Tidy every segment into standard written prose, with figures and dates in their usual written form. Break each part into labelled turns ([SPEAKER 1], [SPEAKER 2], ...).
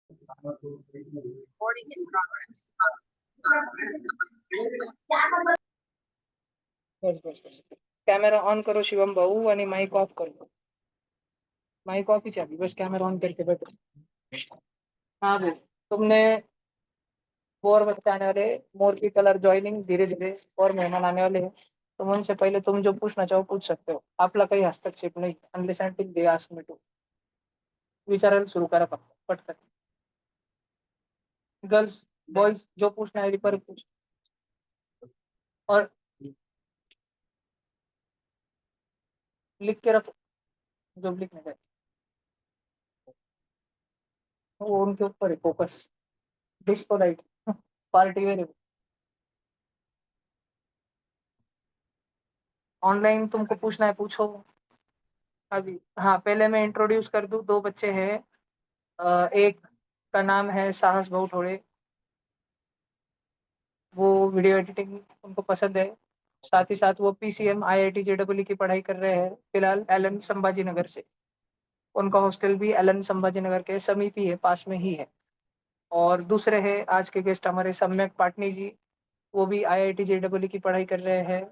[SPEAKER 1] Recording in progress.
[SPEAKER 2] बस बस बस कॅमेरा ऑन करो शिवम भाऊ आणि माईक ऑफ करो. माईक ऑफ ही चाहिए बस कैमरा ऑन करके बैठो. हाँ भाई तुमने और बच्चे आने वाले मोर की कलर ज्वाइनिंग धीरे धीरे और मेहमान आने वाले हैं. तुम उनसे पहले तुम जो पूछना चाहो पूछ सकते हो. आपला काही हस्तक्षेप नाही unless until they ask me to. विचारायला सुरू करा फक्त पटकन. गर्ल्स बॉयज जो पूछना है पर पूछ. और लिख के रखो जो लिखने का है. वो उनके ऊपर है focus. Disco light party wear. Online तुमको पूछना है पूछो. अभी हाँ पहले मैं इंट्रोड्यूस कर दूं. दो बच्चे हैं. एक का नाम है साहस भाऊ ठोड़े. वो वीडियो एडिटिंग उनको पसंद है. साथ ही साथ वो पीसीएम आईआईटी जेडब्ल्यू की पढ़ाई कर रहे हैं फिलहाल एलन संभाजी नगर से. उनका हॉस्टल भी एलन संभाजी नगर के समीप ही है पास में ही है. और दूसरे हैं आज के गेस्ट हमारे सम्यक पाटनी जी. वो भी आईआईटी जेडब्ल्यू की पढ़ाई कर रहे हैं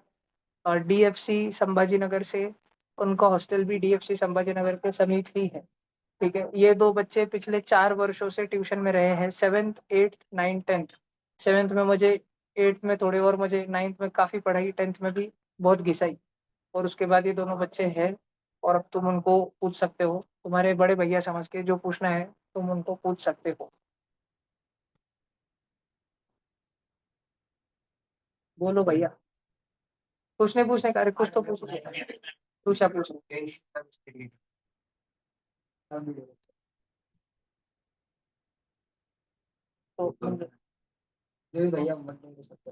[SPEAKER 2] और डीएफसी संभाजी नगर से. उनका हॉस्टल भी डीएफसी संभाजी नगर के समीप ही है. ठीक है. ये दो बच्चे पिछले 4 वर्षों से ट्यूशन में रहे हैं. 7th 8th 9th 10th. 7th में मुझे 8th में थोड़े और मुझे 9th में काफी पढ़ाई 10th में भी बहुत घिसाई. और उसके बाद ये दोनों बच्चे हैं. और अब तुम उनको पूछ सकते हो. तुम्हारे बड़े भैया समझ के जो पूछना है तुम उनको पूछ सकते हो. बोलो भैया. कुछ नहीं पूछने का. अरे कुछ तो पूछो. पूछा पूछो. तो ये भैया मत नहीं सकते.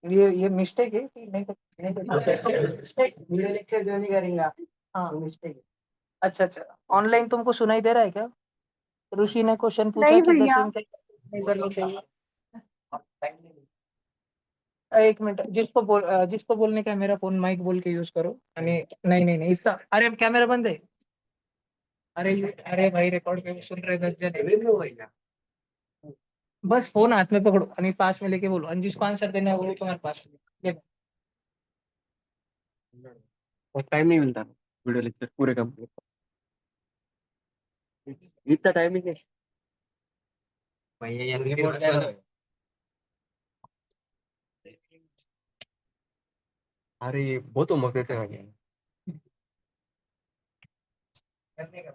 [SPEAKER 2] ये मिस्टेक है कि नहीं तो नहीं तो वीडियो लेक्चर जो नहीं करेंगे आप. हाँ मिस्टेक है. अच्छा अच्छा. ऑनलाइन तुमको सुनाई दे रहा है क्या? ऋषि ने क्वेश्चन पूछा
[SPEAKER 1] नहीं
[SPEAKER 2] कि
[SPEAKER 1] भैया.
[SPEAKER 2] 10वीं में नहीं करनी चाहिए. एक मिनट. जिसको बोलने का है, मेरा फोन माइक बोल के यूज करो. नहीं नहीं नहीं नहीं इतना. अरे कैमरा बंद है. अरे भाई रिकॉर्ड पे सुन रहे 10 जने. बस फोन हाथ में पकड़ो आणि पास में लेके बोलो आणि जिसको आंसर देना है वो तुम्हारे पास में ये.
[SPEAKER 3] और टाइम नहीं मिलता वीडियो लेक्चर पूरे कंप्लीट. इतना टाइम ही नहीं. भैया ये रिपोर्ट क्या है? अरे ये बहुत होमवर्क देते हैं भैया.
[SPEAKER 2] करने का.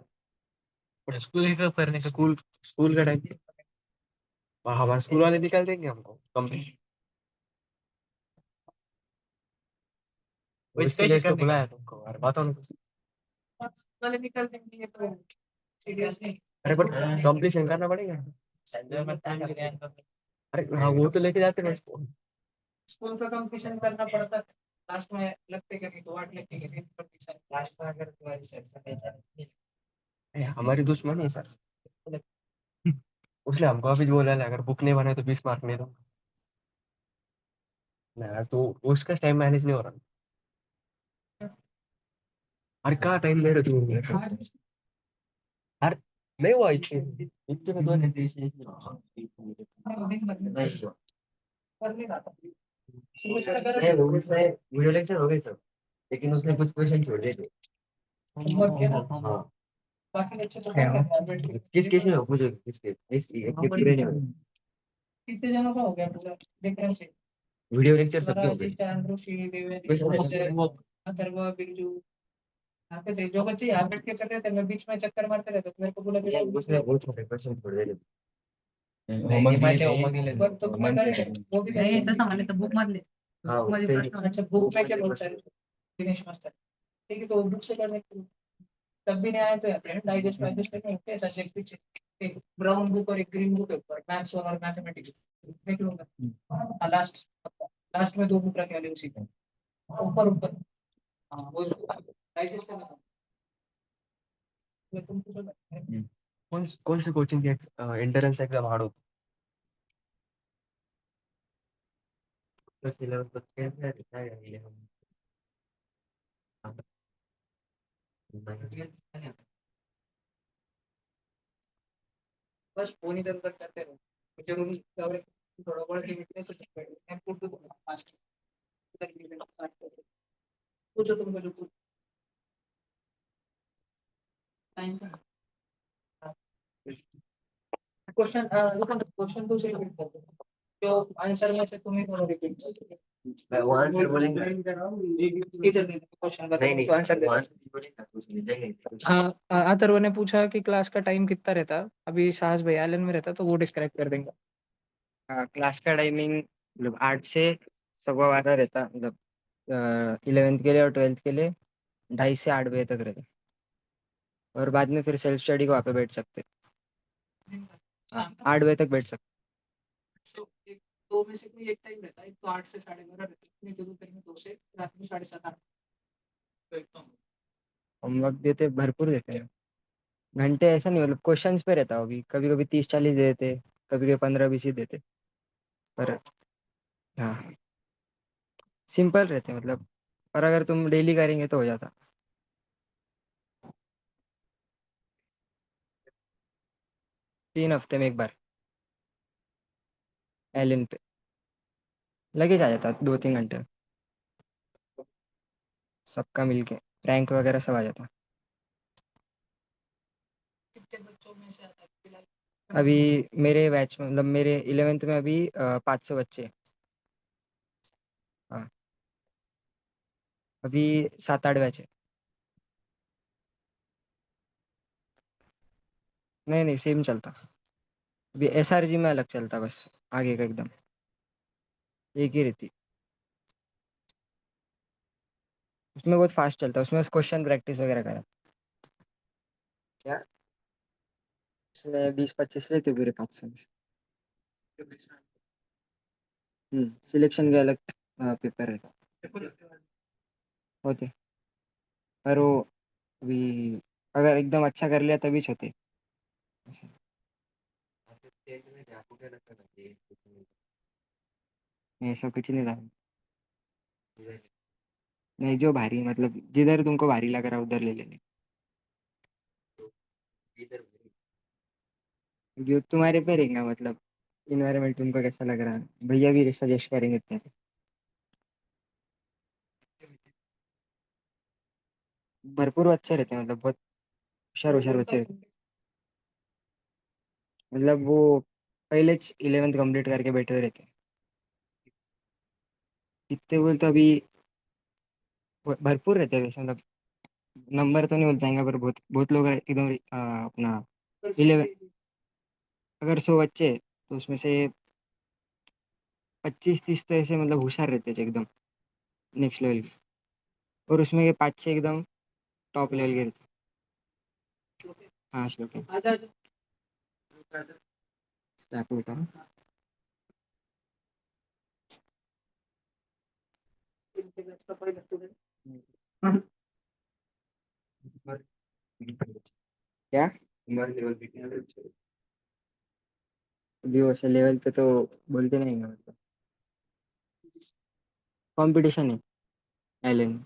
[SPEAKER 3] और स्कूल ही तो करने का स्कूल स्कूल का टाइम. और हमारे स्कूल वाले निकाल देंगे हमको कंप्लीट. इसके लिए तो बुलाया तुमको और बताओ ना कुछ.
[SPEAKER 2] वाले निकल देंगे ये तो सीरियस नहीं.
[SPEAKER 3] अरे बट कंप्लीशन करना पड़ेगा. अरे हाँ वो तो लेके जाते हैं उसको.
[SPEAKER 2] स्कूल का कंपटीशन करना पड़ता है. लास्ट में लगते कि तो 8 लगते कि 3 प्रतिशत लास्ट में अगर तुम्हारी सेक्शन
[SPEAKER 3] अरे हमारी दुश्मनी है सर. उसने हमको अभी बोला है अगर बुक नहीं बनाए तो 20 मार्क नहीं दो. ना तो उसका टाइम मैनेज नहीं हो रहा. अरे कहाँ टाइम दे रहे तुम. अरे नहीं हुआ इतने इतने में दो.
[SPEAKER 2] करने का था.
[SPEAKER 3] वीडियो लेक्चर हो गए सब लेकिन उसने कुछ क्वेश्चन छोड़ दिए थे.
[SPEAKER 2] होमवर्क किया ना.
[SPEAKER 3] हाँ.
[SPEAKER 2] बाकी बच्चे तो कर रहे हैं बैठ के.
[SPEAKER 3] किस केस में हो पूछो किसके एक पूरे नहीं हो.
[SPEAKER 2] कितने जनों का हो गया पूरा डिफरेंस है.
[SPEAKER 3] वीडियो लेक्चर सबके हो
[SPEAKER 2] स्वराज
[SPEAKER 3] गए.
[SPEAKER 2] चंद्र श्री
[SPEAKER 3] क्वेश्चन
[SPEAKER 2] देवेंद्र अथर्व बिरजू. यहाँ पे थे जो बच्चे यहाँ बैठ के कर रहे थे मैं बीच में चक्कर मारते रहता तो मेरे को बोला
[SPEAKER 3] उसने बहुत छोटे क्वेश्चन छोड़ दिए थे.
[SPEAKER 2] पर तो तुम्हें करे वो भी नहीं तसं म्हणे तर बुक मधले.
[SPEAKER 3] हाँ
[SPEAKER 2] मध्ये प्रश्न. अच्छा बुक में क्या बोलता है दिनेश मास्टर. ठीक है तो बुक से करने के लिए तब भी नहीं आया तो यार डाइजेस्ट वाइजेस्ट करने होते हैं सब्जेक्ट पीछे. एक ब्राउन बुक और एक ग्रीन बुक है ऊपर मैथ्स और मैथमेटिक्स. देख लूंगा लास्ट. लास्ट में 2 बुक रखे वाले उसी का ऊपर ऊपर. हाँ वो डाइजेस्ट करना था. मैं तुमको बोला.
[SPEAKER 3] कौन से कोचिंग की एंट्रेंस एग्जाम हार्ड होती है. सिलेबस तो चेंज है.
[SPEAKER 2] बस फोन इधर उधर करते रहो, जरूरी थोड़ा बड़ा लिमिट में कुछ मैं पूछ दूंगा फास्ट इधर लिमिट फास्ट करके पूछो तुमको जो पूछ टाइम का क्वेश्चन क्वेश्चन तो से रिपीट कर दो जो आंसर में से तुम्हें थोड़ा रिपीट कर दो
[SPEAKER 4] वो आंसर बोलेंगे
[SPEAKER 2] इधर नहीं क्वेश्चन
[SPEAKER 4] नहीं नहीं
[SPEAKER 2] बताओ तो आंसर
[SPEAKER 4] वो
[SPEAKER 2] दे
[SPEAKER 4] आंसर बोलेंगे तो समझ जाएंगे
[SPEAKER 2] हाँ अथर्व ने पूछा कि क्लास का टाइम कितना रहता अभी साहस भाई आइलैंड में रहता तो वो डिस्क्राइब कर देंगे
[SPEAKER 5] क्लास का टाइमिंग मतलब 8 से 12:15 रहता मतलब 11th के लिए और 12th के लिए 2:30 से 8 बजे तक रहता और बाद में फिर सेल्फ स्टडी को वहाँ पे बैठ सकते
[SPEAKER 2] हाँ
[SPEAKER 5] 8 बजे तक बैठ सकते
[SPEAKER 2] तो एक दो में से कोई एक टाइम रहता है एक तो 8 से 12:30 रहता है नहीं तो दोपहर में 2 से रात में 7:30 8 तो एक तो
[SPEAKER 5] होमवर्क देते भरपूर देते हैं घंटे ऐसा नहीं मतलब क्वेश्चंस पे रहता होगी कभी कभी 30-40 दे देते कभी कभी 15-20 ही देते पर हाँ सिंपल रहते मतलब पर अगर तुम डेली करेंगे तो हो जाता 3 हफ्ते में एक बार एलिन पे लगे जा जाता 2-3 घंटे सबका मिलके रैंक वगैरह सब आ जाता
[SPEAKER 2] कितने बच्चों में से आता है फिलहाल
[SPEAKER 5] अभी मेरे बैच में मतलब मेरे 11th में अभी 500 बच्चे हैं। हाँ अभी 7-8 बैच है नहीं नहीं सेम चलता अभी SRG में अलग चलता बस आगे का एकदम एक ही रहती उसमें बहुत फास्ट चलता है उसमें क्वेश्चन प्रैक्टिस वगैरह करा क्या उसमें 20-25 लेते पूरे 500 में से सिलेक्शन के अलग पेपर रहता होते पर वो अभी अगर एकदम अच्छा कर लिया तभी होते ऐसे।
[SPEAKER 4] टेंथ में क्या आपको क्या लगता था कि
[SPEAKER 5] नहीं ऐसा कुछ नहीं था
[SPEAKER 4] इधर
[SPEAKER 5] नहीं जो भारी मतलब जिधर तुमको भारी लग रहा है उधर ले लेने
[SPEAKER 4] इधर
[SPEAKER 5] जो तुम्हारे पे रहेगा मतलब इन्वायरमेंट तुमको कैसा लग रहा है भैया भी सजेस्ट करेंगे तुम्हें भरपूर अच्छे रहते हैं मतलब बहुत होशियार होशियार बच्चे रहते हैं मतलब वो पहले 11th कंप्लीट करके बैठे हुए रहते हैं कितने बोलते अभी भरपूर रहते हैं वैसे मतलब नंबर तो नहीं बोल पाएंगे पर बहुत बहुत लोग एकदम अपना 11 अगर 100 बच्चे हैं, तो उसमें से 25-30 तो ऐसे मतलब होशियार रहते हैं एकदम नेक्स्ट लेवल के और उसमें के 5-6 एकदम टॉप लेवल के रहते हैं हाँ श्लोक है
[SPEAKER 2] आजा आजा
[SPEAKER 5] आपको बताओ
[SPEAKER 2] इनके बैच का पहले स्टूडेंट
[SPEAKER 5] क्या
[SPEAKER 4] हमारे लेवल पे क्या है
[SPEAKER 5] अभी वैसे लेवल पे तो बोलते नहीं है मतलब कंपटीशन है एलन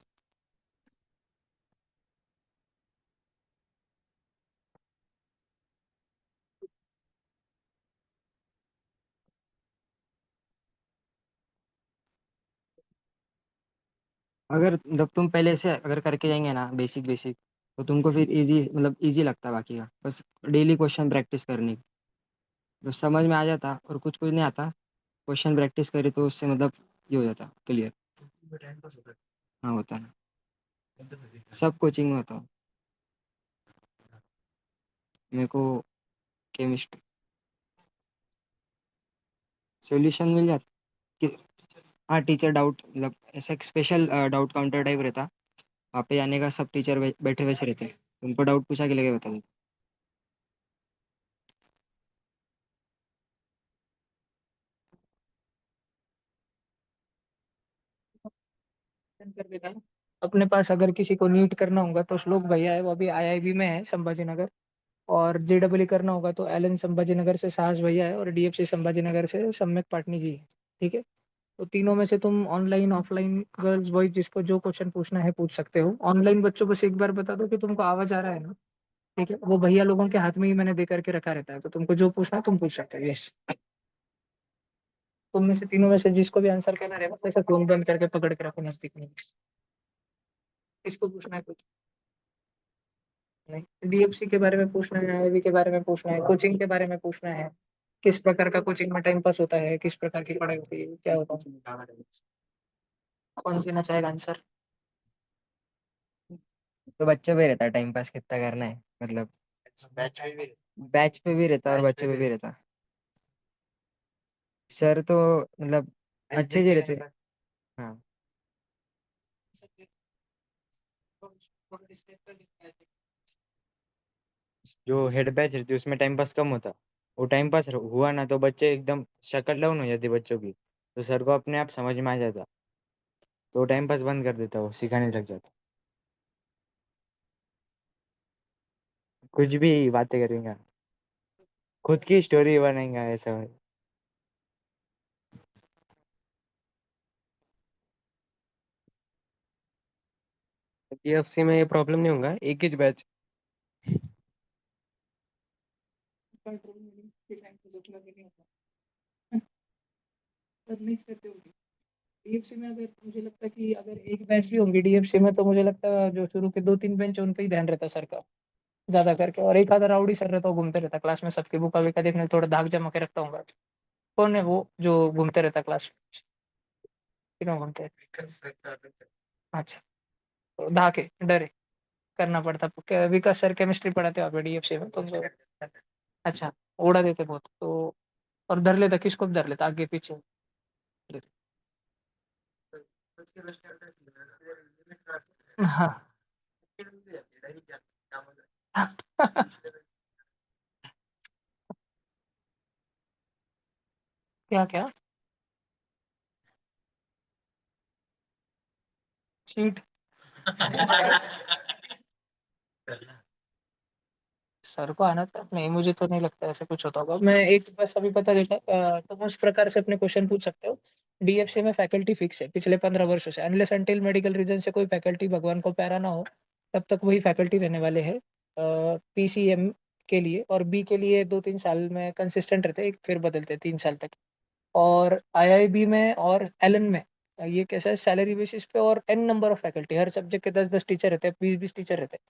[SPEAKER 5] अगर जब तुम पहले से अगर करके जाएंगे ना बेसिक बेसिक तो तुमको फिर इजी मतलब इजी लगता है बाकी का बस डेली क्वेश्चन प्रैक्टिस करनी जब समझ में आ जाता और कुछ कुछ नहीं आता क्वेश्चन प्रैक्टिस करे तो उससे मतलब ये हो जाता क्लियर
[SPEAKER 4] टाइम पास होता
[SPEAKER 5] हाँ होता है ना
[SPEAKER 4] है
[SPEAKER 5] सब कोचिंग में होता है मेरे को केमिस्ट्री सॉल्यूशन मिल जाता कि हाँ टीचर डाउट मतलब ऐसा एक स्पेशल डाउट काउंटर टाइप रहता वहाँ पे जाने का सब टीचर बैठे वैसे रहते हैं उनको डाउट पूछा के लगे बता देते
[SPEAKER 2] कर देता है अपने पास अगर किसी को नीट करना होगा तो श्लोक भैया है वो अभी आईआईबी में है संभाजी नगर और जेडब्ल्यू करना होगा तो एलन संभाजी नगर से साहस भैया है और डीएफसी संभाजी नगर से सम्यक पाटनी जी है ठीक है तो तीनों में से तुम ऑनलाइन ऑफलाइन गर्ल्स बॉयज जिसको जो क्वेश्चन पूछना है पूछ सकते हो ऑनलाइन बच्चों बस एक बार बता दो कि तुमको आवाज आ रहा है ना ठीक है, वो भैया लोगों के हाथ में ही मैंने दे करके रखा रहता है, तो तुमको जो पूछना है तुम पूछ सकते हो। यस, तुम में से तीनों में से जिसको भी आंसर करना रहेगा वैसे फोन बंद करके पकड़ के रखो नजदीक में। किसको पूछना है कुछ? नहीं, डीएफसी के बारे में पूछना है, आईआईबी के बारे में पूछना है, कोचिंग के बारे में पूछना है, किस प्रकार का कोचिंग में टाइम पास होता है, किस प्रकार की पढ़ाई होती है, क्या होता है, कौन सी ना चाहेगा आंसर?
[SPEAKER 5] तो बच्चे पे रहता है टाइम पास कितना करना है, मतलब बैच पे भी रहता है और बच्चे पे भी रहता है। सर तो मतलब अच्छे जी रहते। हाँ,
[SPEAKER 3] जो हेड बैच रहती है उसमें टाइम पास कम होता। वो टाइम पास हुआ ना तो बच्चे एकदम शक्ल डाउन हो जाती बच्चों की, तो सर को अपने आप समझ में आ जाता, तो टाइम पास बंद कर देता, वो सिखाने लग जाता। कुछ भी बातें करेंगे, खुद की स्टोरी बनाएंगे ऐसा है।
[SPEAKER 6] DFC में ये प्रॉब्लम नहीं होगा, एक ही बैच।
[SPEAKER 2] डीएफसी में अगर मुझे लगता है कि अगर एक बैच भी होंगी डीएफसी में, तो मुझे लगता है जो शुरू के 2-3 बेंच उन पे ही ध्यान रहता है सर का ज्यादा करके, और एक आधा राउडी सर रहता है वो घूमते रहता है क्लास में, सबकी बुका विका देखने थोड़ा धाक जमा के रखता हूँ। कौन है वो जो घूमते रहता है क्लास में? क्यों घूमते हैं? अच्छा, तो धाके डरे करना पड़ता। विकास सर केमिस्ट्री पढ़ाते हो आप डीएफसी में तो अच्छा, उड़ा देते बहुत तो। और धर लेता, किसको भी धर लेता आगे पीछे। हाँ। क्या क्या चीट? सर को आना था नहीं, मुझे तो नहीं लगता ऐसा कुछ होता होगा। मैं एक बस अभी पता देता, तुम उस प्रकार से अपने क्वेश्चन पूछ सकते हो। डीएफसी में फैकल्टी फिक्स है पिछले 15 वर्षों से, अनलेस अनटिल मेडिकल रीजन से कोई फैकल्टी भगवान को प्यारा ना हो, तब तक वही फैकल्टी रहने वाले हैं। पीसीएम के लिए और बी के लिए 2-3 साल में कंसिस्टेंट रहते हैं, फिर बदलते हैं 3 साल तक। और आईआईबी में और एलन में ये कैसा है, सैलरी बेसिस पे और एन नंबर ऑफ फैकल्टी, हर सब्जेक्ट के 10-10 टीचर रहते हैं, 20-20 टीचर रहते हैं।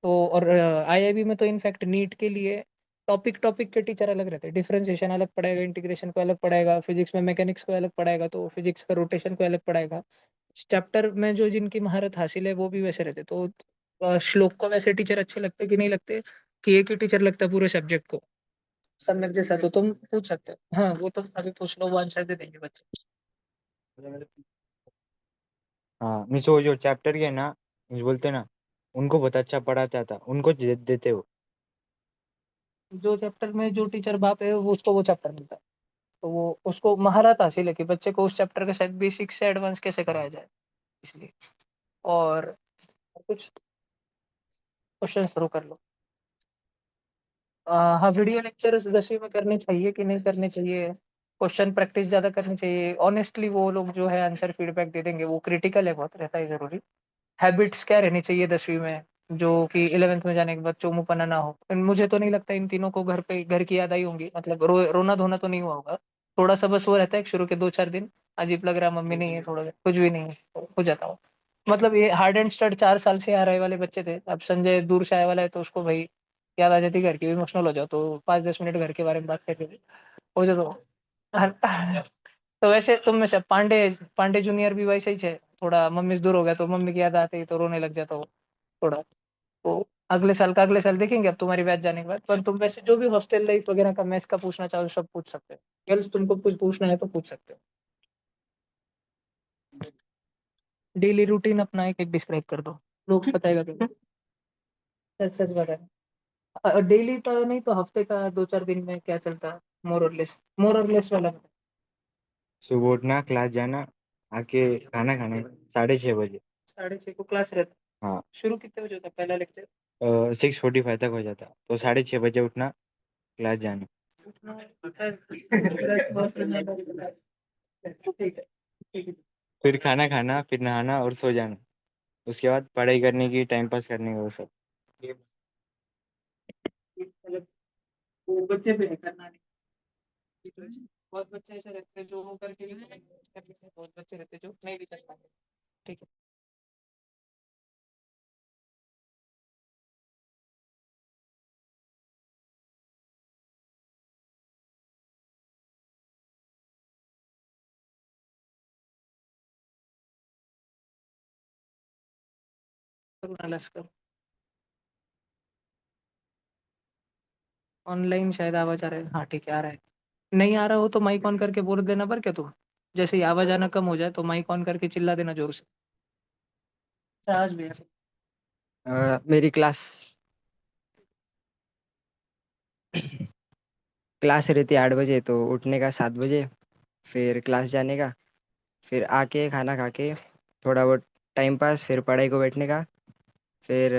[SPEAKER 2] तो और आईआईबी में तो इनफैक्ट नीट के लिए टॉपिक टॉपिक के टीचर अलग रहते हैं, डिफरेंशिएशन अलग पढ़ाएगा, इंटीग्रेशन को अलग पढ़ाएगा, फिजिक्स में मैकेनिक्स को अलग पढ़ाएगा, तो फिजिक्स का रोटेशन को अलग पढ़ाएगा। चैप्टर में जो जिनकी महारत हासिल है वो भी वैसे रहते, तो श्लोक को वैसे टीचर अच्छे लगते कि नहीं लगते, कि एक ही टीचर लगता है पूरे सब्जेक्ट को सम्यक जैसा? तो तुम पूछ सकते हो, हाँ वो तो अभी पूछ लो, वो आंसर दे देंगे बच्चे।
[SPEAKER 3] हाँ मिस, वो जो चैप्टर के ना मिस बोलते ना, उनको बहुत अच्छा पढ़ाता था, उनको देते हो।
[SPEAKER 2] जो चैप्टर में जो टीचर बाप है वो उसको वो चैप्टर मिलता है, तो वो उसको महारत हासिल है कि बच्चे को उस चैप्टर का शायद बेसिक से एडवांस कैसे कराया जाए, इसलिए। और कुछ क्वेश्चन शुरू कर लो। हाँ, वीडियो लेक्चर्स 10वीं में करने चाहिए कि नहीं करने चाहिए? क्वेश्चन प्रैक्टिस ज्यादा करनी चाहिए ऑनेस्टली, वो लोग जो है आंसर फीडबैक दे देंगे, वो क्रिटिकल है बहुत, रहता है जरूरी। हैबिट्स क्या रहनी चाहिए 10वीं में, जो कि 11th में जाने के बाद चोमुपना ना हो? मुझे तो नहीं लगता इन तीनों को घर पे घर की याद आई होंगी, मतलब रोना धोना तो नहीं हुआ होगा। थोड़ा सा बस वो रहता है कि शुरू के 2-4 दिन अजीब लग रहा है, मम्मी नहीं है, थोड़ा कुछ भी नहीं है, तो हो जाता हो। मतलब ये हार्ड एंड स्टड 4 साल से आ रहे वाले बच्चे थे, अब संजय दूर से आया वाला है तो उसको भाई याद आ जाती घर की, इमोशनल हो जाओ, तो 5-10 मिनट घर के बारे में बात करके हो जाए तो। तो वैसे तुम में से पांडे पांडे जूनियर भी वैसे ही है, थोड़ा मम्मी से दूर हो गया तो मम्मी की याद आती है तो रोने लग जाता हो थोड़ा। तो अगले साल देखेंगे अब तुम्हारी बैच जाने के बाद। पर तुम वैसे जो भी हॉस्टल लाइफ वगैरह का मैथ्स का पूछना चाहो सब पूछ सकते हो, गर्ल्स तुमको कुछ पूछना है तो पूछ सकते हो। डेली रूटीन अपना एक एक डिस्क्राइब कर दो, लोग बताएगा तुम्हें। सच सच बताना, डेली का नहीं तो हफ्ते का 2-4 दिन में क्या चलता है, मोर और लेस वाला।
[SPEAKER 3] सुबह उठना, क्लास जाना, आके खाना खाना, 6:30 बजे।
[SPEAKER 2] 6:30 को क्लास रहता?
[SPEAKER 3] हाँ,
[SPEAKER 2] शुरू कितने बजे होता है पहला लेक्चर?
[SPEAKER 3] 6:45 तक हो जाता, तो 6:30 बजे उठना, क्लास जाना,
[SPEAKER 2] ठीक है, ठीक है।
[SPEAKER 3] फिर खाना खाना, फिर नहाना और सो जाना। उसके बाद पढ़ाई करने की, टाइम पास करने का वो सब।
[SPEAKER 2] वो बच्चे पे है करना नहीं। बहुत बच्चे ऐसे रहते हैं जो वो करके भी नहीं करते, बहुत बच्चे रहते हैं जो नहीं भी कर पाते। ठीक है। लश्कर ऑनलाइन शायद आवाज आ रहा है। हाँ ठीक है, आ रहा है। नहीं आ रहा हो तो माइक ऑन करके बोल देना, पर क्या तू जैसे ही आवाज आना कम हो जाए तो माइक ऑन करके चिल्ला देना जोर से। आज भी ऐसे।
[SPEAKER 5] मेरी क्लास क्लास रहती है 8 बजे, तो उठने का 7 बजे, फिर क्लास जाने का, फिर आके खाना खा के थोड़ा बहुत टाइम पास, फिर पढ़ाई को बैठने का, फिर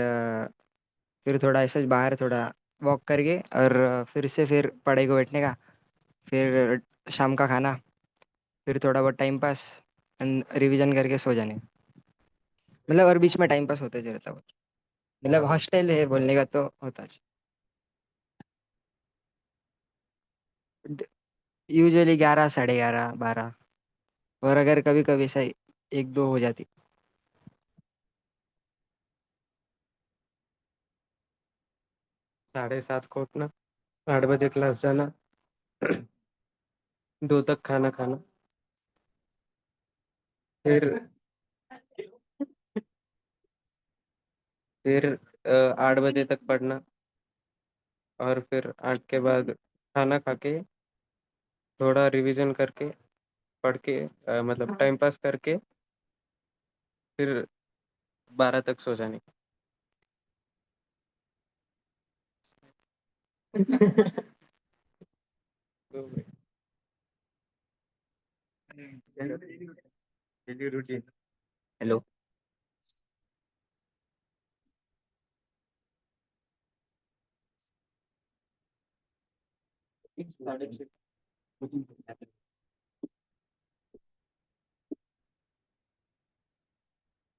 [SPEAKER 5] फिर थोड़ा ऐसे बाहर थोड़ा वॉक करके, और फिर पढ़ाई को बैठने का, फिर शाम का खाना, फिर थोड़ा बहुत टाइम पास, रिवीजन करके सो जाने। मतलब और बीच में टाइम पास होते रहता वो। मतलब हॉस्टल है बोलने का तो होता है। यूजुअली 11, 11:30, 12, और अगर कभी कभी ऐसा 1-2 हो जाती।
[SPEAKER 6] 7:30 को उठना, 8 बजे क्लास जाना, 2 तक खाना खाना, फिर फिर 8 बजे तक पढ़ना, और फिर 8 के बाद खाना खा के थोड़ा रिवीजन करके पढ़ के मतलब टाइम पास करके फिर 12 तक सो जाने का।
[SPEAKER 3] Daily routine.
[SPEAKER 7] हेलो।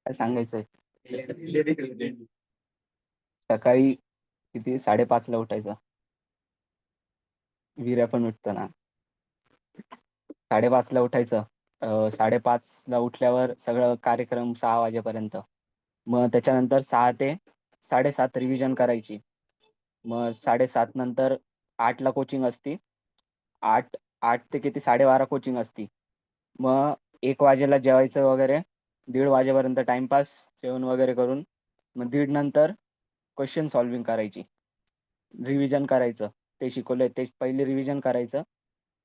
[SPEAKER 7] काय सांगायचंय? सकाळी किती 5:30 ला उठायचं. वीर्या पण उठतो ना. 5:30 ला उठायचं. 5:30 ला उठल्यावर सगळं कार्यक्रम 6 वाजेपर्यंत. मग त्याच्यानंतर 6 ते 7:30 रिव्हिजन करायची. मग 7:30 नंतर 8 ला कोचिंग असती. 8 ते किती 12:30 कोचिंग असती. मग 1 वाजेला जेवायचं वगैरे. 1:30 वाजेपर्यंत टाइमपास, जेवण वगैरे करून मग 1:30 नंतर क्वेश्चन सॉल्व्हिंग करायची. रिव्हिजन करायचं. ते शिकवलंय ते पहिले रिव्हिजन करायचं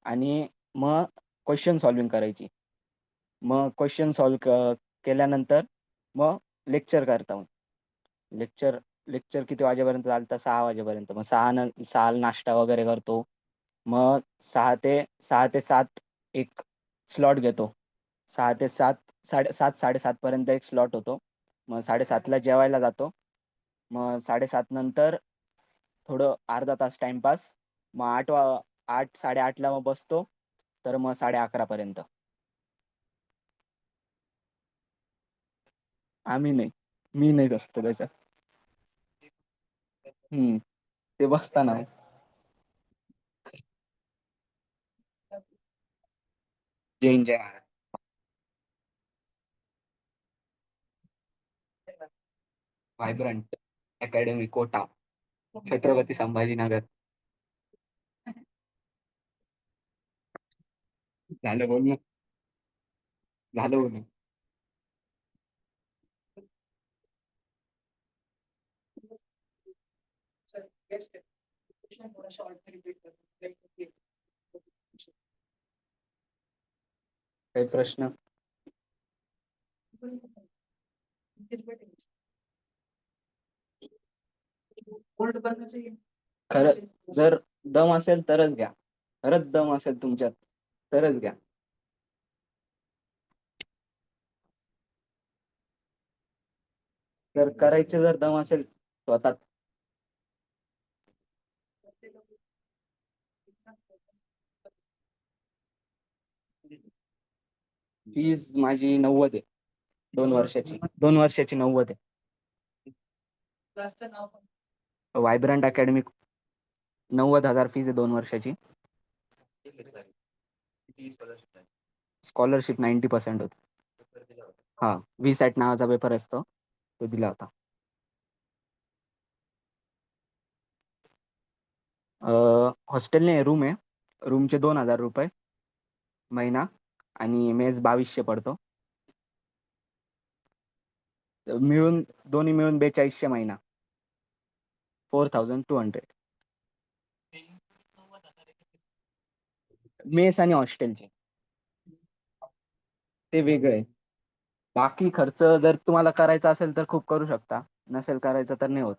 [SPEAKER 7] आणि मग क्वेश्चन सॉल्व्हिंग करायची. मग क्वेश्चन केल्यानंतर मग लेक्चर करता. लेक्चर लेक्चर किती वाजेपर्यंत चालतं? 6 वाजेपर्यंत. मग 6 ला नाश्ता वगैरे करतो. मग 6 ते 7 एक स्लॉट घेतो. 6 ते 7, 7:30, 7:30 पर्यंत एक स्लॉट होतो. मग 7:30 ला जेवायला जातो. मग 7:30 नंतर थोडं अर्धा तास टाइमपास. मग 8, 8:30 ला मग बसतो. तर मग 11:30 पर्यंत. आम्ही नाही. मी नाही बसतो त्याच्यात. हं. ते बसताना. जय महाराज. Vibrant academy Kota, Chhatrapati Sambhajinagar. झालं बोलणं. झालं बोलणं.
[SPEAKER 2] सर गेस्ट क्वेश्चन थोड़ा शॉर्ट में रिपीट कर।
[SPEAKER 7] काही प्रश्न?
[SPEAKER 2] होल्ड करना चाहिए।
[SPEAKER 7] खरं जर दम असेल तरच घ्या. खरंच दम असेल तुमच्यात तरच घ्या. जर करायचे जर दम असेल स्वतः. फीज माझी 90 आहे. 2 वर्षाची. 2 वर्षाची 90 आहे.
[SPEAKER 2] क्लासचं नाव पण
[SPEAKER 7] व्हायब्रंट अकॅडमी 90,000 फीज आहे 2 वर्षाची.
[SPEAKER 4] किती स्कॉलरशिप आहे?
[SPEAKER 7] स्कॉलरशिप 90% होती.
[SPEAKER 4] पेपर दिला होता.
[SPEAKER 7] हां, व्हीसॅट नावाचा पेपर असतो, तो दिला होता. हॉस्टेल नाही, रूम आहे. रूमचे 2,000 रुपये महिना आणि मेस 2200 पडतो. मिळून दोन्ही मिळून 4200 महिना. 4200 मेस आणि हॉस्टेलचे ते वेगळे आहे. बाकी खर्च जर तुम्हाला करायचा असेल तर खूप करू शकता, नसेल करायचं तर नाही होत.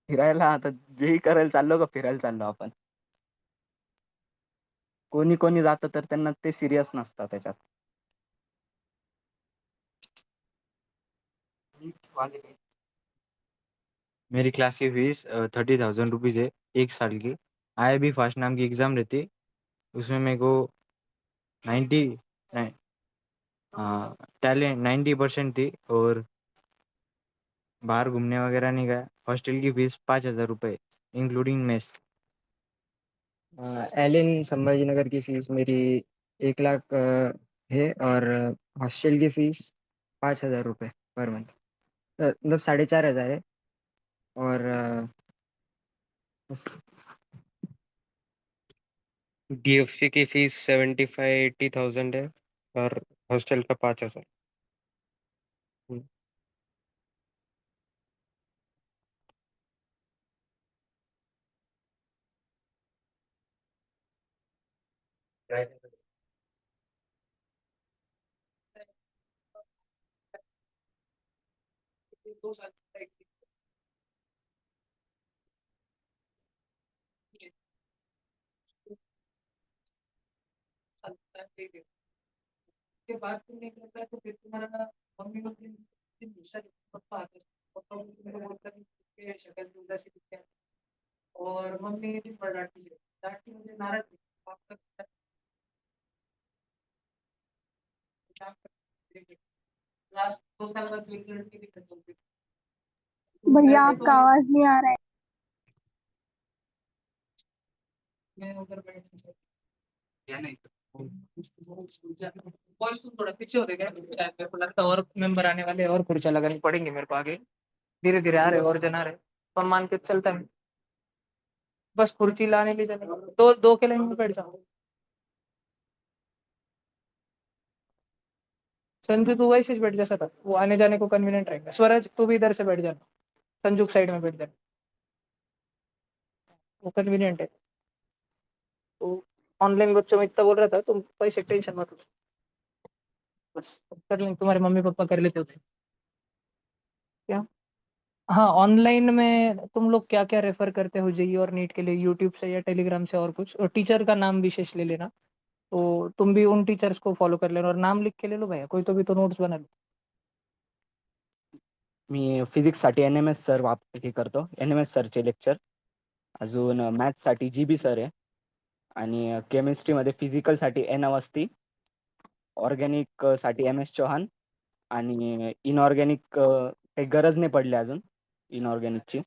[SPEAKER 7] फिरायला आता जेही करायला चाललो का फिरायला चाललो आपण. कोणी कोणी जातं तर त्यांना ते सिरियस नसतं त्याच्यात.
[SPEAKER 3] मेरी क्लास की फीस 30,000 रुपीज़ है 1 साल की। IIB फास्ट नाम की एग्ज़ाम रहती, उसमें मेरे को 90 टैलेंट 90% थी और बाहर घूमने वगैरह नहीं गया। हॉस्टल की फीस 5,000 रुपये इंक्लूडिंग मेस।
[SPEAKER 5] एलिन संभाजीनगर की फीस मेरी 1 लाख है और हॉस्टल की फीस 5,000 रुपये पर मंथ, मतलब 4,500 है। और बस।
[SPEAKER 6] DFC की फीस 75-80,000 है और हॉस्टल का 5,000।
[SPEAKER 2] के बाद तुम नहीं करता है तो फिर तुम्हारा मम्मी लोग दिन दूसरा पापा आते हैं, पापा लोग तुमको बोलता है कि ये शक्ल तो उधर से दिखता है और मम्मी ये दिन पर डांटती मुझे नाराज थी आपका लास्ट 2 साल बाद मेरी लड़की भी खत्म हुई।
[SPEAKER 1] भैया
[SPEAKER 2] ऐसे
[SPEAKER 1] आपका
[SPEAKER 2] तो
[SPEAKER 1] आवाज नहीं आ रहा है।
[SPEAKER 2] मैं उधर बैठ वॉइस तुम थोड़ा पीछे हो गया मेरे को लगता है और मेंबर आने वाले हैं और कुर्सियां लगानी पड़ेंगी मेरे को आगे। धीरे धीरे आ रहे और जन आ रहे पर मान के चलता है बस कुर्सी लाने ले जाने दो दो के लाइन में बैठ जाओ। संजू तू वैसे ही बैठ जा सकता वो आने जाने को कन्वीनियंट रहेगा। स्वराज तू भी इधर से बैठ जाना संजू साइड में बैठ जाना वो कन्वीनियंट है। तो ऑनलाइन बच्चों में इतना बोल रहा था तुम पैसे टेंशन मत लो बस कर लेंगे तुम्हारे मम्मी पापा कर लेते होते क्या। हाँ ऑनलाइन में तुम लोग क्या क्या रेफर करते हो जेई और नीट के लिए यूट्यूब से या टेलीग्राम से और कुछ और टीचर का नाम विशेष ले लेना तो तुम भी उन टीचर्स को फॉलो कर लेना और नाम लिख के ले लो भैया कोई तो भी तो नोट्स बना लो।
[SPEAKER 7] मी फिजिक्ससाठी NMS सर हे करतो, NMS सरचे लेक्चर. अजून मॅथ्ससाठी GB सर आहे आणि केमिस्ट्रीमध्ये फिजिकलसाठी N अवस्थी, ऑर्गॅनिक साठी MS चौहान आणि इनऑर्गॅनिक काही गरज नाही पडली अजून इनऑर्गॅनिकची.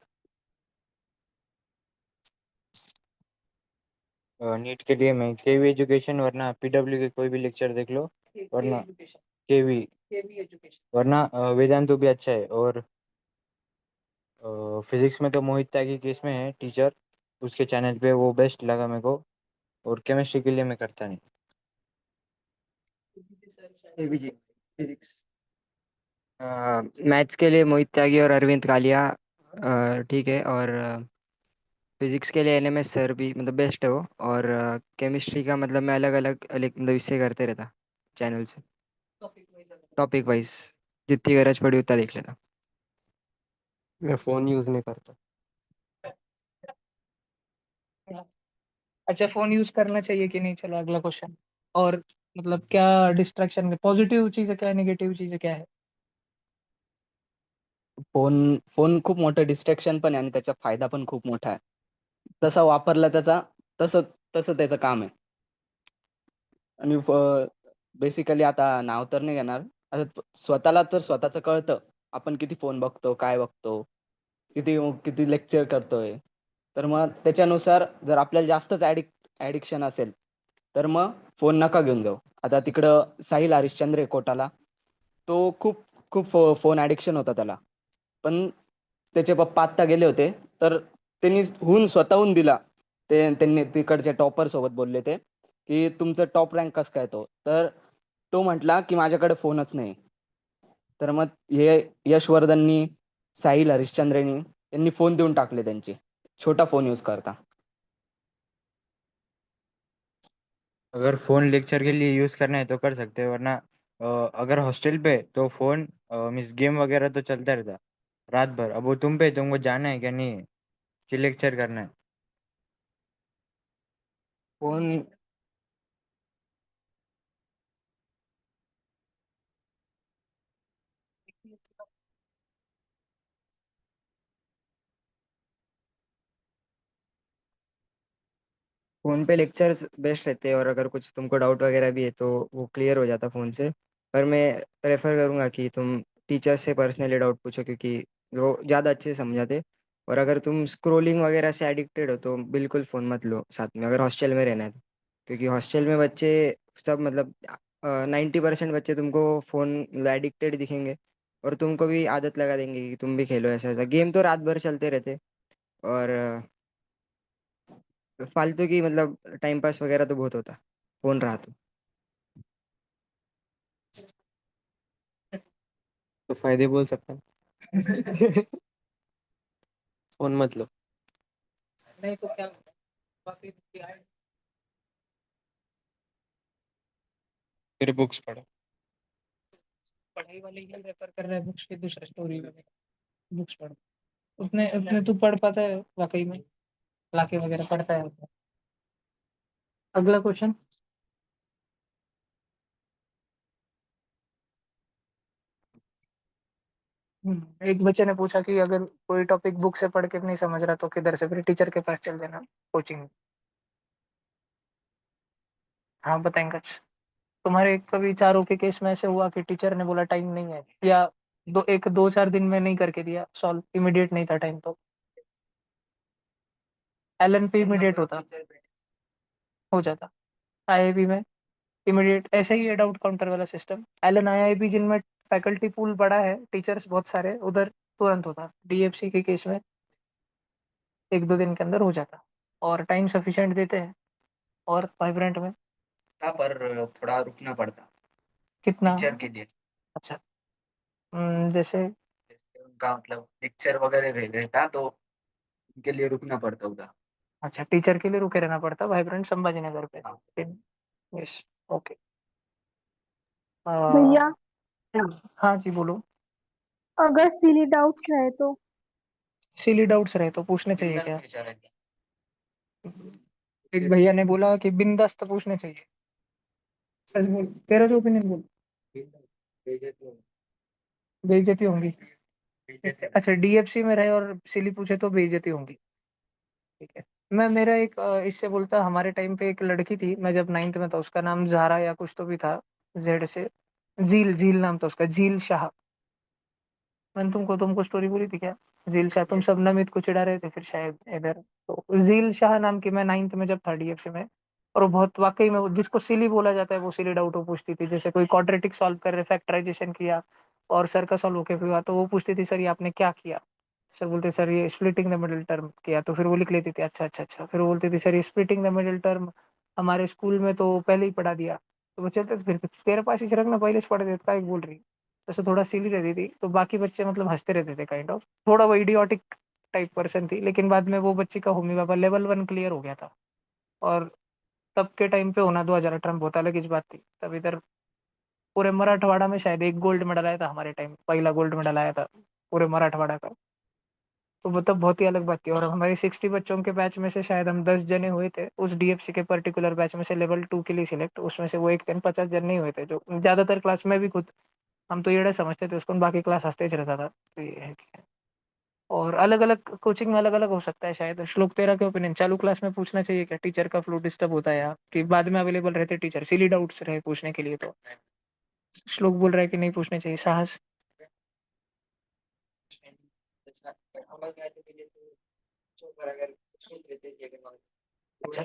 [SPEAKER 3] नीट के लिए मैं केवी एजुकेशन वरना PW के कोई भी लेक्चर देख लो वरना
[SPEAKER 2] एजुकेशन
[SPEAKER 3] केवी
[SPEAKER 2] केवी एजुकेशन
[SPEAKER 3] वरना वेदांतु भी अच्छा है और फिजिक्स में तो मोहित त्यागी केस में है टीचर उसके चैनल पे वो बेस्ट लगा मेरे को और केमिस्ट्री के लिए मैं करता नहीं।
[SPEAKER 5] एबीजी फिजिक्स मैथ्स के लिए मोहित त्यागी और अरविंद कालिया ठीक है। और फिजिक्स के लिए एनएमएस सर भी मतलब बेस्ट है वो। और केमिस्ट्री का मतलब मैं अलग अलग मतलब इससे करते रहता चैनल से टॉपिक वाइज जितनी गरज पड़ी उतना देख लेता।
[SPEAKER 6] मैं फ़ोन यूज़ नहीं करता।
[SPEAKER 2] अच्छा फोन यूज करना चाहिए कि नहीं चलो अगला क्वेश्चन। और मतलब क्या डिस्ट्रैक्शन पॉजिटिव चीज है क्या नेगेटिव चीज है क्या है।
[SPEAKER 7] फोन फोन खूप मोठं डिस्ट्रॅक्शन पण आहे आणि त्याचा फायदा पण खूप मोठा आहे. तसा वापरला त्याचा तसं तसं त्याचं काम आहे. आणि बेसिकली आता नाव तर नाही घेणार. आता स्वतःला तर स्वतःचं कळतं आपण किती फोन बघतो, काय बघतो, किती किती लेक्चर करतोय. तर मग त्याच्यानुसार जर आपल्याला जास्तच ॲडिक्शन असेल, तर मग फोन नका घेऊन जाऊ. आता तिकडं साहिल हरिश्चंद्र आहे कोटाला. तो खूप खूप फोन ॲडिक्शन होता त्याला. पण त्याचे पप्पा आत्ता गेले होते, तर त्यांनी स्वतःहून दिला. त्यांनी तिकडच्या टॉपरसोबत बोलले ते, की तुमचं टॉप रँक कसं काय तो? तर तो म्हटला, की माझ्याकडे फोनच नाही. तर मग हे यशवर्धननी, साहिल हरिश्चंद्रनी यांनी फोन देऊन टाकले त्यांचे. छोटा फोन यूज करता.
[SPEAKER 3] अगर फोन लेक्चर के लिए यूज करना है तो कर सकते हैं, वरना अगर हॉस्टल पे तो फोन मीन्स गेम वगैरह तो चलता रहता रात भर। अब वो तुम पे, तुमको जाना है क्या नहीं है कि लेक्चर करना है।
[SPEAKER 5] फोन फ़ोन पे लेक्चर्स बेस्ट रहते हैं, और अगर कुछ तुमको डाउट वगैरह भी है तो वो क्लियर हो जाता फ़ोन से। पर मैं प्रेफ़र करूँगा कि तुम टीचर से पर्सनली डाउट पूछो, क्योंकि वो ज़्यादा अच्छे से समझाते। और अगर तुम स्क्रॉलिंग वगैरह से एडिक्टेड हो तो बिल्कुल फ़ोन मत लो साथ में, अगर हॉस्टल में रहना है तो। क्योंकि हॉस्टल में बच्चे सब मतलब 90% बच्चे तुमको फ़ोन मतलब एडिक्टेड दिखेंगे, और तुमको भी आदत लगा देंगे कि तुम भी खेलो ऐसा-ऐसा। गेम तो रात भर चलते रहते, और फालतू की मतलब टाइम पास वगैरह तो बहुत होता, फ़ोन रहा तो।
[SPEAKER 6] तो फायदे बोल सकता हूँ। फोन मत लो।
[SPEAKER 2] नहीं तो क्या होगा? बाकी
[SPEAKER 6] फिर बुक्स पढ़ो।
[SPEAKER 2] पढ़ाई वाले ही रेफर कर रहे हैं बुक्स की, दूसरा स्टोरी वगैरह। बुक्स पढ़ो, उतने उतने तू पढ़ पाता है वाकई में? लाके वगैरह पढ़ता है? अगला क्वेश्चन। एक बच्चे ने पूछा कि अगर कोई टॉपिक बुक से पढ़ के नहीं समझ रहा तो किधर से? फिर टीचर के पास चल देना, कोचिंग। हाँ बताएंगे। तुम्हारे कभी चारों के केस में ऐसे हुआ कि टीचर ने बोला टाइम नहीं है, या दो चार दिन में नहीं करके दिया सॉल्व, इमीडिएट नहीं था टाइम तो? एलन पे इमीडिएट होता, हो जाता। आईआईबी में इमीडिएट ऐसे ही है, डाउट काउंटर वाला सिस्टम। एलन आईआईबी जिनमें फैकल्टी पूल बड़ा है, टीचर्स बहुत सारे, उधर तुरंत होता। डीएफसी के केस में एक दो दिन के अंदर हो जाता, और टाइम सफिशिएंट देते हैं। और वाइब्रेंट में
[SPEAKER 7] पर थोड़ा रुकना पड़ता
[SPEAKER 2] कितना?
[SPEAKER 7] टीचर के लिए।
[SPEAKER 2] अच्छा। जैसे
[SPEAKER 7] जैसे उनका मतलब लेक्चर वगैरह रहता तो उनके लिए रुकना पड़ता उधर।
[SPEAKER 2] अच्छा, टीचर के लिए रुके रहना पड़ता वाइब्रेंट संभाजी नगर पे।
[SPEAKER 7] हाँ।
[SPEAKER 2] यस। ओके।
[SPEAKER 1] भैया,
[SPEAKER 2] हाँ जी बोलो।
[SPEAKER 1] अगर सिली डाउट्स रहे तो?
[SPEAKER 2] सिली डाउट्स रहे तो पूछने चाहिए क्या?
[SPEAKER 7] बिंदास
[SPEAKER 2] एक भैया ने बोला कि बिंदास तो पूछने चाहिए। सच बोल, तेरा जो ओपिनियन बोल। बेइज्जती होंगी? अच्छा, डीएफसी में रहे और सिली पूछे तो बेइज्जती होंगी। ठीक है। मैं मेरा एक इससे बोलता, हमारे टाइम पे एक लड़की थी, मैं जब 9th में था, उसका नाम जारा या कुछ तो भी था, जेड से। झील झील नाम था उसका, झील शाह। मैंने तुमको स्टोरी बोली थी क्या? झील शाह, तुम सब नमित को चिढ़ा रहे थे फिर शायद इधर। तो झील शाह नाम की, मैं 9th में जब था डीएफसी में, और वो बहुत वाकई में जिसको सिली बोला जाता है वो सिली डाउट वो पूछती थी। जैसे कोई क्वाड्रेटिक सॉल्व कर रहे, फैक्टराइजेशन किया और सर का सॉल्व होके हुआ, तो वो पूछती थी सर ये आपने क्या किया? सर बोलते सर ये स्प्लिटिंग द मिडिल टर्म किया, तो फिर वो लिख लेती थी अच्छा अच्छा अच्छा। फिर वो बोलती थी सर ये स्प्लिटिंग द मिडिल टर्म हमारे स्कूल में तो पहले ही पढ़ा दिया। तो वो चलते थे, फिर तेरे पास ही रखना, पहले से पढ़ देता, क्या बोल रही? जैसे थोड़ा सिली रहती थी, तो बाकी बच्चे मतलब हंसते रहते थे काइंड ऑफ। थोड़ा वो इडियोटिक टाइप पर्सन थी, लेकिन बाद में वो बच्ची का होमी बाबा लेवल 1 क्लियर हो गया था। और तब के टाइम पे होना 2018 में बहुत अलग इस बात थी। तब इधर पूरे मराठवाड़ा में शायद एक गोल्ड मेडल आया था, हमारे टाइम पहला गोल्ड मेडल आया था पूरे मराठवाड़ा का। तो वो तब बहुत ही अलग बात थी। और हमारे 60 बच्चों के बैच में से शायद हम 10 जने हुए थे उस डीएफसी के पर्टिकुलर बैच में से, लेवल 2 के लिए सिलेक्ट। उसमें से वो एक दिन 50 जन नहीं हुए थे, जो ज्यादातर क्लास में भी खुद हम तो ये समझते थे उसको, बाकी क्लास हंसते ही रहता था। तो ये है कि और अलग अलग कोचिंग में अलग अलग हो सकता है शायद। श्लोक, तेरा क्या ओपिनियन? चालू क्लास में पूछना चाहिए क्या? टीचर का फ्लो डिस्टर्ब होता है, या कि बाद में अवेलेबल रहते टीचर सिली डाउट्स रहे पूछने के लिए? तो श्लोक बोल रहा है कि नहीं पूछने चाहिए। साहस? अच्छा,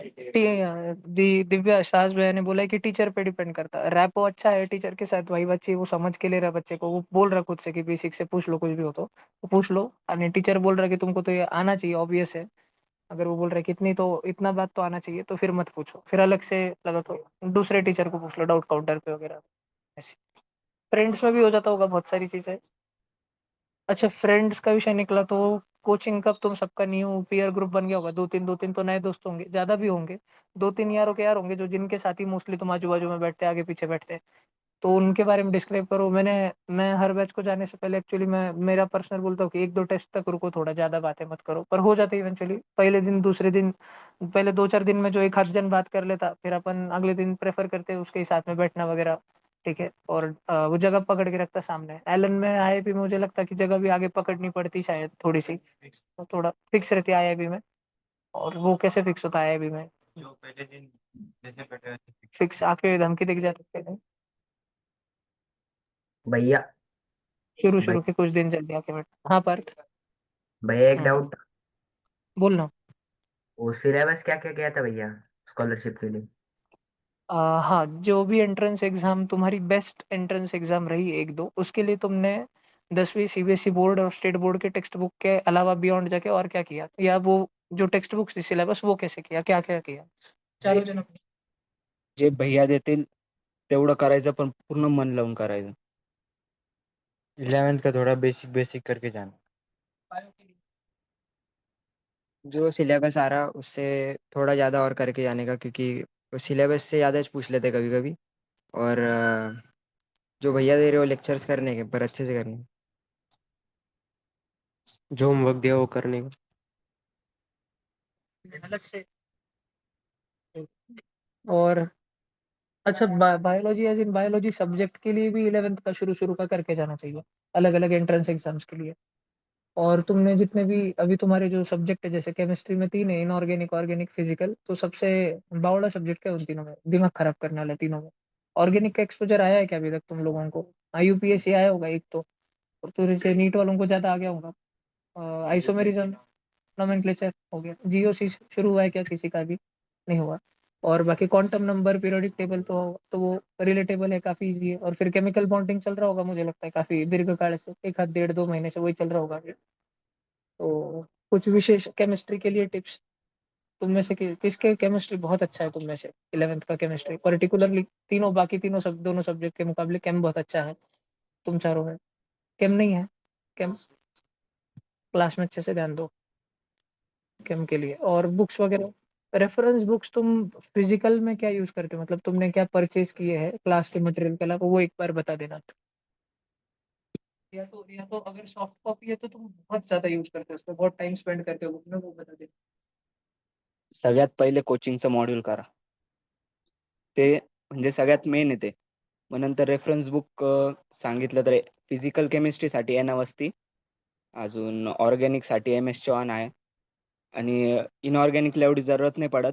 [SPEAKER 2] दिव्या सास भैया ने बोला है कि टीचर पे डिपेंड करता है। रैपो अच्छा है टीचर के साथ, वही बच्चे वो समझ के ले रहा है बच्चे को, वो बोल रहा खुद से कि बेसिक से पूछ लो कुछ भी हो तो पूछ लो। और टीचर बोल रहा है कि तुमको तो ये आना चाहिए, ऑब्वियस है। अगर वो बोल रहा है कि इतनी तो इतना बात तो आना चाहिए, तो फिर मत पूछो, फिर अलग से लगा तो दूसरे टीचर को पूछ लो डाउट काउंटर पे वगैरह। ऐसे फ्रेंड्स में भी हो जाता होगा बहुत सारी चीजें। अच्छा, फ्रेंड्स का विषय निकला तो कोचिंग का तुम सबका न्यू पीयर ग्रुप बन गया होगा, दो तीन तो नए दोस्त होंगे, ज्यादा भी होंगे। दो तीन यारों के यार होंगे जो जिनके साथ ही मोस्टली तुम आजू बाजू में बैठते आगे पीछे बैठते हैं। तो उनके बारे में डिस्क्राइब करो। मैं हर बैच को जाने से पहले एक्चुअली मैं मेरा पर्सनल बोलता हूँ कि एक दो टेस्ट तक रुको, थोड़ा ज्यादा बातें मत करो, पर हो जाती है इवेंचुअली। पहले दिन दूसरे दिन, पहले दो चार दिन में जो एक आध जन बात कर लेता, फिर अपन अगले दिन प्रेफर करते हैं उसके साथ में बैठना वगैरह। ठीक है। और वो जगह पकड़ के रखता सामने। एलन में आईआईपी में मुझे लगता है कि जगह भी आगे पकड़नी पड़ती शायद थोड़ी सी, तो थोड़ा फिक्स रहती है आईआईपी में। और वो कैसे फिक्स होता है आईआईपी में?
[SPEAKER 3] जो पहले दिन जैसे बैठे वैसे
[SPEAKER 2] फिक्स आके धमकी दिख जाती है
[SPEAKER 4] भैया
[SPEAKER 2] शुरू
[SPEAKER 4] भाई
[SPEAKER 2] शुरू के कुछ दिन जल्दी आके बैठ। हाँ पार्थ।
[SPEAKER 4] भैया एक
[SPEAKER 2] हम्म,
[SPEAKER 4] डाउट था।
[SPEAKER 2] बोलना।
[SPEAKER 4] वो सिलेबस क्या क्या गया था भैया स्कॉलरशिप के लिए?
[SPEAKER 2] हाँ, जो भी एंट्रेंस एग्जाम तुम्हारी बेस्ट एंट्रेंस एग्जाम रही एक दो, उसके लिए तुमने 10वीं सीबीएसई बोर्ड और स्टेट बोर्ड के टेक्स्ट बुक के अलावा बियॉन्ड जाके और क्या किया, या वो जो टेक्स्ट बुक थी सिलेबस वो कैसे किया, क्या क्या किया
[SPEAKER 5] जे
[SPEAKER 2] चारों जनों?
[SPEAKER 5] जे भैया देतील तेवढं करायचं, पण पूर्ण मन लावून करायचं.
[SPEAKER 3] 11th का थोड़ा बेसिक बेसिक करके जाना।
[SPEAKER 5] जो सिलेबस आ रहा उससे थोड़ा ज़्यादा और करके जाने का, क्योंकि सिलेबस से ज़्यादा पूछ लेते कभी कभी. और जो भैया दे रहे हो लेक्चर्स करने के, पर अच्छे से करने.
[SPEAKER 6] जो होमवर्क दिया वो करने का।
[SPEAKER 2] अलग से। और अच्छा, biology as in biology subject के लिए भी 11th का शुरू शुरू का करके जाना चाहिए, अलग अलग एंट्रेंस एग्जाम्स के लिए। और तुमने जितने भी अभी तुम्हारे जो सब्जेक्ट है, जैसे केमिस्ट्री में तीन है, इनऑर्गेनिक, ऑर्गेनिक, फिजिकल, तो सबसे बावड़ा सब्जेक्ट क्या है उन तीनों में, दिमाग खराब करने वाले तीनों में? ऑर्गेनिक का एक्सपोजर आया है क्या अभी तक तुम लोगों को? आईयूपीएसी आया होगा एक तो, और तो से नीट वालों को ज्यादा आ गया होगा। आइसोमेरिज्म, नोमेनक्लेचर हो गया, जीओसी शुरू हुआ है क्या किसी का भी? नहीं हुआ। और बाकी क्वांटम नंबर, पीरियोडिक टेबल तो वो रिलेटेबल है, काफी इजी है। और फिर केमिकल बॉन्डिंग चल रहा होगा मुझे लगता है काफी दीर्घकाल से, एक आध डेढ़ दो महीने से वही चल रहा होगा अभी। तो कुछ विशेष केमिस्ट्री के लिए टिप्स तुम में से किसके केमिस्ट्री बहुत अच्छा है तुम में से? 11th का केमिस्ट्री पर्टिकुलरली, तीनों बाकी तीनों सब दोनों सब्जेक्ट के मुकाबले केम बहुत अच्छा है तुम चारों में? केम नहीं है? केम क्लास में अच्छे से ध्यान दो केम के लिए। और बुक्स वगैरह, रेफरेंस बुक्स तुम फिजिकल में क्या यूज करते हो, मतलब तुमने क्या परचेज किए हैं क्लास के मटेरियल के अलावा, वो एक बार बता देना। या तो अगर सॉफ्ट कॉपी है तो तुम बहुत ज्यादा यूज करते हो, उस पर बहुत टाइम स्पेंड करते हो बुक में, वो बता देना।
[SPEAKER 7] सगळ्यात पहिले कोचिंगचं मॉड्यूल करा. ते म्हणजे सगळ्यात मेन आहे ते. मग नंतर रेफरन्स बुक सांगितलं तर फिजिकल केमिस्ट्रीसाठी एन अवस्थी, अजून ऑर्गॅनिकसाठी एम एस चव्हाण आहे, आणि इनऑर्गॅनिकला एवढी जरूरत नाही पडत,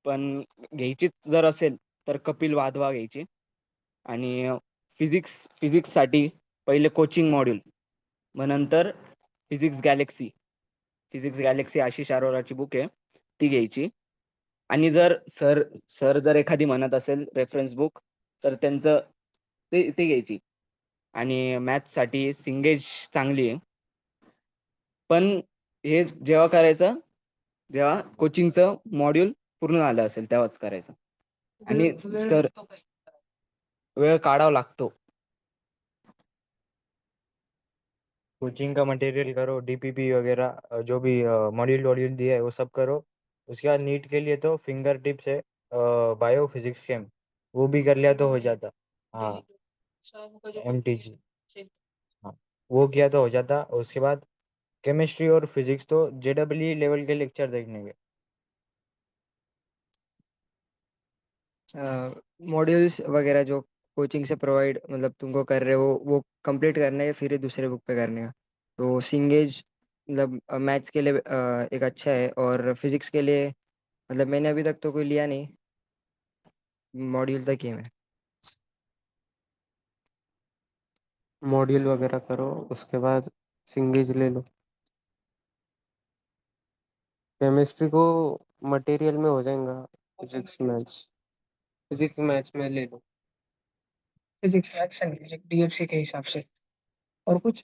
[SPEAKER 7] पण घ्यायचीच जर असेल तर कपिल वाधवा घ्यायची. आणि फिजिक्स फिजिक्ससाठी पहिले कोचिंग मॉड्यूल, मग नंतर फिजिक्स गॅलेक्सी आशिष अरोराची बुक आहे ती घ्यायची. आणि जर सर सर जर एखादी म्हणत असेल रेफरन्स बुक, तर त्यांचं ते घ्यायची. आणि मॅथ्ससाठी सिंगेज चांगली आहे. पण हे जेव्हा करायचं, जेव्हा कोचिंगचं मॉड्यूल पूर्ण झालं असेल तेव्हाच करायचं. आणि
[SPEAKER 2] वेळ
[SPEAKER 7] सर
[SPEAKER 2] लागतो काय?
[SPEAKER 7] वेळ काढावा लागतो.
[SPEAKER 3] कोचिंग का मटेरियल करो, डीपीपी वगैरह जो भी मॉड्यूल वॉड्यूल दिया है वो सब करो। उसके बाद नीट के लिए तो फिंगर टिप्स है, बायो फिजिक्स केम, वो भी कर लिया तो हो जाता। हाँ,
[SPEAKER 2] शाम का जो
[SPEAKER 3] एमटीजी,
[SPEAKER 2] से-
[SPEAKER 3] हाँ, वो किया तो हो जाता। उसके बाद केमिस्ट्री और फिजिक्स तो जेडब्ल्यू लेवल के लेक्चर देखने के।
[SPEAKER 5] मॉड्यूल्स वगैरह जो कोचिंग से प्रोवाइड मतलब तुमको कर रहे हो, वो कंप्लीट करने के फिर दूसरे बुक पे करने का. तो सिंगेज मतलब मैथ्स के लिए एक अच्छा है, और फिजिक्स के लिए मतलब मैंने अभी तक तो कोई लिया नहीं, मॉड्यूल तक ही है मैं.
[SPEAKER 6] मॉड्यूल वगैरह करो, उसके बाद सिंगेज ले लो। केमिस्ट्री को मटेरियल में हो जाएगा। फिजिक्स मैथ्स में ले लो।
[SPEAKER 2] Physics maths and physics DFC के हिसाब से। और कुछ?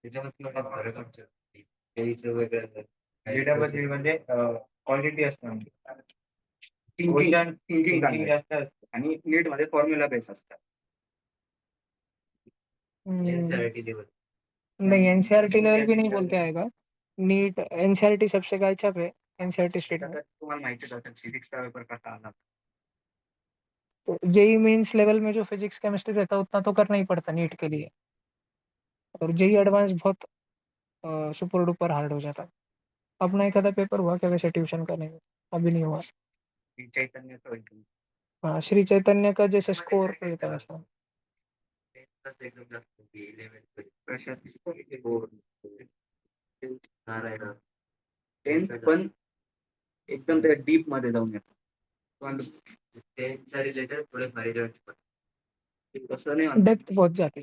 [SPEAKER 4] त्याच्यामध्ये तुला काय फरक वाटतो? तेच वेगळं आहे.
[SPEAKER 3] JEE मध्ये क्वालिटी असते म्हणजे थिंकिंग जास्त असते आणि नीट मध्ये फॉर्म्युला बेस असतात.
[SPEAKER 4] NCERT लेवल
[SPEAKER 2] नहीं, एनसीईआरटी लेवल भी नहीं बोलते आएगा। नीट एनसीईआरटी सबसे गायछाप है। एनसीईआरटी स्टेट में
[SPEAKER 3] तुम्हाला माहितीच असेल फिजिक्सचा पेपर कसा आला.
[SPEAKER 2] तो जेई मेंस लेवल में जो फिजिक्स केमिस्ट्री रहता है उतना तो करना ही पड़ता नीट के लिए। और जेई एडवांस बहुत सुपर डुपर हार्ड हो जाता। अपना एक आधा पेपर हुआ क्या वैसे ट्यूशन करने में? अभी नहीं हुआ।
[SPEAKER 3] चैतन्याचं होईल.
[SPEAKER 2] हाँ, श्री चैतन्य का जैसे स्कोर रहता है वैसा।
[SPEAKER 4] टेन्थचाच एकदम जास्त होती 11th बोर्ड नारायण
[SPEAKER 3] 10th पण एकदम त्या डीप मध्ये जाऊन येतो. पण
[SPEAKER 4] 10th रिलेटेड थोडे भारी वाटतं.
[SPEAKER 3] तसं नाही म्हणत.
[SPEAKER 2] डेप्थ बहुत जाते।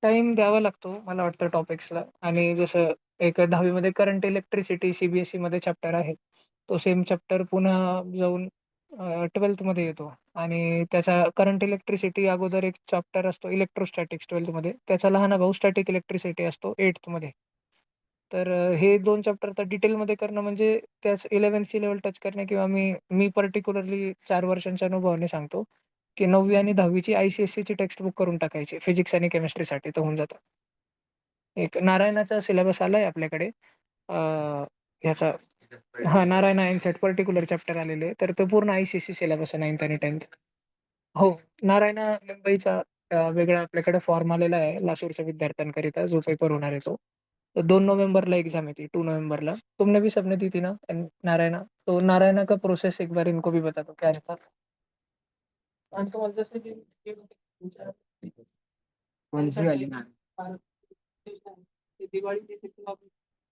[SPEAKER 2] टाइम द्यावा लागतो मला वाटतं टॉपिक्सला। आणि जसं एक 10वी मध्ये करंट इलेक्ट्रिसिटी सीबीएसई मध्ये चॅप्टर आहे, तो सेम चॅप्टर पुन्हा जाऊन 12th मध्ये येतो। आणि त्याचा करंट इलेक्ट्रिसिटी अगोदर एक चॅप्टर असतो इलेक्ट्रोस्टॅटिक्स 12th मध्ये, त्याचा लहान भाऊ स्टॅटिक इलेक्ट्रिसिटी असतो 8th मध्ये। तर हे दोन चॅप्टर तर डिटेलमध्ये करणं म्हणजे त्याच 11th लेवल टच करणे, किंवा मी पर्टिक्युलरली 4 वर्षांच्या अनुभवाने सांगतो की 9वी आणि 10वीची आयसीएससीची टेक्स्ट बुक करून टाकायची फिजिक्स आणि केमिस्ट्रीसाठी, तर होऊन जातं। एक नारायणाचा सिलेबस आलाय आपल्याकडे ह्याचा। हा, नारायण एनसेट पर्टिक्युलर चॅप्टर आलेले, तर तो पूर्ण आयसीएससी सिलेबस आहे 9th आणि 10th। हो, नारायण मुंबईचा वेगळा आपल्याकडे फॉर्म आलेला आहे लासूरच्या विद्यार्थ्यांकरिता, जो पेपर होणार आहे तो। तो 2 नवंबर एग्जाम थी, 2 नवंबर। तुमने भी सबने दी थी ना नारायणा? तो नारायणा का प्रोसेस एक बार इनको भी बता दो क्या रहता। आणि तुम्हाला जसं की
[SPEAKER 5] कोणती वाली ना?
[SPEAKER 2] ते दिवाळी देते तेव्हा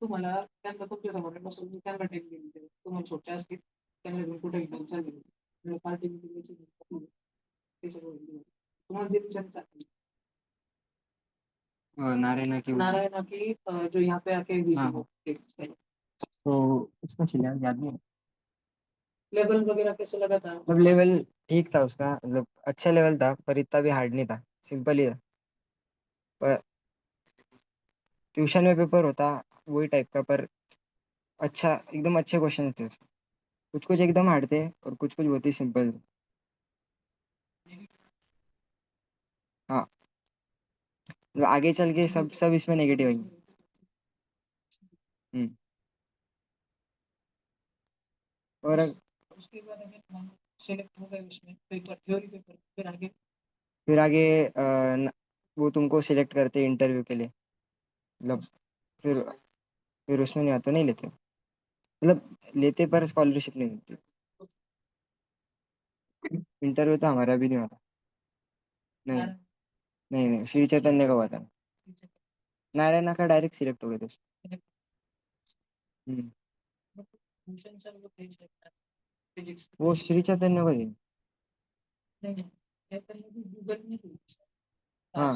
[SPEAKER 2] तुम्हाला त्यांना तुमच्या समोर बसवून त्यांना टेक दिली, तुम्हाला सुट्ट्या असतील, त्यांना घेऊन कुठे घेऊन चालले पार्टी ते सगळं तुम्हाला दिली चालते।
[SPEAKER 5] नारायणा की
[SPEAKER 2] नारायणा की जो यहाँ पे आके हुई
[SPEAKER 5] हाँ।
[SPEAKER 2] थी वो
[SPEAKER 5] तो उसका सिलेबस याद नहीं है।
[SPEAKER 2] लेवल वगैरह कैसे लगा था?
[SPEAKER 5] मतलब लेवल ठीक था उसका, मतलब अच्छा लेवल था पर इतना भी हार्ड नहीं था, सिंपल ही था। पर ट्यूशन में पेपर होता वही टाइप का, पर अच्छा एकदम अच्छे क्वेश्चन थे उसमें। कुछ कुछ एकदम हार्ड थे और कुछ कुछ बहुत ही सिंपल थे। हाँ, मतलब आगे चल के सब सब इसमें नेगेटिव आएंगे। हम्म। और
[SPEAKER 2] उसके बाद अगर सेलेक्ट हो गए उसमें पेपर, थ्योरी पेपर,
[SPEAKER 5] फिर आगे वो तुमको सिलेक्ट करते इंटरव्यू के लिए, मतलब फिर उसमें नहीं आता, नहीं लेते, मतलब लेते पर स्कॉलरशिप नहीं देते। इंटरव्यू तो हमारा भी नहीं होता। नहीं नहीं नहीं, श्री चैतन्य का हुआ था। नारायणा का डायरेक्ट सिलेक्ट हो गए थे उसमें। हम्म।
[SPEAKER 2] फिजिक्स
[SPEAKER 5] वो श्री चैतन्य को थे।
[SPEAKER 2] नहीं, गूगल में
[SPEAKER 5] हाँ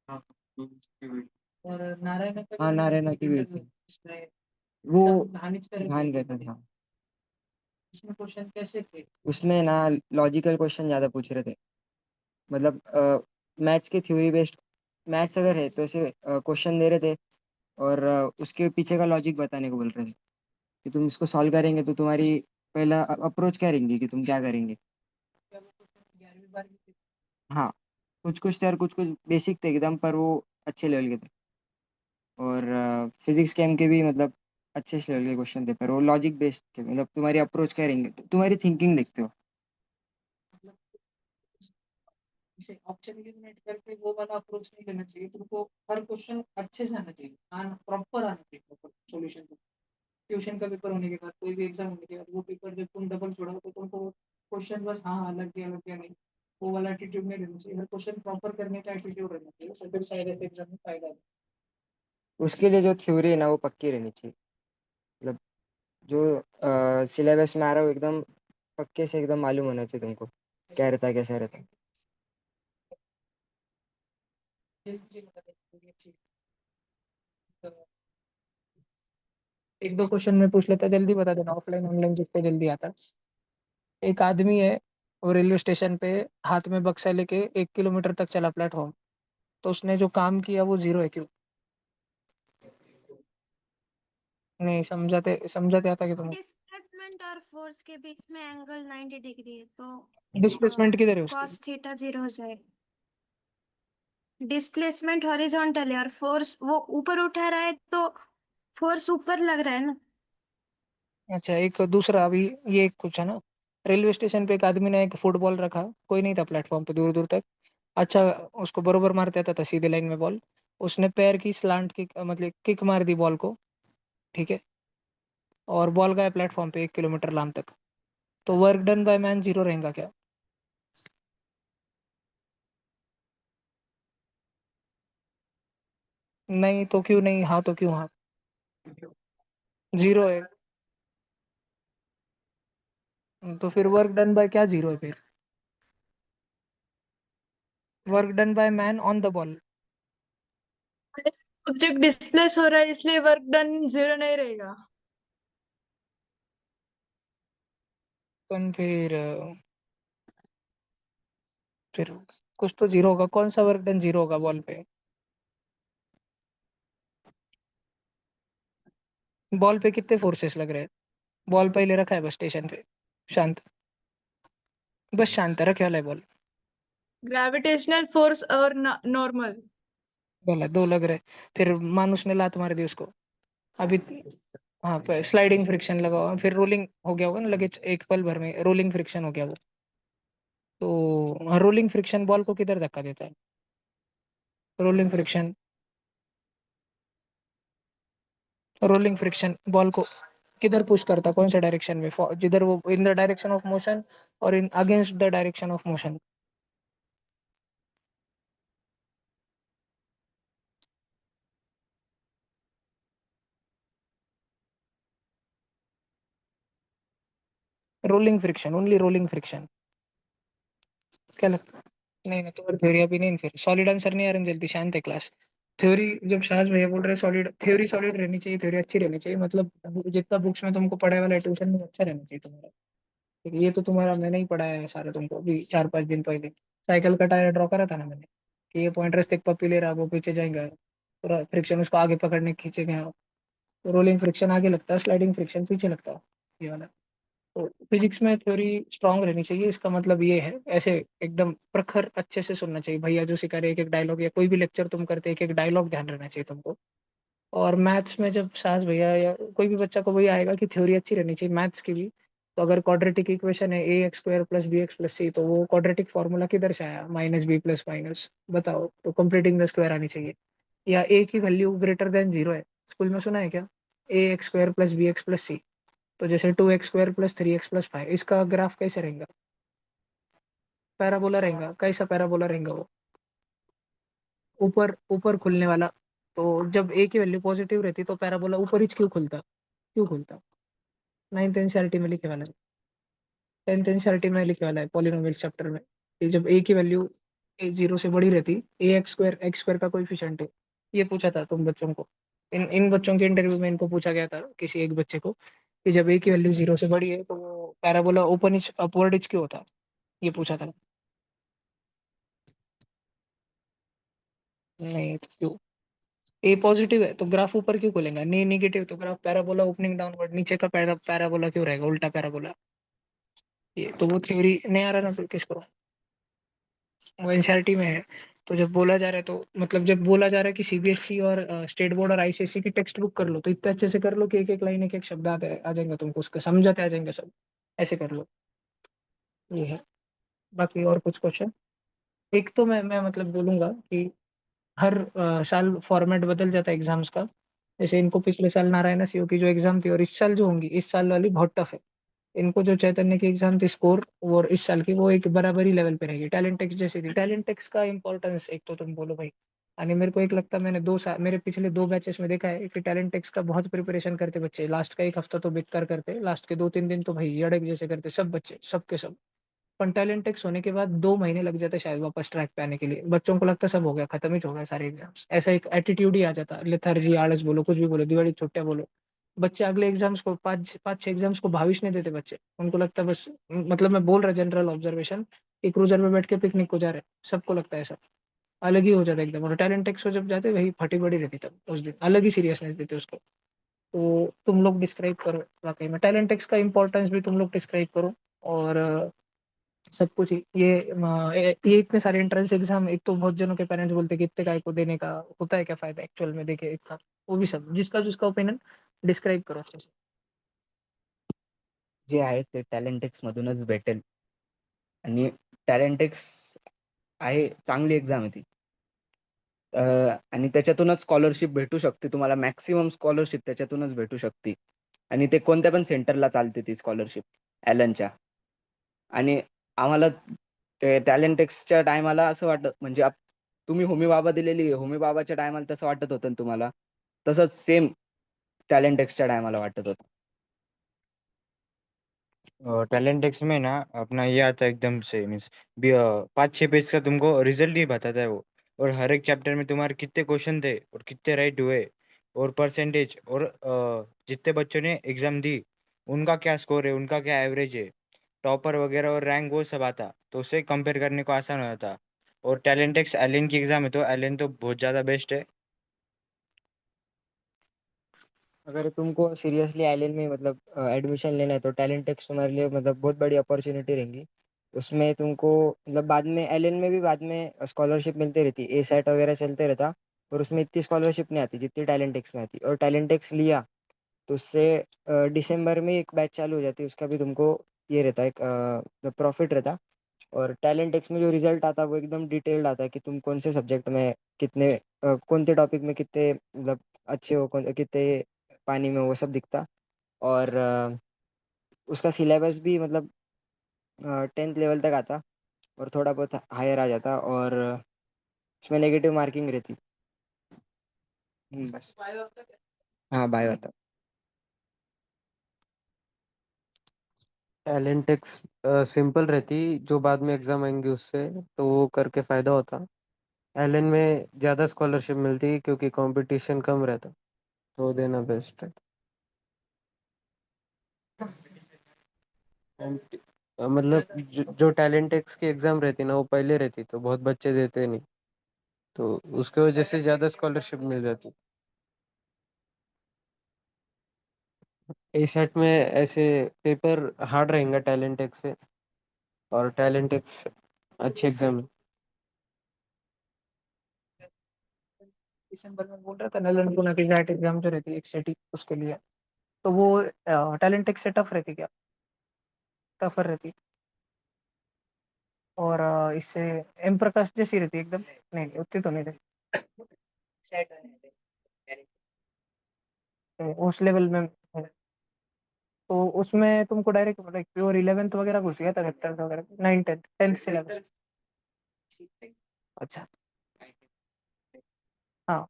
[SPEAKER 5] हाँ।
[SPEAKER 2] और नारायण का
[SPEAKER 5] हाँ, नारायणा की भी थी।
[SPEAKER 2] इसमें
[SPEAKER 5] वो
[SPEAKER 2] कहानी
[SPEAKER 5] ध्यान करता था।
[SPEAKER 2] इसमें क्वेश्चन कैसे थे?
[SPEAKER 5] उसमें ना लॉजिकल क्वेश्चन ज़्यादा पूछ रहे थे, मतलब मैथ्स के थ्योरी बेस्ड। मैथ्स अगर है तो ऐसे क्वेश्चन दे रहे थे और उसके पीछे का लॉजिक बताने को बोल रहे थे कि तुम इसको सॉल्व करेंगे तो तुम्हारी पहला अप्रोच क्या रहेंगी, कि तुम क्या करेंगे।
[SPEAKER 2] क्या वो क्वेश्चन 11वीं 12वीं के?
[SPEAKER 5] हाँ, कुछ कुछ थे और कुछ कुछ बेसिक थे एकदम, पर वो अच्छे लेवल के थे। और फिजिक्स केम के भी मतलब अच्छे लेवल के क्वेश्चन थे, पर वो लॉजिक बेस्ड थे, मतलब तुम्हारी अप्रोच क्या रहेंगे, तुम्हारी थिंकिंग देखते हो।
[SPEAKER 2] मतलब इसे ऑप्शन एलिमिनेट करके वो वाला अप्रोच नहीं लेना चाहिए तुमको। हर क्वेश्चन अच्छे से आना चाहिए, प्रॉपर आना चाहिए, प्रॉपर सॉल्यूशन। ट्यूशन का पेपर होने के बाद, कोई भी एग्जाम होने के बाद, वो पेपर जब तुम डबल छोड़ो तो तुमको क्वेश्चन बस हाँ हाँ लग गया नहीं, वो वाला एटीट्यूड नहीं रहना चाहिए। हर क्वेश्चन प्रॉपर करने का एटीट्यूड रहना चाहिए, उससे फिर शायद एग्जाम में फायदा है।
[SPEAKER 5] उसके लिए जो थ्योरी है ना वो पक्की रहनी चाहिए, मतलब जो सिलेबस में आ रहा हूँ एकदम पक्के से एकदम मालूम होना चाहिए तुमको क्या रहता है कैसा रहता है।
[SPEAKER 2] एक दो क्वेश्चन में पूछ लेता, जल्दी बता देना, ऑफलाइन ऑनलाइन जिस पे जल्दी आता। एक आदमी है, वो रेलवे स्टेशन पे हाथ में बक्सा लेके 1 किलोमीटर तक चला प्लेटफॉर्म, तो उसने जो काम किया वो जीरो है, क्यों? नहीं समझाते समझाते आता कि तुम।
[SPEAKER 8] डिस्प्लेसमेंट और फोर्स के बीच में एंगल 90 डिग्री है तो
[SPEAKER 2] डिस्प्लेसमेंट किधर है उसकी?
[SPEAKER 8] cos थीटा 0 हो जाएगा। डिस्प्लेसमेंट हॉरिजॉन्टल है और फोर्स वो ऊपर उठा रहा है तो फोर्स ऊपर लग रहा है ना।
[SPEAKER 2] अच्छा, एक दूसरा अभी, ये एक कुछ है ना, रेलवे स्टेशन पे एक आदमी ने एक फुटबॉल रखा, कोई नहीं था प्लेटफॉर्म पे दूर दूर तक। अच्छा, उसको बरोबर मारते आता था सीधे लाइन में बॉल। उसने पैर की स्लांट किक, मतलब किक मार दी बॉल को, ठीक है, और बॉल गया प्लेटफॉर्म पे 1 किलोमीटर लाम तक। तो work done by man zero रहेगा क्या? नहीं तो क्यों नहीं, हाँ तो क्यों हाँ? जीरो है। तो फिर वर्क डन बाय क्या जीरो है फिर? Work done by man on the ball.
[SPEAKER 1] Object displace हो रहा है इसलिए वर्क डन 0 नहीं रहेगा।
[SPEAKER 2] फिर कुछ तो जीरो होगा, कौन सा वर्क डन जीरो होगा बॉल पे? बॉल पे कितने फोर्सेस लग रहे हैं? बॉल पहले रखा है बस स्टेशन पे, शांत, बस शांत रखे वाला है बॉल।
[SPEAKER 1] ग्रेविटेशनल फोर्स और नॉर्मल।
[SPEAKER 2] गलत, दो लग रहे। फिर मानुस ने लात मार दी उसको अभी। हाँ, स्लाइडिंग फ्रिक्शन लगा हुआ, फिर रोलिंग हो गया होगा ना लगे, एक पल भर में रोलिंग फ्रिक्शन हो गया वो। तो रोलिंग फ्रिक्शन बॉल को किधर धक्का देता है? Rolling friction, rolling friction ball को किधर पुश करता है, कौन सा डायरेक्शन में? जिधर वो in the direction of motion और in against the direction of motion. Rolling friction, only rolling friction. क्या लगता है? नहीं नहीं, तुम्हारी थ्योरी अभी नहीं, फिर सॉलिड आंसर नहीं आ रहा जल्दी, शांत है क्लास। थ्योरी, जब शायद भैया बोल रहे सॉलिड थ्योरी, सॉलिड रहनी चाहिए, थ्योरी अच्छी रहनी चाहिए, मतलब जितना बुक्स में तुमको पढ़ाए वाला ट्यूशन में अच्छा रहना चाहिए तुम्हारा। ठीक है, ये तो तुम्हारा मैंने ही पढ़ाया है सारा तुमको अभी 4-5 दिन पहले। साइकिल का टायर ड्रॉ करा था ना मैंने, कि ये पॉइंटर से एक पप्पी ले रहा है, वो पीछे जाएगा, पूरा फ्रिक्शन उसको आगे पकड़ने खींचेगा। तो रोलिंग फ्रिक्शन आगे लगता है, स्लाइडिंग फ्रिक्शन पीछे लगता है, ये वाला। तो फिजिक्स में थ्योरी स्ट्रांग रहनी चाहिए, इसका मतलब ये है, ऐसे एकदम प्रखर अच्छे से सुनना चाहिए भैया जो सिखा रहे, एक एक डायलॉग, या कोई भी लेक्चर तुम करते एक एक डायलॉग ध्यान रहना चाहिए तुमको। और मैथ्स में जब सास भैया या कोई भी बच्चा को वही आएगा कि थ्योरी अच्छी रहनी चाहिए मैथ्स की भी। तो अगर क्वाड्रेटिक इक्वेशन है ax² + bx + c, तो वो क्वाड्रेटिक फार्मूला किधर से आया? -b + बताओ, तो कंप्लीटिंग द स्क्वायर आनी चाहिए। या ए की वैल्यू ग्रेटर देन जीरो है, स्कूल में सुना है क्या? ax² + bx + c। तो जैसे 2x² + 3x + 5, इसका ग्राफ कैसे रहेगा? पैराबोला रहेगा। कैसा पैराबोला रहेगा वो? ऊपर ऊपर खुलने वाला। तो जब ए की वैल्यू पॉजिटिव रहती तो पैराबोला ऊपर ही क्यों खुलता? क्यों खुलता? 9th एनसीईआरटी में लिखे वाला है, 10th एनसीईआरटी में लिखे वाला है पॉलिनोमियल चैप्टर में, कि जब ए की वैल्यू ए जीरो से बड़ी रहती, x² का कोएफिशिएंट है। ये पूछा था तुम बच्चों को, इन इन बच्चों के इंटरव्यू में इनको पूछा गया था किसी एक बच्चे को, कि जब ए की वैल्यू जीरो से बड़ी है तो वो parabola open etch upward etch क्यों होता है? ये पूछा था। नहीं तो क्यों? ए पॉजिटिव है तो ग्राफ ऊपर क्यों खुलेगा? नहीं, नेगेटिव तो ग्राफ पैराबोला ओपनिंग डाउनवर्ड, नीचे का पैराबोला क्यों रहेगा, उल्टा पैराबोला? ये तो वो थ्योरी नहीं आ रहा ना, तो किसको? वो एनसीईआरटी में है। तो जब बोला जा रहा है, तो मतलब जब बोला जा रहा है कि सीबीएसई और स्टेट बोर्ड और आईसीएसई की टेक्स्ट बुक कर लो, तो इतने अच्छे से कर लो कि एक एक लाइन एक एक शब्द आ जाएंगे तुमको, उसका समझाते आ जाएंगे सब, ऐसे कर लो। ये है। बाकी और कुछ क्वेश्चन? एक तो मैं मतलब बोलूंगा कि हर साल फॉर्मेट बदल जाता है एग्जाम्स का। जैसे इनको पिछले साल नारायण सीओ की जो एग्जाम थी, और इस साल जो होंगी, इस साल वाली बहुत टफ है। इनको जो चैतन्य की एग्जाम थी स्कोर, और इस साल की वो एक बराबरी लेवल पे रहेगी, टैलेंट टेक्स जैसी थी। टैलेंट टेक्स का इंपॉर्टेंस एक तो तुम बोलो भाई, आणि मेरे को एक लगता है मैंने 2 साल मेरे पिछले 2 बैचेस में देखा है कि टैलेंट टेस्ट का बहुत प्रिपरेशन करते बच्चे। लास्ट का 1 हफ्ता तो बेकार करते, लास्ट के 2-3 दिन तो भाई यड़क जैसे करते सब बच्चे, सब के सब। पण टैलेंट टेस्ट होने के बाद 2 महीने लग जाते शायद वापस ट्रैक पे आने के लिए। बच्चों को लगता है सब हो गया, खत्म ही हो गए सारे एग्ज़ाम्स। ऐसा एक एटीट्यूड ही आ जाता, लेथार्जी, आलस बोलो, कुछ भी बोलो, दिवाली छुट्टियाँ बोलो। बच्चे अगले एग्ज़ाम्स को 5-6 एग्ज़ाम्स को भाविश नहीं देते बच्चे। उनको लगता है बस मतलब मैं बोल रहा जनरल ऑब्जर्वेशन कि क्रूज़र में बैठ के पिकनिक को जा रहे हैं, सबको लगता है ऐसा। अलग ही हो जाता है एकदम और टैलेंट टेस्ट को जब जाते वही फटी-पड़ी रहती तब उस दिन, अलग ही सीरियसनेस देते उसको। तो तुम लोग डिस्क्राइब करो वाक़ई में टैलेंट टेस्ट का इम्पोर्टेंस भी तुम लोग डिस्क्राइब करो और सब कुछ ही ये इतने सारे एंट्रेंस एग्ज़ाम एक तो बहुत जनों के पेरेंट्स बोलते हैं कि इतने काय को देने का, होता है क्या फ़ायदा एक्चुअल में देखे इतना? वो भी सब जिसका ओपिनियन डिस्क्राइब करो अच्छे से।
[SPEAKER 7] जे आहे ते टॅलेंटेक्स मधूनच भेटेल आणि टॅलेंटेक्स आहे चांगली एक्झाम आहे ती. आणि त्याच्यातूनच स्कॉलरशिप भेटू शकते तुम्हाला मॅक्सिमम स्कॉलरशिप त्याच्यातूनच भेटू शकते आणि ते कोणत्या पण सेंटरला चालते ती स्कॉलरशिप ॲलनच्या. आणि आम्हाला ते टॅलेंटेक्सच्या टायमाला असं वाटत म्हणजे तुम्ही होमी बाबा दिलेली आहे, होमी बाबाच्या टायमाला तसं वाटत होतं ना तुम्हाला, तसंच सेम टॅलेंटेक्सच्या टायमाला वाटत होतं.
[SPEAKER 3] टैलेंट टेक्स्ट में ना अपना ये आता है एकदम से मीन्स 5-6 पेज का तुमको रिजल्ट ही बताता है वो। और हर एक चैप्टर में तुम्हारे कितने क्वेश्चन थे और कितने राइट हुए और परसेंटेज और जितने बच्चों ने एग्जाम दी उनका क्या स्कोर है, उनका क्या एवरेज है, टॉपर वगैरह और रैंक वो सब आता, तो उससे कंपेयर करने को आसान हो जाता। और टैलेंट टेक्स्ट एलियन की एग्जाम है तो एलियन तो बहुत ज़्यादा बेस्ट है।
[SPEAKER 5] अगर तुमको सीरियसली आईएलएल में मतलब एडमिशन लेना है तो टैलेंट टेक्स तुम्हारे लिए मतलब बहुत बड़ी अपॉर्चुनिटी रहेंगी। उसमें तुमको मतलब बाद में एलएन में भी बाद में स्कॉलरशिप मिलती रहती है, ए सेट वगैरह चलते रहता, और उसमें इतनी स्कॉलरशिप नहीं आती जितनी टैलेंट टेक्स में आती। और टैलेंट टेक्स लिया तो उससे दिसंबर में एक बैच चालू हो जाती है, उसका भी तुमको ये रहता है प्रॉफिट रहता। और टैलेंट टेक्स में जो रिजल्ट आता है वो एकदम डिटेल्ड आता है कि तुम कौन से सब्जेक्ट में कितने कौन से टॉपिक में कितने मतलब अच्छे हो, कितने पानी में, वो सब दिखता। और उसका सिलेबस भी मतलब 10th लेवल तक आता और थोड़ा बहुत हायर आ जाता, और उसमें नेगेटिव मार्किंग रहती। बस। हाँ, बायो आता।
[SPEAKER 6] टैलेंटेक्स सिंपल रहती, जो बाद में एग्जाम आएंगे उससे तो वो करके फायदा होता। एलन में ज़्यादा स्कॉलरशिप मिलती क्योंकि कंपटीशन कम रहता, तो देना बेस्ट है। मतलब जो टैलेंटेक्स की एग्जाम रहती ना वो पहले रहती तो बहुत बच्चे देते नहीं, तो उसके वजह से ज़्यादा स्कॉलरशिप मिल जाती। ए सेट में ऐसे पेपर हार्ड रहेगा टैलेंटेक्स से, और टैलेंटेक्स अच्छी एग्जाम है।
[SPEAKER 2] दिसंबर में बोल रहा था नलन पुणे की जैट एग्ज़ाम जो रहती है एक्सएटी उसके लिए, तो वो टैलेंट टेक्स्ट से टफ रहती क्या? टफर रहती? और इससे एम प्रकाश जैसी रहती है एकदम? नहीं, उतनी तो नहीं रहती। उस लेवल में है। तो उसमें तुमको डायरेक्ट लाइक प्योर 11th वगैरह घुस गया था, 10th वगैरह, 9 10th 10th सिलेबस? अच्छा। हाँ।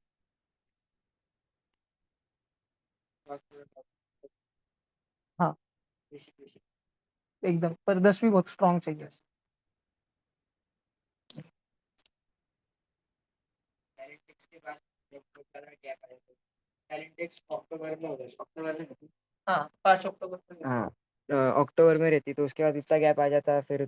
[SPEAKER 2] हाँ, एकदम, पर 10वीं बहुत स्ट्रॉन्ग चाहिए। हाँ, 5 अक्टूबर को।
[SPEAKER 5] हाँ, अक्टूबर में रहती तो उसके बाद इतना गैप आ जाता। फिर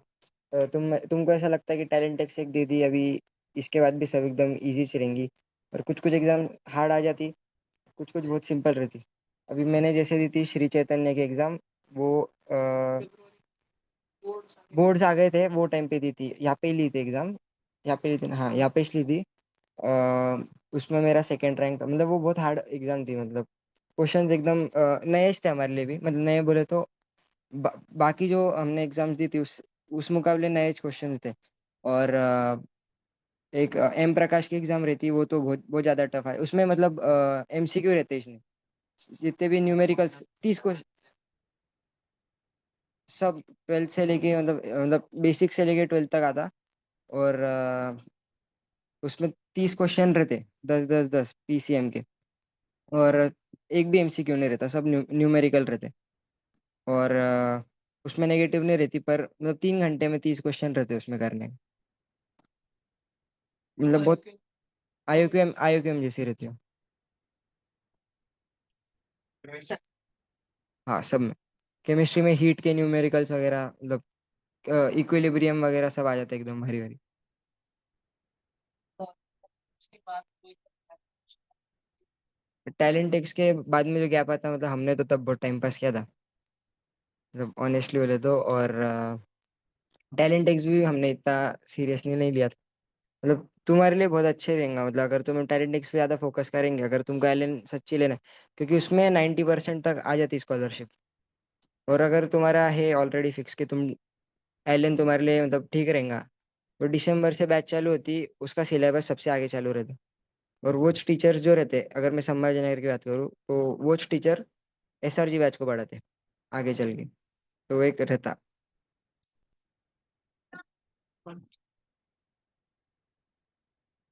[SPEAKER 5] तुमको ऐसा लगता है कि टैलेंट टेक्स एक दे दी अभी, इसके बाद भी सब एकदम इजी चलेंगी, और कुछ कुछ एग्जाम हार्ड आ जाती, कुछ कुछ बहुत सिंपल रहती। अभी मैंने जैसे दी थी श्री चैतन्य की एग्जाम, वो बोर्ड्स आ गए थे वो टाइम पे दी थी, यहाँ पे ही ली थी एग्जाम, यहाँ पे ली थी, हाँ यहाँ पे ही ली थी। उसमें मेरा सेकंड रैंक था, मतलब वो बहुत हार्ड एग्जाम थी। मतलब क्वेश्चंस एकदम नए थे हमारे लिए भी, मतलब नए बोले तो बाकी जो हमने एग्जाम्स दी थी उस मुकाबले नए क्वेश्चंस थे। और एक एम प्रकाश की एग्जाम रहती है, वो तो बहुत बहुत ज़्यादा टफ है उसमें, मतलब एमसीक्यू रहते हैं इसमें, जितने भी न्यूमेरिकल्स 30 क्वेश्चन, सब 12th से लेके मतलब बेसिक से लेके 12th तक आता। और उसमें 30 क्वेश्चन रहते, 10 10 10 पीसीएम के। और एक भी एमसीक्यू नहीं रहता, सब न्यूमेरिकल रहते। और उसमें नेगेटिव नहीं रहती, पर मतलब 3 घंटे में 30 क्वेश्चन रहते उसमें करने के। मतलब बहुत आईओक्यूएम जैसी रहती है। हाँ, सब में। केमिस्ट्री में हीट के न्यूमेरिकल्स वगैरह, मतलब इक्विलिब्रियम वगैरह सब आ जाते हैं एकदम हरी हरी।
[SPEAKER 2] उसके बाद कोई
[SPEAKER 5] टैलेंट टेक्स के बाद में जो गैप आता, मतलब हमने तो तब बहुत टाइम पास किया था, मतलब ऑनेस्टली बोले तो। और टैलेंट टेक्स भी हमने इतना सीरियसली नहीं लिया था। मतलब तुम्हारे लिए बहुत अच्छे रहेगा, मतलब अगर तुम टैलेंट टेक्स पे ज़्यादा फोकस करेंगे, अगर तुमको एलन सच्ची लेना है, क्योंकि उसमें 90% तक आ जाती स्कॉलरशिप। और अगर तुम्हारा है ऑलरेडी फिक्स कि तुम एलन तुम्हारे लिए मतलब ठीक रहेगा, तो दिसंबर से बैच चालू होती, उसका सिलेबस सबसे आगे चालू रहता। और वोच टीचर्स जो रहते, अगर मैं संभाजी नगर की बात करूँ, तो वोच टीचर एसआरजी बैच को बढ़ाते आगे चल के, तो एक रहता।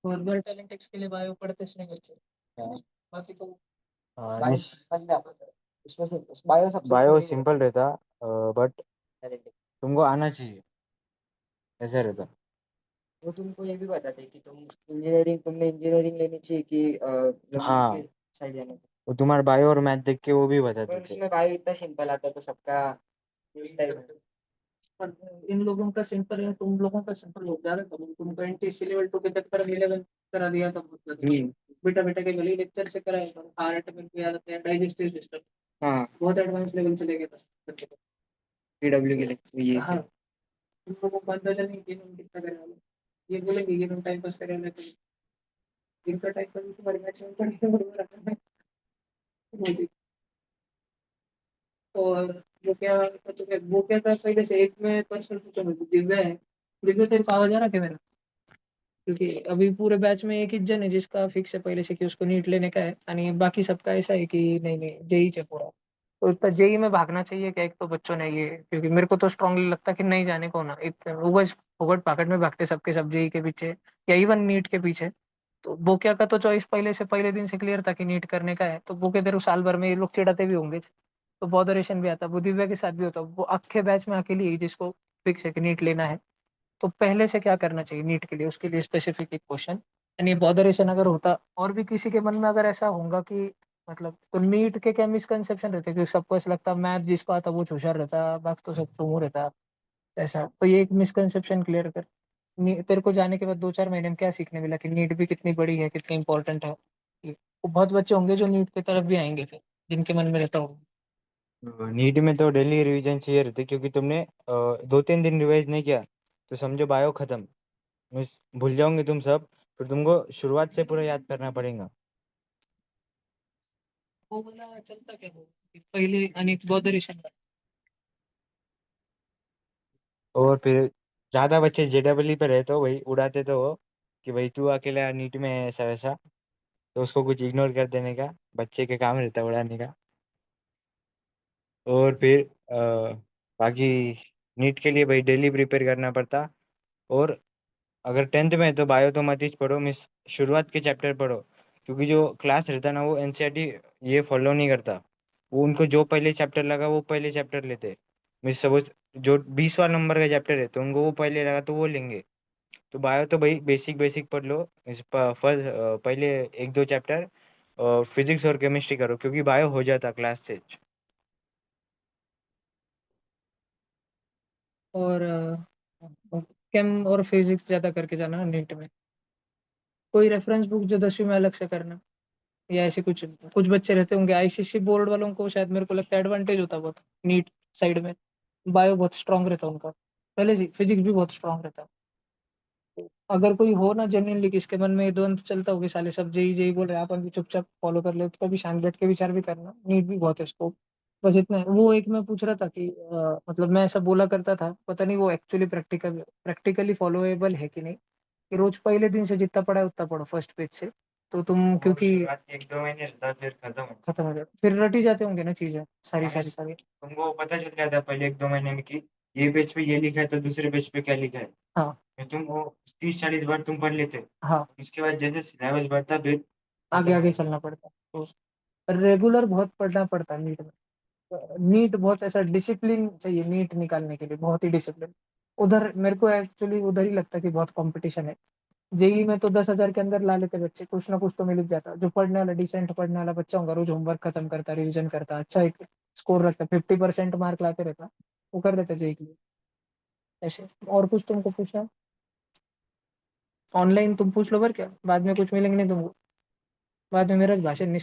[SPEAKER 2] बहुत बार टैलेंट टेक्स के लिए बायो पढ़ते नहीं बच्चे। बाकी तो
[SPEAKER 3] हाँ,
[SPEAKER 5] बायो समझ में आता है। उसमें से बायो सबसे
[SPEAKER 3] बायो
[SPEAKER 5] boring
[SPEAKER 3] सिंपल रहता, बट
[SPEAKER 5] रहता है।
[SPEAKER 3] तुमको आना चाहिए, ऐसा रहता।
[SPEAKER 5] वो तुमको ये भी बताते हैं कि तुमने इंजीनियरिंग लेनी चाहिए कि
[SPEAKER 3] हाँ,
[SPEAKER 5] साइड जाना चाहिए।
[SPEAKER 3] वो तुम्हारा बायो और मैथ देख के वो भी बता
[SPEAKER 5] पर
[SPEAKER 3] देते।
[SPEAKER 5] उसमें बायो इतना सिंपल आता है, तो सबका यही टाइप है।
[SPEAKER 2] पर इन लोगों का सिंपल है, तुम लोगों का सिंपल हो जा रहा है। तुमको एनटीसी लेवल 2 के चक्कर 11 करा दिया था बहुत ज्यादा। बेटा बेटा के भले लेक्चर से कराए, पर हार्ट में भी आते हैं, डाइजेस्टिव सिस्टम
[SPEAKER 5] हाँ,
[SPEAKER 2] बहुत एडवांस लेवल चले गए बस।
[SPEAKER 5] पीडब्ल्यू के लिए ये
[SPEAKER 2] हाँ,
[SPEAKER 5] थे।
[SPEAKER 2] तुम लोगों को अंदाजा नहीं कि हम कितना करे वाले। ये बोलेंगे कि हम टाइम पास करेंगे, तो इनका टाइम पास तुम्हारे मैच में पड़ेगा बराबर है। और वो क्या था पहले से एक में पर्सन पूछा, मेरे को दिव्या है। दिव्या तेरे को आवाज आ रहा क्या मेरा? क्योंकि अभी पूरे बैच में एक ही जन है जिसका फिक्स है पहले से कि उसको नीट लेने का है, यानी बाकी सबका ऐसा है कि नहीं नहीं जेई है पूरा। तो इतना जेई में भागना चाहिए क्या एक तो बच्चों ने ये, क्योंकि मेरे को तो स्ट्रांगली लगता है कि नहीं जाने को ना, इतना वो बस फोकट पॉकेट में भागते सबके सब जेई के पीछे या इवन नीट के पीछे। तो बोकिया का तो चॉइस पहले से पहले दिन से क्लियर था कि नीट करने का है, तो बोके तेरे साल भर में ये लोग चिढ़ाते भी होंगे, तो बॉदरेशन भी आता, वो दिव्या के साथ भी होता, वो अक्खे बैच में अकेली है जिसको फिक्स है कि नीट लेना है। तो पहले से क्या करना चाहिए नीट के लिए, उसके लिए स्पेसिफिक एक क्वेश्चन। यानी बॉदरेशन अगर होता और भी किसी के मन में अगर ऐसा होगा कि मतलब, तो नीट के क्या मिसकंसेप्शन रहते, क्योंकि सबको ऐसा लगता मैथ जिसको आता वो होशियार रहता, बाकी तो सब चूमू रहता। ऐसा तो ये एक मिसकंसेप्शन क्लियर कर। तेरे को जाने के बाद 2 4 महीने में क्या सीखने मिला कि नीट भी कितनी बड़ी है, कितनी इंपॉर्टेंट है। बहुत बच्चे होंगे जो नीट की तरफ भी आएंगे फिर, जिनके मन में रहता होगा।
[SPEAKER 3] नीट में तो डेली रिवीजन चाहिए रहते, क्योंकि तुमने 2 3 दिन रिवाइज नहीं किया तो समझो बायो खत्म, भूल जाओगे तुम सब। फिर तुमको शुरुआत से पूरा याद करना पड़ेगा।
[SPEAKER 2] वो वाला चलता क्या वो कि पहले अनेक बॉदरेशन।
[SPEAKER 3] और फिर ज्यादा बच्चे जेडब्ल्यू पे रहे तो वही उड़ाते तो वो, कि भाई तू अकेला नीट में है, ऐसा वैसा। तो उसको कुछ इग्नोर कर देने का, बच्चे के काम रहता है उड़ाने का। और फिर बाकी नीट के लिए भाई डेली प्रिपेयर करना पड़ता। और अगर 10th में है तो बायो तो मत ही पढ़ो, मिस शुरुआत के चैप्टर पढ़ो, क्योंकि जो क्लास रहता है ना वो एनसीईआरटी ये फॉलो नहीं करता। वो उनको जो पहले चैप्टर लगा वो पहले चैप्टर लेते। मिस सपोज जो 20वां नंबर का चैप्टर है तो उनको वो पहले लगा तो वो लेंगे। तो बायो तो भाई बेसिक बेसिक पढ़ लो, इस फर्स्ट पहले 1 2 चैप्टर फिजिक्स और केमिस्ट्री करो, क्योंकि बायो हो जाता क्लास से।
[SPEAKER 2] और केम और फिजिक्स ज्यादा करके जाना नीट में। कोई रेफरेंस बुक जो 10वीं में अलग से करना, या ऐसे कुछ कुछ बच्चे रहते होंगे आईसीएसई बोर्ड वालों को, शायद मेरे को लगता है एडवांटेज होता बहुत नीट साइड में। बायो बहुत स्ट्रांग रहता उनका पहले से, फिजिक्स भी बहुत स्ट्रांग रहता। अगर कोई हो ना जेन्युइनली किसके मन में ये द्वंद चलता हो कि साले सब जेई जेई बोल रहे हैं, अपन भी चुपचाप फॉलो कर ले, तो कभी शांत बैठ के विचार भी करना, नीट भी बहुत है स्कोप। बस इतना है। वो एक मैं पूछ रहा था कि मतलब मैं ऐसा बोला करता था, पता नहीं वो एक्चुअली प्रैक्टिकली फॉलोएबल है कि नहीं, कि रोज पहले दिन से जितना पढ़ा है उतना पढ़ो फर्स्ट पेज से। तो तुम
[SPEAKER 3] और
[SPEAKER 2] क्योंकि
[SPEAKER 3] शुरुआत के 1 2 महीने रहता, फिर
[SPEAKER 2] खत्म हो जाए फिर रट ही जाते होंगे ना चीजें सारी
[SPEAKER 3] हाँ,
[SPEAKER 2] सारी सारी।
[SPEAKER 3] तुमको पता चल जाता है पहले 1 2 महीने में कि ये पेज पे ये लिखा है तो दूसरे पेज पे क्या लिखा है,
[SPEAKER 2] हाँ
[SPEAKER 3] तो तुम वो 30-40 बार तुम पढ़ लेते हो।
[SPEAKER 2] हाँ,
[SPEAKER 3] उसके बाद जैसे सिलेबस बढ़ता फिर
[SPEAKER 2] आगे आगे चलना पड़ता है। तो रेगुलर बहुत पढ़ना पड़ता है नीट में। नीट बहुत ऐसा डिसिप्लिन चाहिए नीट निकालने के लिए, बहुत ही डिसिप्लिन। उधर मेरे को एक्चुअली उधर ही लगता है कि बहुत कंपटीशन है। जेई में तो 10,000 के अंदर ला लेते बच्चे, कुछ ना कुछ तो मिल ही जाता। जो पढ़ने वाला डिसेंट पढ़ने वाला बच्चा होगा, रोज होमवर्क खत्म करता, रिवीजन करता, अच्छा एक स्कोर रखता, 50% मार्क लाते रहता, वो कर देता जेई के लिए। ऐसे और कुछ तुमको पूछना है? ऑनलाइन तुम पूछ लो, पर क्या बाद में कुछ मिलेंगे नहीं तुमको, बाद में मेरा भाषण नहीं।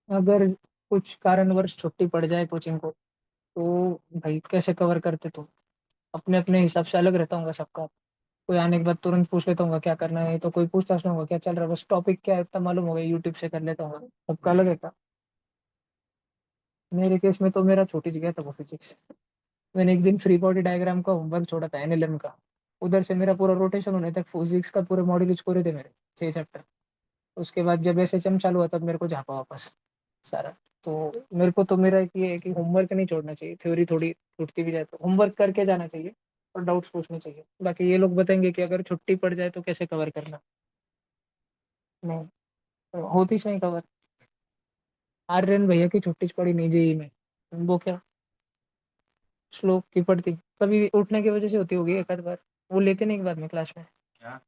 [SPEAKER 2] अगर कुछ कारणवश छुट्टी पड़ जाए कोचिंग को, तो भाई कैसे कवर करते तुम? अपने अपने हिसाब से अलग रहता हूँ सबका। कोई आने के बाद तुरंत पूछ लेता हूँ क्या करना है, तो कोई पूछता हूँ क्या चल रहा है, बस टॉपिक क्या है इतना मालूम होगा, यूट्यूब से कर लेता हूँ, सबका अलग रहता। मेरे केस में तो मेरा छोटी जगह था वो फिजिक्स। मैंने एक दिन फ्री बॉडी डायग्राम का होमवर्क छोड़ा था, एनएलएम का। उधर से मेरा पूरा रोटेशन होने तक फिजिक्स का पूरे मॉड्यूल पूरे थे मेरे, 6 चैप्टर। उसके बाद जब एसएचएम चालू हुआ तब मेरे को झापा वापस सारा। तो मेरे को तो मेरा एक ये है कि होमवर्क नहीं छोड़ना चाहिए, थ्योरी थोड़ी छूटती भी जाए तो होमवर्क करके जाना चाहिए और डाउट्स पूछने चाहिए। बाकी ये लोग बताएंगे कि अगर छुट्टी पड़ जाए तो कैसे कवर करना। नहीं, तो होती ही नहीं कवर। आर्यन भैया की छुट्टी पड़ी नहीं जेई में, वो क्या श्लोक की पड़ती, कभी उठने की वजह से होती होगी एक आध बार, वो लेते नहीं बाद में क्लास में।
[SPEAKER 3] क्या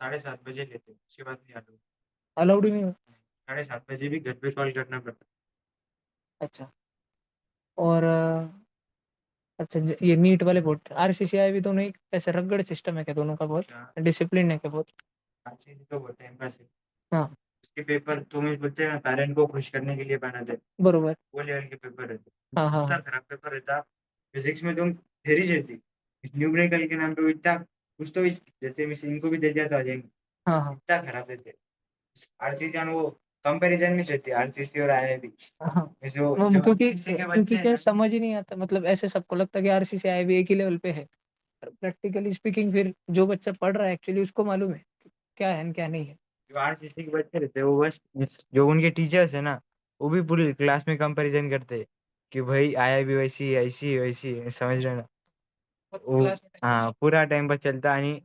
[SPEAKER 3] 7:30 बजे लेते, उसके बाद नहीं आते।
[SPEAKER 2] अलाउड ही नहीं हो।
[SPEAKER 3] 7:30 बजे भी घर पे कॉल करना पड़ता।
[SPEAKER 2] अच्छा। और अच्छा ये नीट वाले बहुत आरसीसीआई भी दोनों ही ऐसे रगड़ सिस्टम है क्या दोनों का, बहुत
[SPEAKER 3] क्या
[SPEAKER 2] डिसिप्लिन है क्या बहुत?
[SPEAKER 3] अच्छे से तो वो टाइम पास है।
[SPEAKER 2] हाँ
[SPEAKER 3] उसके पेपर तुम्हें बोलते हैं ना, पेरेंट को खुश करने के लिए बनाते हैं,
[SPEAKER 2] बरोबर।
[SPEAKER 3] वो लेवल के पेपर रहते।
[SPEAKER 2] हाँ हाँ
[SPEAKER 3] इतना
[SPEAKER 2] हाँ
[SPEAKER 3] खराब पेपर रहता। फिजिक्स में तुम थेरी रहती, न्यूमेरिकल के नाम पे वो इतना कुछ तो जैसे मिस इनको भी दे दिया तो आ जाएंगे,
[SPEAKER 2] हाँ हाँ
[SPEAKER 3] इतना खराब रहते। आरसीसी जान वो कंपैरिजन में रहती है आरसीसी और आईआईबी।
[SPEAKER 2] हाँ।
[SPEAKER 3] जैसे वो
[SPEAKER 2] वो
[SPEAKER 3] जब
[SPEAKER 2] क्योंकि
[SPEAKER 3] आरसीसी के बच्चे
[SPEAKER 2] क्योंकि
[SPEAKER 3] हैं
[SPEAKER 2] क्या
[SPEAKER 3] ना,
[SPEAKER 2] समझ ही नहीं आता, मतलब ऐसे सबको लगता है कि आरसीसीआई भी एक ही लेवल पे है। प्रैक्टिकली स्पीकिंग फिर जो बच्चा पढ़ रहा है एक्चुअली उसको मालूम है क्या है क्या नहीं है।
[SPEAKER 3] जो आरसीसी के बच्चे रहते हैं वो बस जो उनके टीचर्स है ना, वो भी पूरी क्लास में कंपैरिजन करते हैं कि भाई आईआईबी वैसी है, ऐसी है, वैसी है, समझ रहे हो ना। वो
[SPEAKER 2] क्लास में
[SPEAKER 3] हाँ पूरा टाइम पास चलता। आणि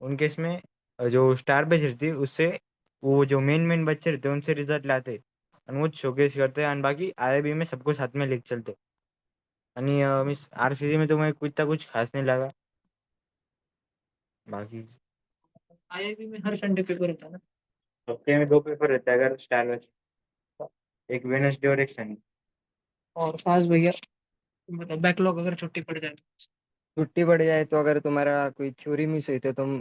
[SPEAKER 3] उनके इसमें जो स्टार बैच रहती है उससे वो जो मेन मेन बच्चे रहते हैं उनसे रिजल्ट लाते आणि वो शोकेस करते हैं। आणि बाकी आईआईबी में सबको साथ में लेके चलते। आणि मीन्स आरसीसी में तो मैं कुछ ना कुछ खास नहीं लगा बाकी।
[SPEAKER 2] आईआईबी में हर संडे पेपर होता है ना।
[SPEAKER 3] हफ्ते में 2 पेपर रहता है अगर स्टार बैच, एक वेनसडे और एक शनि।
[SPEAKER 2] और खास भैया मतलब बैकलॉग अगर छुट्टी पड़ जाए तो?
[SPEAKER 5] छुट्टी पड़ जाए तो अगर तुम्हारा कोई थ्योरी मिस हुई तो तुम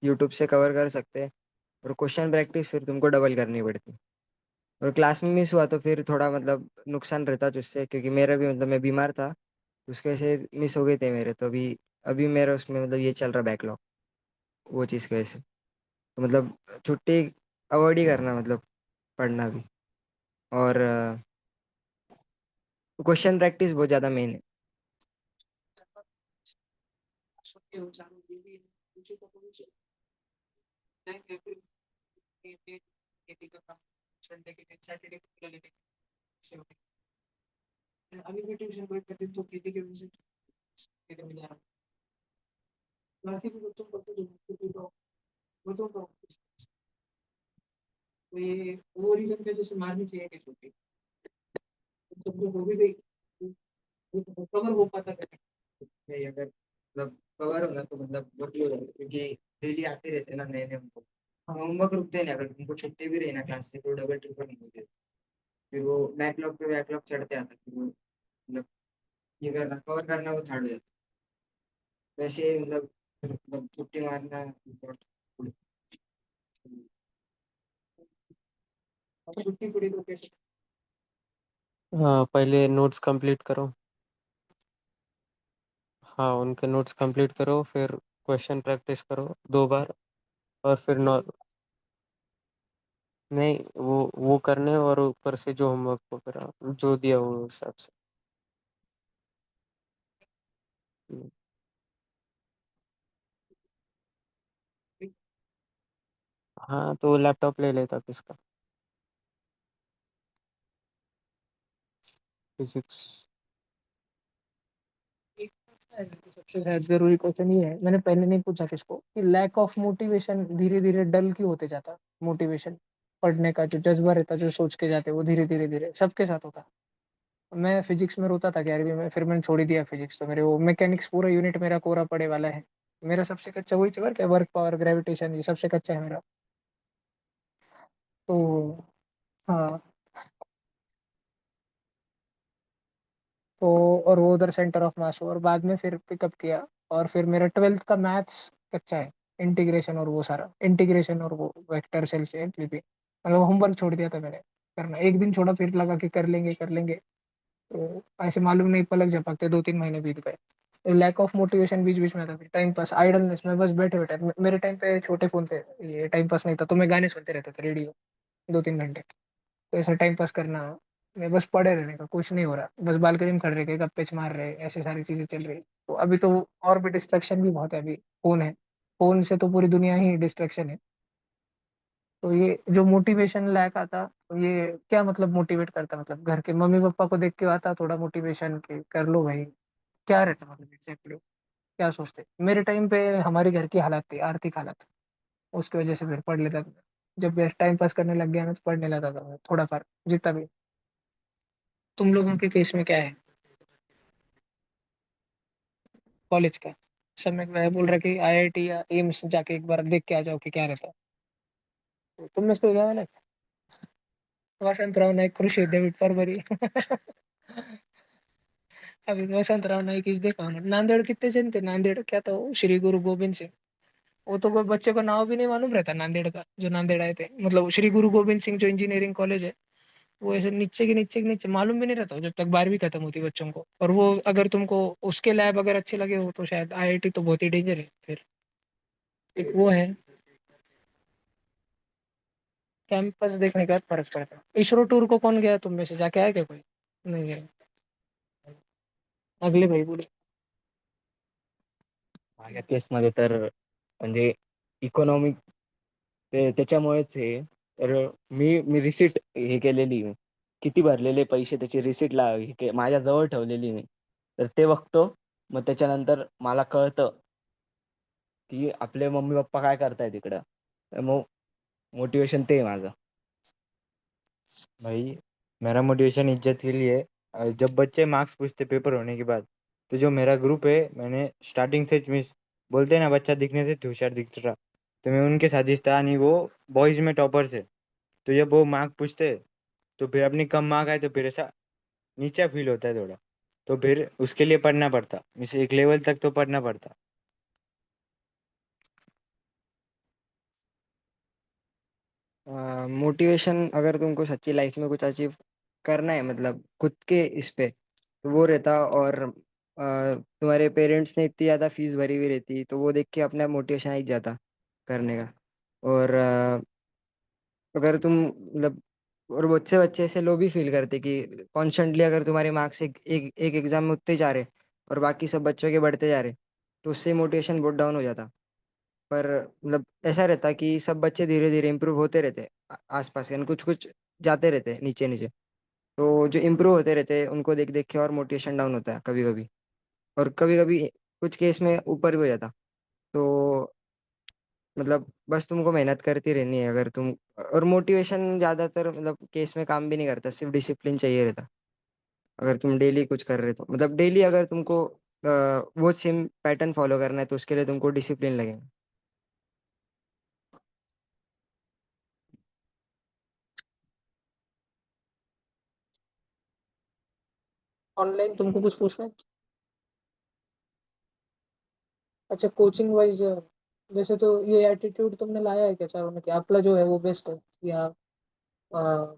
[SPEAKER 5] यूट्यूब से कवर कर सकते हैं। और क्वेश्चन प्रैक्टिस फिर तुमको डबल करनी पड़ती। और क्लास में मिस हुआ तो फिर थोड़ा मतलब नुकसान रहता तुझसे, क्योंकि मेरा भी मतलब मैं बीमार था तो उसके वजह से मिस हो गए थे मेरे। तो अभी अभी मेरा उसमें मतलब ये चल रहा बैकलॉग, वो चीज़ की वजह से। तो मतलब छुट्टी अवॉइड ही करना, मतलब पढ़ना भी। और क्वेश्चन प्रैक्टिस बहुत ज़्यादा मेन है।
[SPEAKER 2] छुट्टी हो चालू ये भी है, मुझे तो कोई चाहिए। नहीं, नहीं, फिर खेती का काम संडे के दिन, सैटरडे को खुला लेते हैं। ऐसे होते हैं। अभी भी ट्यूशन कोई करते तो खेती के वजह से खेती में जा रहा हूँ। बाकी भी बच्चों को तो बच्चों को तो ये वो रीजन पे जैसे मारनी चाहिए कि छुट्टी जब वो हो भी गई वो तो कवर हो पाता है।
[SPEAKER 5] नहीं, अगर मतलब कवर होना तो मतलब बहुत ही हो जाएगा, क्योंकि डेली आते रहते हैं ना नए नए उनको। हम होमवर्क रुकते नहीं, अगर तुमको छुट्टी भी रही ना क्लास से तो डबल ट्रिपल नहीं होते। फिर वो बैकलॉग पे बैकलॉग चढ़ते आता है, फिर वो मतलब ये करना कवर करना वो थर्ड हो जाता है। वैसे मतलब छुट्टी मारना बहुत।
[SPEAKER 2] अब छुट्टी पड़ी तो कैसे?
[SPEAKER 6] हाँ, पहले नोट्स कंप्लीट करो। हाँ, उनके नोट्स कंप्लीट करो, फिर क्वेश्चन प्रैक्टिस करो 2 बार। और फिर नहीं, वो करने और ऊपर से जो होमवर्क को करा जो दिया वो हिसाब से। हम्म। हाँ तो लैपटॉप ले लेता किसका, फिजिक्स।
[SPEAKER 2] एक सबसे शायद जरूरी क्वेश्चन ये है, मैंने पहले नहीं पूछा किसको, कि लैक ऑफ मोटिवेशन धीरे धीरे डल क्यों होते जाता। मोटिवेशन, पढ़ने का जो जज्बा रहता, जो सोच के जाते, वो धीरे धीरे धीरे सबके साथ होता। मैं फिजिक्स में रोता था 11वीं में, फिर मैंने छोड़ ही दिया फिजिक्स, तो मेरे वो मैकेनिक्स पूरा यूनिट मेरा कोरा पड़े वाला है। मेरा सबसे कच्चा वही वर्क है, वर्क पावर ग्रेविटेशन, ये सबसे कच्चा है मेरा। तो हाँ, तो और वो उधर सेंटर ऑफ मास, और बाद में फिर पिकअप किया। और फिर मेरा 12th का मैथ्स कच्चा है, इंटीग्रेशन और वो सारा इंटीग्रेशन और वो वेक्टर सेल से एमपीपी, मतलब होमवर्क छोड़ दिया था मैंने करना, एक दिन छोड़ा, फिर लगा कि कर लेंगे। तो ऐसे मालूम नहीं पलक झपकते 2-3 महीने बीत गए। लैक ऑफ मोटिवेशन बीच बीच में था, टाइम पास, आइडलनेस में बस बैठे बैठे, मेरे टाइम पे छोटे फोन थे, ये टाइम पास नहीं था, तो मैं गाने सुनते रहता था रेडियो 2-3 घंटे। तो ऐसा टाइम पास करना, मैं बस पड़े रहने का, कुछ नहीं हो रहा, बस बालकनी में खड़े रह के गप्पे मार रहे, ऐसे सारी चीजें चल रही। तो अभी तो और भी डिस्ट्रैक्शन भी बहुत है, अभी फोन है, फोन से तो पूरी दुनिया ही डिस्ट्रैक्शन है। तो ये जो मोटिवेशन लैक आता, तो ये क्या मतलब मोटिवेट करता, मतलब घर के मम्मी पापा को देख के आता थोड़ा मोटिवेशन के कर लो भाई, क्या रहता मतलब एग्जैक्टली क्या सोचते। मेरे टाइम पे हमारी घर की हालत थी, आर्थिक हालत, उसकी वजह से फिर पढ़ लेता था। जब बेस्ट टाइम पास करने लग गया ना, तो पढ़ने लगा था मैं थोड़ा फर्क जितना भी। तुम लोगों के केस में क्या है कॉलेज का? सब में मैं बोल रहा कि आईआईटी या एम्स जाके एक बार देख के आ जाओ कि क्या रहता है। तो तुम में से गया ना वसंतराव नाईक कृषी विद्यापीठ परभरी अभी वसंतराव नाईक इस देखा होना। नांदेड़ कितने जन थे, नांदेड़ क्या था वो, श्री गुरु गोविंद सिंह। वो तो कोई बच्चे को नाम भी नहीं मालूम रहता नांदेड़ का, जो नांदेड़ आए थे, मतलब श्री गुरु गोविंद सिंह जो इंजीनियरिंग कॉलेज है, वो ऐसे नीचे के नीचे मालूम भी नहीं रहता जब तक 12वीं खत्म होती बच्चों को। और वो अगर तुमको उसके लैब अगर अच्छे लगे हो, तो शायद आईआईटी तो बहुत ही डेंजर है फिर। एक वो है, कैंपस देखने का फर्क पड़ता है। इसरो टूर को कौन गया तुम में से, जाके आया क्या कोई? नहीं गया। अगले भाई बोले।
[SPEAKER 5] माझ्या केसमध्ये तर म्हणजे इकॉनॉमिक त्याच्यामुळेच हे, तर मी रिसिट हे केलेली, किती भरलेले पैसे त्याची रिसिट माझ्या जवळ ठेवलेली मी. तर ते बघतो, मग त्याच्यानंतर मला कळतं की आपले मम्मी पप्पा काय करतायत इकडं. तर मग मोटिवेशन ते आहे माझं.
[SPEAKER 3] भाई मेरा मोटिवेशन इज्जत के लिए जब बच्चे मार्क्स पूछते पेपर होने के बाद, तो जो मेरा ग्रुप है, मैंने स्टार्टिंग से मिस बोलते हैं ना, बच्चा दिखने से होशियार दिखता रहा, तो मैं उनके साथ ही था। नहीं वो बॉयज में टॉपर से, तो जब वो मार्क पूछते, तो फिर अपनी कम मार्क आए तो फिर ऐसा नीचा फील होता है थोड़ा, तो फिर उसके लिए पढ़ना पड़ता, मिस एक लेवल तक तो पढ़ना पड़ता।
[SPEAKER 5] मोटिवेशन अगर तुमको सच्ची लाइफ में कुछ अचीव करना है, मतलब खुद के इस पे, तो वो रहता। और तुम्हारे पेरेंट्स ने इतनी ज़्यादा फीस भरी हुई रहती, तो वो देख के अपना मोटिवेशन आ ही जाता करने का। और अगर तुम मतलब, और बहुत से बच्चे ऐसे लो भी फील करते कि कॉन्स्टेंटली अगर तुम्हारे मार्क्स एक एग्जाम में उतने जा रहे और बाकी सब बच्चों के बढ़ते जा रहे, तो उससे मोटिवेशन बहुत डाउन हो जाता। पर मतलब ऐसा रहता कि सब बच्चे धीरे धीरे इम्प्रूव होते रहते, आसपास के कुछ कुछ जाते रहते नीचे नीचे। तो जो इम्प्रूव होते रहते उनको देख देख के और मोटिवेशन डाउन होता है कभी कभी, और कभी कभी कुछ केस में ऊपर भी हो जाता। तो मतलब बस तुमको मेहनत करती रहनी है अगर तुम। और मोटिवेशन ज़्यादातर मतलब केस में काम भी नहीं करता, सिर्फ डिसिप्लिन चाहिए रहता। अगर तुम डेली कुछ कर रहे, तो मतलब डेली अगर तुमको वो सेम पैटर्न फॉलो करना है, तो उसके लिए तुमको डिसिप्लिन लगेगा।
[SPEAKER 2] ऑनलाइन तुमको कुछ पूछना है? अच्छा, कोचिंग वाइज, वैसे तो ये एटीट्यूड तुमने लाया है क्या चारों में कि आपला जो है वो बेस्ट है, या अ,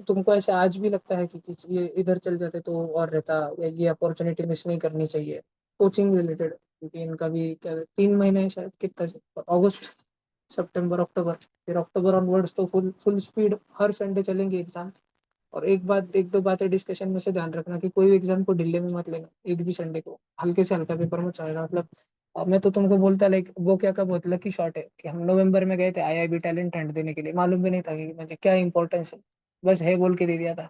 [SPEAKER 2] तुमको ऐसे आज भी लगता है कि ये इधर चल जाते तो और रहता, या ये अपॉर्चुनिटी मिस नहीं करनी चाहिए कोचिंग रिलेटेड? क्योंकि इनका भी क्या 3 महीने शायद, कितना, अगस्त, सितंबर, अक्टूबर, फिर अक्टूबर ऑनवर्ड्स तो फुल फुल स्पीड हर संडे चलेंगे एग्जाम। और एक दो बातें डिस्कशन में से ध्यान रखना कि कोई भी एग्जाम को ढीले में मत लेना, एक भी संडे को हल्के से हल्का पेपर मत चलेगा, मतलब अब मैं तो तुमको बोलता लाइक वो क्या का बहुत लकी शॉट है कि हम नवंबर में गए थे आईआईबी टैलेंट हंट देने के लिए, मालूम भी नहीं था कि मुझे क्या इंपॉर्टेंस है, बस है बोल के दे दिया था।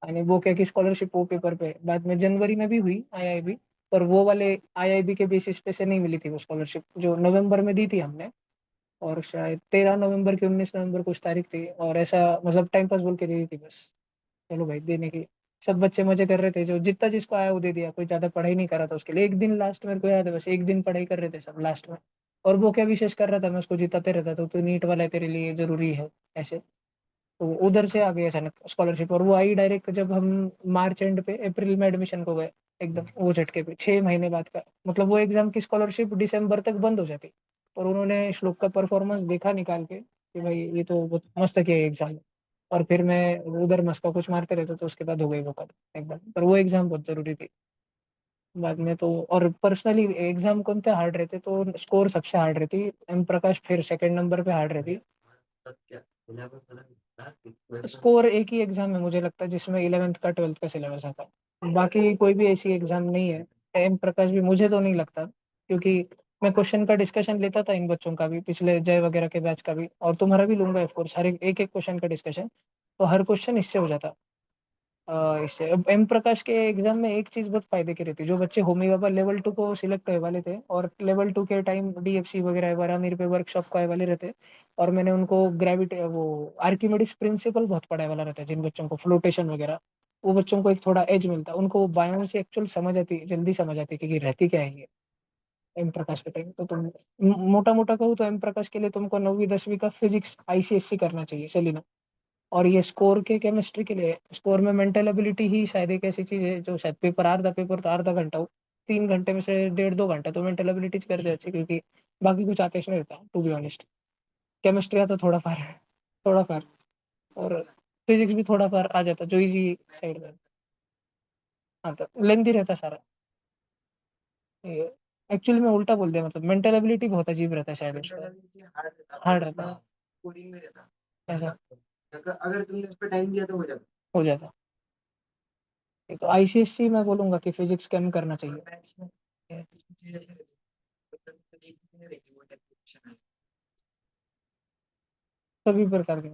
[SPEAKER 2] यानी वो क्या की स्कॉलरशिप वो पेपर पे बाद में जनवरी में भी हुई आईआईबी, पर वो वाले आईआईबी के बेसिस पे से नहीं मिली थी वो स्कॉलरशिप जो नवंबर में दी थी हमने। और शायद 13 नवंबर की 19 नवंबर कुछ तारीख थी, और ऐसा मतलब टाइम पास बोल के दे दी थी बस। चलो भाई देने की, सब बच्चे मजे कर रहे थे, जो जितना जिसको आया वो दे दिया, कोई ज्यादा पढ़ाई नहीं कर रहा था उसके लिए। एक दिन लास्ट मेरे को याद है, बस एक दिन पढ़ाई कर रहे थे सब लास्ट में। और वो क्या विशेष कर रहा था, मैं उसको जिताते रहता था, तो नीट वाला है तेरे लिए जरूरी है ऐसे। तो उधर से आ गई अचानक स्कॉलरशिप, और वो आई डायरेक्ट जब हम मार्च एंड पे अप्रैल में एडमिशन को गए, एकदम वो झटके पे 6 महीने बाद का। मतलब वो एग्जाम की स्कॉलरशिप दिसंबर तक बंद हो जाती, और उन्होंने श्लोक का परफॉर्मेंस देखा निकाल के कि भाई ये तो बहुत मस्त किया एग्जाम। और फिर मैं उधर मस्का कुछ मारते रहते, तो उसके बाद हो गई वो बात एकदम। पर वो एग्जाम बहुत जरूरी थी बाद में तो। और पर्सनली एग्जाम कौन थे हार्ड रहते, तो स्कोर सबसे हार्ड रहती एम प्रकाश, फिर सेकंड नंबर पे हार्ड रहती।
[SPEAKER 4] तब क्या सिलेबस अलग था कि
[SPEAKER 2] स्कोर एक ही एग्जाम है मुझे लगता है जिसमें 11वीं का 12वीं का सिलेबस आता है, बाकी कोई भी ऐसी एग्जाम नहीं है। एम प्रकाश भी मुझे तो नहीं लगता, क्योंकि मैं क्वेश्चन का डिस्कशन लेता था इन बच्चों का भी, पिछले जय वगैरह के बैच का भी, और तुम्हारा भी लूंगा ऑफ कोर्स, हर एक एक क्वेश्चन का डिस्कशन। तो हर क्वेश्चन इससे हो जाता। इससे अब एम प्रकाश के एग्जाम में एक चीज बहुत फायदे की रहती है, जो बच्चे होमी बाबा लेवल 2 को सिलेक्ट होने वाले थे और लेवल 2 के टाइम डीएफसी वगैरह वारामिर पे वर्कशॉप को आए वाले रहते, और मैंने उनको ग्रेविटी वो आर्किमिडीज प्रिंसिपल बहुत पढ़ाए वाला रहता है जिन बच्चों को फ्लोटेशन वगैरह, वो बच्चों को एक थोड़ा एज मिलता है, उनको बायोम से एक्चुअल समझ आती, जल्दी समझ आती है कि रहती क्या है ये एम प्रकाश के टाइम। तो तुम मोटा मोटा कहूँ तो एम प्रकाश के लिए तुमको 9वीं 10वीं का फिजिक्स आईसीएससी करना चाहिए सेलिना। और ये स्कोर के केमिस्ट्री के लिए, स्कोर में मेंटल एबिलिटी ही शायद एक ऐसी चीज है जो शायद पेपर तो आधा घंटा हो, 3 घंटे में से 1.5 2 घंटा तो मेंटल एबिलिटी कर दे अच्छी, क्योंकि बाकी कुछ आते नहीं रहता टू बी ऑनेस्ट। केमिस्ट्री आता थोड़ा फार है, थोड़ा फार। और फिजिक्स भी थोड़ा फार आ जाता जो इजी साइड में। हाँ तो लेंथी रहता सारा ये। एक्चुअली में उल्टा बोल दिया, मतलब मेंटल एबिलिटी बहुत अजीब रहता है शायद उसका, हार्ड रहता है
[SPEAKER 4] कोडिंग में रहता
[SPEAKER 2] ऐसा
[SPEAKER 4] अगर तुमने उस पर टाइम दिया तो हो जाता
[SPEAKER 2] हो जाता। ये तो आईसीएससी मैं बोलूंगा कि फिजिक्स कम करना चाहिए।
[SPEAKER 4] मैथ्स में चीजें ऐसे रहती है, मतलब तो एक नहीं रहती वो डेफिनेशन है
[SPEAKER 2] सभी प्रकार के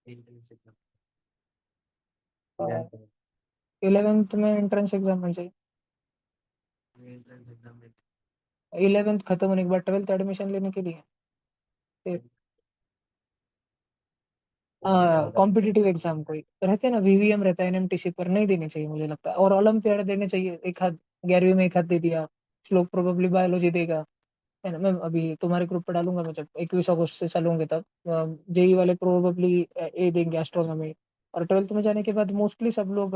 [SPEAKER 4] एंट्रेंस एग्जाम
[SPEAKER 2] 11th में एंट्रेंस एग्जाम में चाहिए।
[SPEAKER 4] एंट्रेंस एग्जाम में
[SPEAKER 2] 11th खत्म होने के बाद 12th एडमिशन लेने के लिए कॉम्पिटिटिव एग्जाम कोई रहते हैं ना, वीवीएम रहता है एनएमटीसी पर, नहीं देनी चाहिए मुझे लगता है। और ओलंपियाड देने चाहिए एक हाथ, 11वीं में एक हाथ दे दिया। श्लोक प्रोबेबली बायोलॉजी देगा, है ना। मैं अभी तुम्हारे ग्रुप पे डालूंगा, मैं जब 21 अगस्त से चलूंगे तब जेई वाले प्रोबेबली ए देंगे एस्ट्रोनॉमी। और 12th में जाने के बाद मोस्टली सब लोग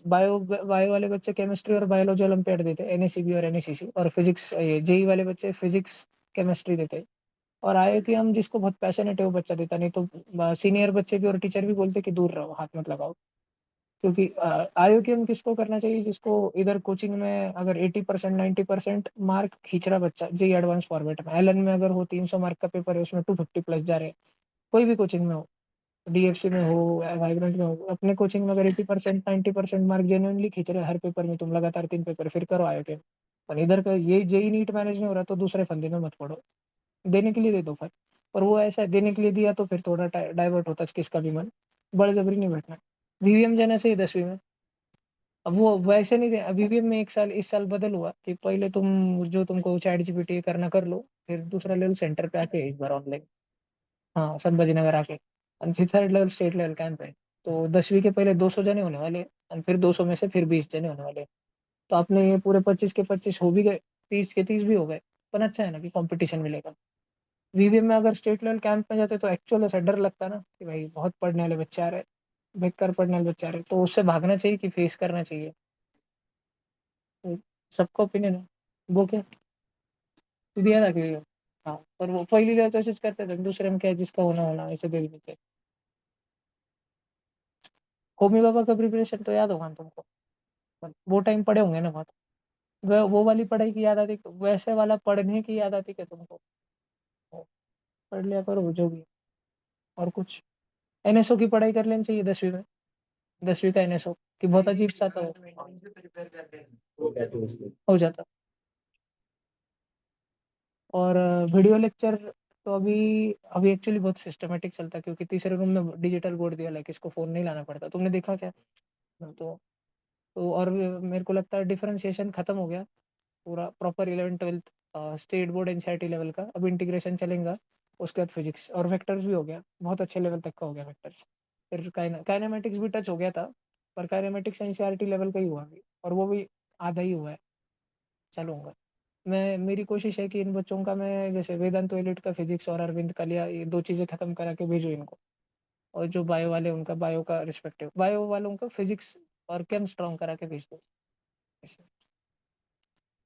[SPEAKER 2] बायो बायो वाले बच्चे केमिस्ट्री और बायोलॉजी ओलंपियाड देते हैं, एनएसीबी और एनएसीसी। और फिजिक्स जेई वाले बच्चे फिजिक्स केमिस्ट्री देते हैं। और आयो कि हम जिसको बहुत पैशनेट है वो बच्चा देता, नहीं तो सीनियर बच्चे भी और टीचर भी बोलते कि दूर रहो, हाथ मत लगाओ। क्योंकि आयो कि हम किसको करना चाहिए, जिसको इधर कोचिंग में अगर 80% 90% मार्क खींच रहा बच्चा, जी एडवांस फॉर्मेट में एलन में अगर हो 300 मार्क का पेपर है उसमें 250 प्लस जा रहे हैं, कोई भी कोचिंग में हो, डीएफसी में हो वाइब्रेंट में हो, अपने कोचिंग में अगर 80% 90% मार्क जेन्युइनली खींच रहे हैं हर पेपर में, तुम लगातार 3 पेपर फिर करो आयो के। पर इधर का ये जेई नीट मैनेज नहीं हो रहा तो दूसरे फंदे में मत पड़ो, देने के लिए दे दो फिर। और वो ऐसा है, देने के लिए दिया तो फिर थोड़ा डाइवर्ट होता है किसका भी मन, बड़जबरी नहीं बैठना। वीवीएम जाना चाहिए 10वीं में। अब वो वैसे नहीं दे, वीवीएम में एक साल इस साल बदल हुआ कि पहले तुम जो तुमको चैट जीपीटी करना कर लो, फिर दूसरा लेवल सेंटर पे आके इस बार ऑनलाइन, हाँ संभाजी नगर आके, और फिर third level state level camp है। तो 10वीं के पहले 200 जने होने वाले, और फिर 200 में से फिर 20 जने होने वाले। तो आपने ये पूरे 25 के 25 हो भी गए, 30 के 30 भी हो गए। पर अच्छा है ना कि कंपटीशन मिलेगा। वीवीएम में अगर स्टेट लेवल कैंप में जाते तो एक्चुअल ऐसा डर लगता ना कि भाई बहुत पढ़ने वाले बच्चे आ रहे, बेकार पढ़ने वाले बच्चे आ रहे, तो उससे भागना चाहिए कि फेस करना चाहिए। तो सबका ओपिनियन है। वो क्या तू दिया था कि हाँ, पर वो पहली लेवल तो ऐसे करते थे, दूसरे में क्या है, जिसका होना होना ऐसे दे देते। होमी बाबा का प्रिपरेशन तो याद होगा ना तुमको, पर वो टाइम पढ़े होंगे ना बहुत। वो वाली पढ़ाई की याद आती, वैसे वाला पढ़ने की याद आती क्या तुमको? वो पढ़ लिया करो जो भी। और कुछ एनएसओ की पढ़ाई कर लेनी चाहिए 10वीं में, 10वीं का एनएसओ कि बहुत अजीब सा तो
[SPEAKER 4] प्रिपेयर कर रहे हैं
[SPEAKER 2] हो जाता। और वीडियो लेक्चर तो अभी अभी एक्चुअली बहुत सिस्टमेटिक चलता है, क्योंकि तीसरे रूम में डिजिटल बोर्ड दिया, लाइक इसको फ़ोन नहीं लाना पड़ता। तुमने देखा क्या? तो और मेरे को लगता है डिफरेंशिएशन खत्म हो गया पूरा, proper 11th-12th state board NCERT level का। अब इंटीग्रेशन चलेगा, उसके बाद फिजिक्स और वेक्टर्स भी हो गया, बहुत अच्छे लेवल तक का हो गया वेक्टर्स। फिर काइनेमेटिक्स भी टच हो गया था, पर काइनेमेटिक्स एनसीईआरटी लेवल का ही हुआ अभी, और वो भी आधा ही हुआ है। चलूंगा मैं, मेरी कोशिश है कि इन बच्चों का मैं जैसे वेदांत एलिट का फिजिक्स और अरविंद का लिया, ये 2 चीज़ें खत्म करा के भेजूँ इनको। और जो बायो वाले उनका बायो का रिस्पेक्टिव, बायो वालों का फिजिक्स और केम स्ट्रॉन्ग करा के भेज दो ऐसे।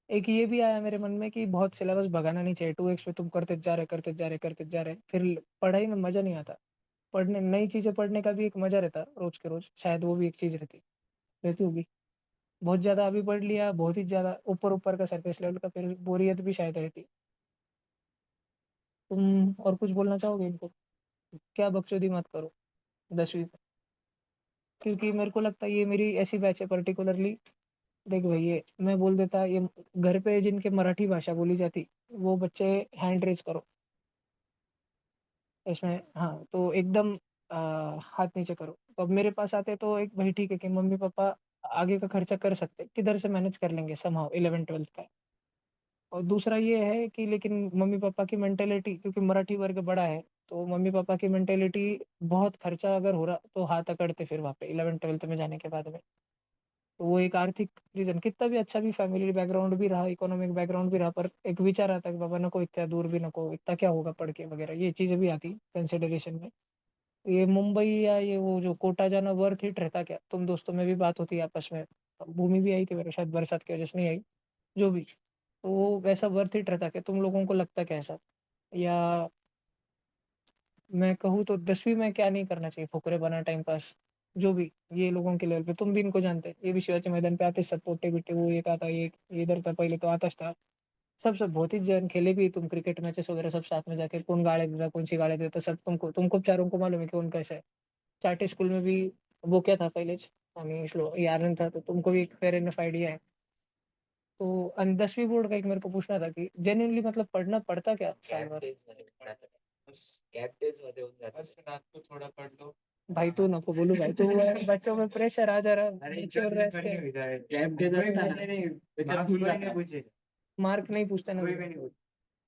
[SPEAKER 2] एक ये भी आया मेरे मन में कि बहुत सिलेबस भगाना नहीं चाहिए, 2x पे तुम करते जा रहे, फिर पढ़ाई में मजा नहीं आता। पढ़ने नई चीजें पढ़ने का भी एक मजा रहता रोज के रोज, शायद वो भी एक चीज रहती रहती होगी। बहुत ज्यादा अभी पढ़ लिया, बहुत ही ज्यादा ऊपर ऊपर का सरफेस लेवल का, फिर बोरियत भी शायद रहती। तुम और कुछ बोलना चाहोगे इनको? क्या बकचोदी मत करो 10वीं पे, क्योंकि मेरे को लगता है ये मेरी ऐसी बैच है पर्टिकुलरली। देख भाई, ये मैं बोल देता, ये घर पे जिनके मराठी भाषा बोली जाती वो बच्चे हैंड रेज करो इसमें। हाँ तो एकदम हाथ नीचे करो। तो अब मेरे पास आते तो एक भाई ठीक है कि मम्मी पापा आगे का खर्चा कर सकते, किधर से मैनेज कर लेंगे समहाउ 11th-12th का। और दूसरा ये है कि लेकिन मम्मी पापा की मेंटेलिटी, क्योंकि मराठी वर्ग बड़ा है, तो मम्मी पापा की मेंटेलिटी बहुत खर्चा अगर हो रहा तो हाथ अकड़ते फिर वहाँ पे 11th-12th में जाने के बाद में। तो वो एक आर्थिक रीजन, कितना भी अच्छा भी फैमिली बैकग्राउंड भी रहा, इकोनॉमिक बैकग्राउंड भी रहा, पर एक विचार आता है कि बाबा नको इतना दूर भी नको, इतना क्या होगा पढ़ के वगैरह, ये चीजें भी आती कंसिडरेशन में। ये मुंबई या ये वो जो कोटा जाना वर्थ इट रहता क्या? तुम दोस्तों में भी बात होती है आपस में, भूमि भी आई थी मेरे, शायद बरसात की वजह से नहीं आई, जो भी। तो वो वैसा वर्थ इट रहता क्या? तुम लोगों को लगता क्या ऐसा? या मैं कहूँ तो 10वीं में क्या नहीं करना चाहिए, फुकरे बना टाइम पास, जो भी ये लोगों के लेवल पे, तुम भी इनको जानते हैं, ये भी शिवाजी मैदान पे आते सब पोटे बिटे, वो एक आता, ये इधर था पहले तो आता था। सब बहुत ही जन खेले भी तुम क्रिकेट मैचेस वगैरह सब साथ में जाके, कौन गाड़े देता कौन सी गाड़े देता सब तुमको चारों को मालूम है कि कौन कैसा है। चाटे स्कूल में भी वो क्या था पहले, ये आनंद था, तो तुमको भी एक फेयर एनफ आइडिया है। तो 10वीं बोर्ड का एक मेरे को पूछना था कि जेन्युइनली मतलब पढ़ना पड़ता क्या साल भर? भाई तू नको बोलू भाई, तू बच्चों में प्रेशर आ जा रहा है, बच्चे मार्क नहीं पूछता ना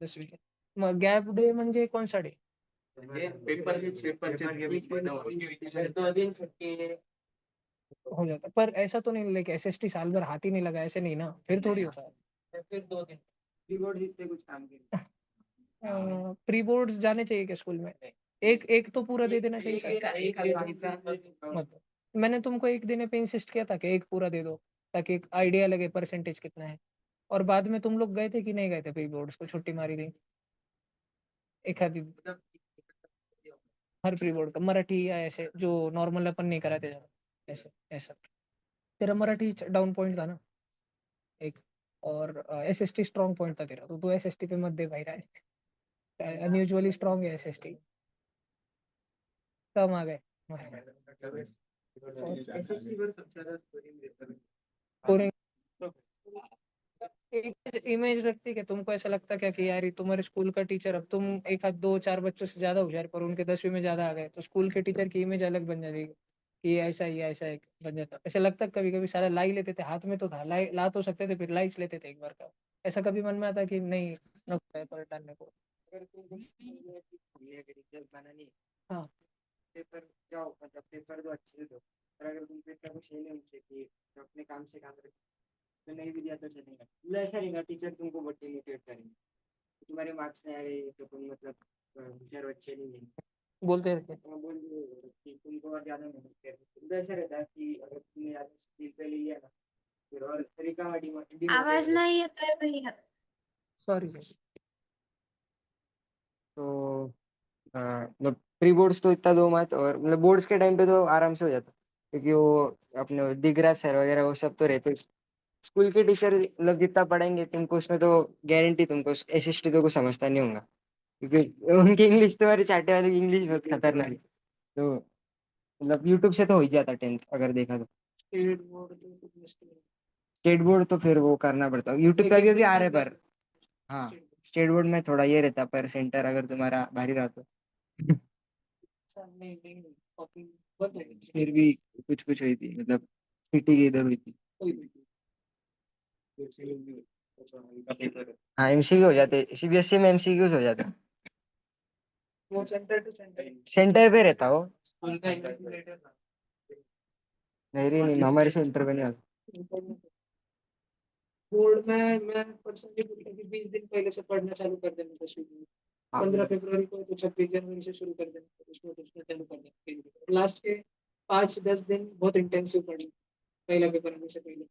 [SPEAKER 2] 10वीं के। गॅप डे म्हणजे कोणसा डे? हो जाता, पर ऐसा तो नहीं लाइक एसएसटी साल भर हाथ ही नहीं लगा, ऐसे नहीं ना, फिर थोड़ी होता है। फिर 2 दिन
[SPEAKER 5] कीबोर्ड जितने कुछ काम के
[SPEAKER 2] प्री बोर्ड्स जाने चाहिए क्या स्कूल में? एक एक तो पूरा दे देना चाहिए मत। मैंने तुमको एक देने पे इंसिस्ट किया था कि एक पूरा दे दो, ताकि एक आइडिया लगे परसेंटेज कितना है। और बाद में तुम लोग गए थे कि नहीं गए थे प्री बोर्ड्स को, छुट्टी मारी थी एक आधी? हर प्री बोर्ड का मराठी या ऐसे जो नॉर्मल अपन नहीं कराते ज्यादा, ऐसे ऐसा। तेरा मराठी डाउन पॉइंट था ना एक, और एसएसटी स्ट्रॉन्ग पॉइंट था तेरा, तो तू एसएसटी पे मत दे भाई रहा है, अनयूजुअली स्ट्रॉन्ग है एसएसटी, कम आ गए।
[SPEAKER 5] एसएसटी वर सबसे ज्यादा स्कोरिंग देता है।
[SPEAKER 2] स्कोरिंग एक इमेज रखती है, तुमको ऐसा लगता क्या कि यार ये तुम्हारे स्कूल का टीचर, अब तुम एक आध दो चार बच्चों से ज्यादा होशियार पर उनके 10वीं में ज्यादा आ गए, तो स्कूल के टीचर की इमेज अलग बन जाएगी कि ये ऐसा एक बन जाता। ऐसा लगता कभी कभी सारा लाई लेते थे, हाथ में तो था लाई, ला तो सकते थे, फिर लाइच लेते थे एक बार का। ऐसा कभी मन में आता कि नहीं नको है पर डालने को?
[SPEAKER 5] अगर तुमने अगर रिजल्ट बनानी है,
[SPEAKER 2] हाँ
[SPEAKER 5] पेपर जाओ, मतलब पेपर दो अच्छे से दो। और अगर तुम पेपर को सही नहीं उनसे कि तो अपने काम से काम रखो, तो नहीं भी दिया तो चलेगा, मतलब ऐसा रहेगा टीचर तुमको बहुत डिमोटिवेट करेंगे, तुम्हारे मार्क्स नहीं आ रहे तो तुम मतलब होशियार बच्चे नहीं है,
[SPEAKER 2] बोलते रहते।
[SPEAKER 5] तो बोल दो कि तुमको और ज्यादा मेहनत करनी। तो ऐसा रहता है कि अगर तुमने ज्यादा स्किल पे ले लिया ना, फिर और तरीका में
[SPEAKER 8] आवाज
[SPEAKER 5] डिमोटिवेट।
[SPEAKER 8] नहीं येत आहे भैया.
[SPEAKER 2] सॉरी।
[SPEAKER 5] तो मतलब प्री बोर्ड्स तो इतना दो मत, और मतलब बोर्ड्स के टाइम पे तो आराम से हो जाता, क्योंकि वो अपने दिगराज सर वगैरह वो सब तो रहते। स्कूल के टीचर मतलब जितना पढ़ाएंगे तुमको उसमें तो गारंटी तुमको एसएसटी तो कुछ समझता नहीं होगा, क्योंकि उनकी इंग्लिश, तुम्हारी चाटे वाली की इंग्लिश बहुत खतरनाक है। तो मतलब यूट्यूब से तो हो ही जाता 10th अगर देखा तो।
[SPEAKER 2] स्टेट बोर्ड तो कुछ मुश्किल है।
[SPEAKER 5] स्टेट बोर्ड तो फिर वो करना पड़ता, यूट्यूब पे भी अभी आ रहे पर। हाँ स्टेट बोर्ड में थोड़ा ये रहता, पर सेंटर अगर तुम्हारा भारी रहा तो
[SPEAKER 2] नहीं नहीं नहीं, कॉपी बंद हो गई।
[SPEAKER 5] फिर भी कुछ कुछ हुई थी, मतलब सिटी की इधर हुई थी। हाँ एमसीक्यू हो जाते, सीबीएसई में एमसीक्यूज हो जाते,
[SPEAKER 2] वो सेंटर टू सेंटर
[SPEAKER 5] सेंटर पे रहता हो।
[SPEAKER 2] स्कूल का इंटीग्रेटेड
[SPEAKER 5] नहीं हमारे सेंटर पे नहीं आता।
[SPEAKER 2] बोर्ड में मैं पर्सनली बोलता कि 20 दिन पहले से पढ़ना चालू कर देना 10वीं में।
[SPEAKER 5] हाँ,
[SPEAKER 2] 15 फरवरी को तो 26 जनवरी से शुरू कर देना, उसमें चालू कर देना। लास्ट के 5-10 दिन बहुत इंटेंसिव पढ़ना, पहला पेपर आने से पहले।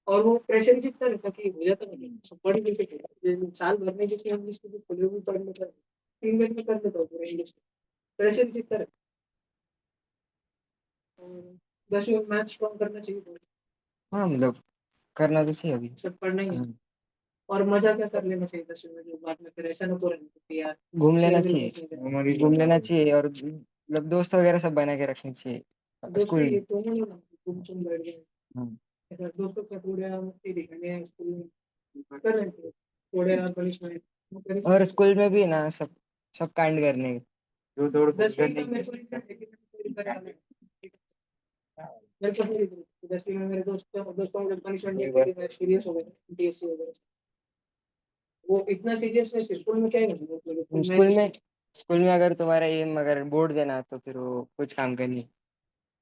[SPEAKER 2] और वो प्रेशर जितना रहता कि हो जाता नहीं, सब पढ़ ही लेते थे। साल भर में जैसे इंग्लिश की खुले भी पढ़ लेता, 3 दिन में कर लेता हूँ पूरा इंग्लिश। प्रेशर जितना रहता। और 10वीं में मैथ स्ट्रॉन्ग करना चाहिए बहुत,
[SPEAKER 5] हाँ मतलब करना तो चाहिए अभी।
[SPEAKER 2] सब पढ़ना ही है।
[SPEAKER 5] हाँ,
[SPEAKER 2] और मजा क्या कर लेना चाहिए 10वीं में, जो बाद में फिर ऐसा ना तो रहना कि यार
[SPEAKER 5] घूम लेना
[SPEAKER 2] लेवल
[SPEAKER 5] चाहिए,
[SPEAKER 2] कुछ नहीं करना।
[SPEAKER 5] घूम लेना चाहिए, और मतलब दोस्त वगैरह सब बना के रखनी चाहिए स्कूल
[SPEAKER 2] दोस्ती
[SPEAKER 5] में।
[SPEAKER 2] तो नहीं ना, तुम बैठ गए
[SPEAKER 5] हाँ।
[SPEAKER 2] ऐसा दोस्तों के साथ थोड़ा मस्ती दिखाने स्कूल में कर रहे थे, थोड़ा पनिशमेंट।
[SPEAKER 5] और स्कूल में भी ना सब कांड करने।
[SPEAKER 2] 10वीं का मेरे को नहीं था, लेकिन मेरी तरह अलग। मेरे को नहीं थी। 10वीं में मेरे दोस्तों ने पनिशमेंट नहीं दी, मैं सीरियस हो गया डीएससी वगैरह। वो इतना सीरियस है, स्कूल में क्या ही नहीं
[SPEAKER 5] स्कूल में अगर तुम्हारा एम अगर बोर्ड है ना, तो फिर वो कुछ काम का नहीं।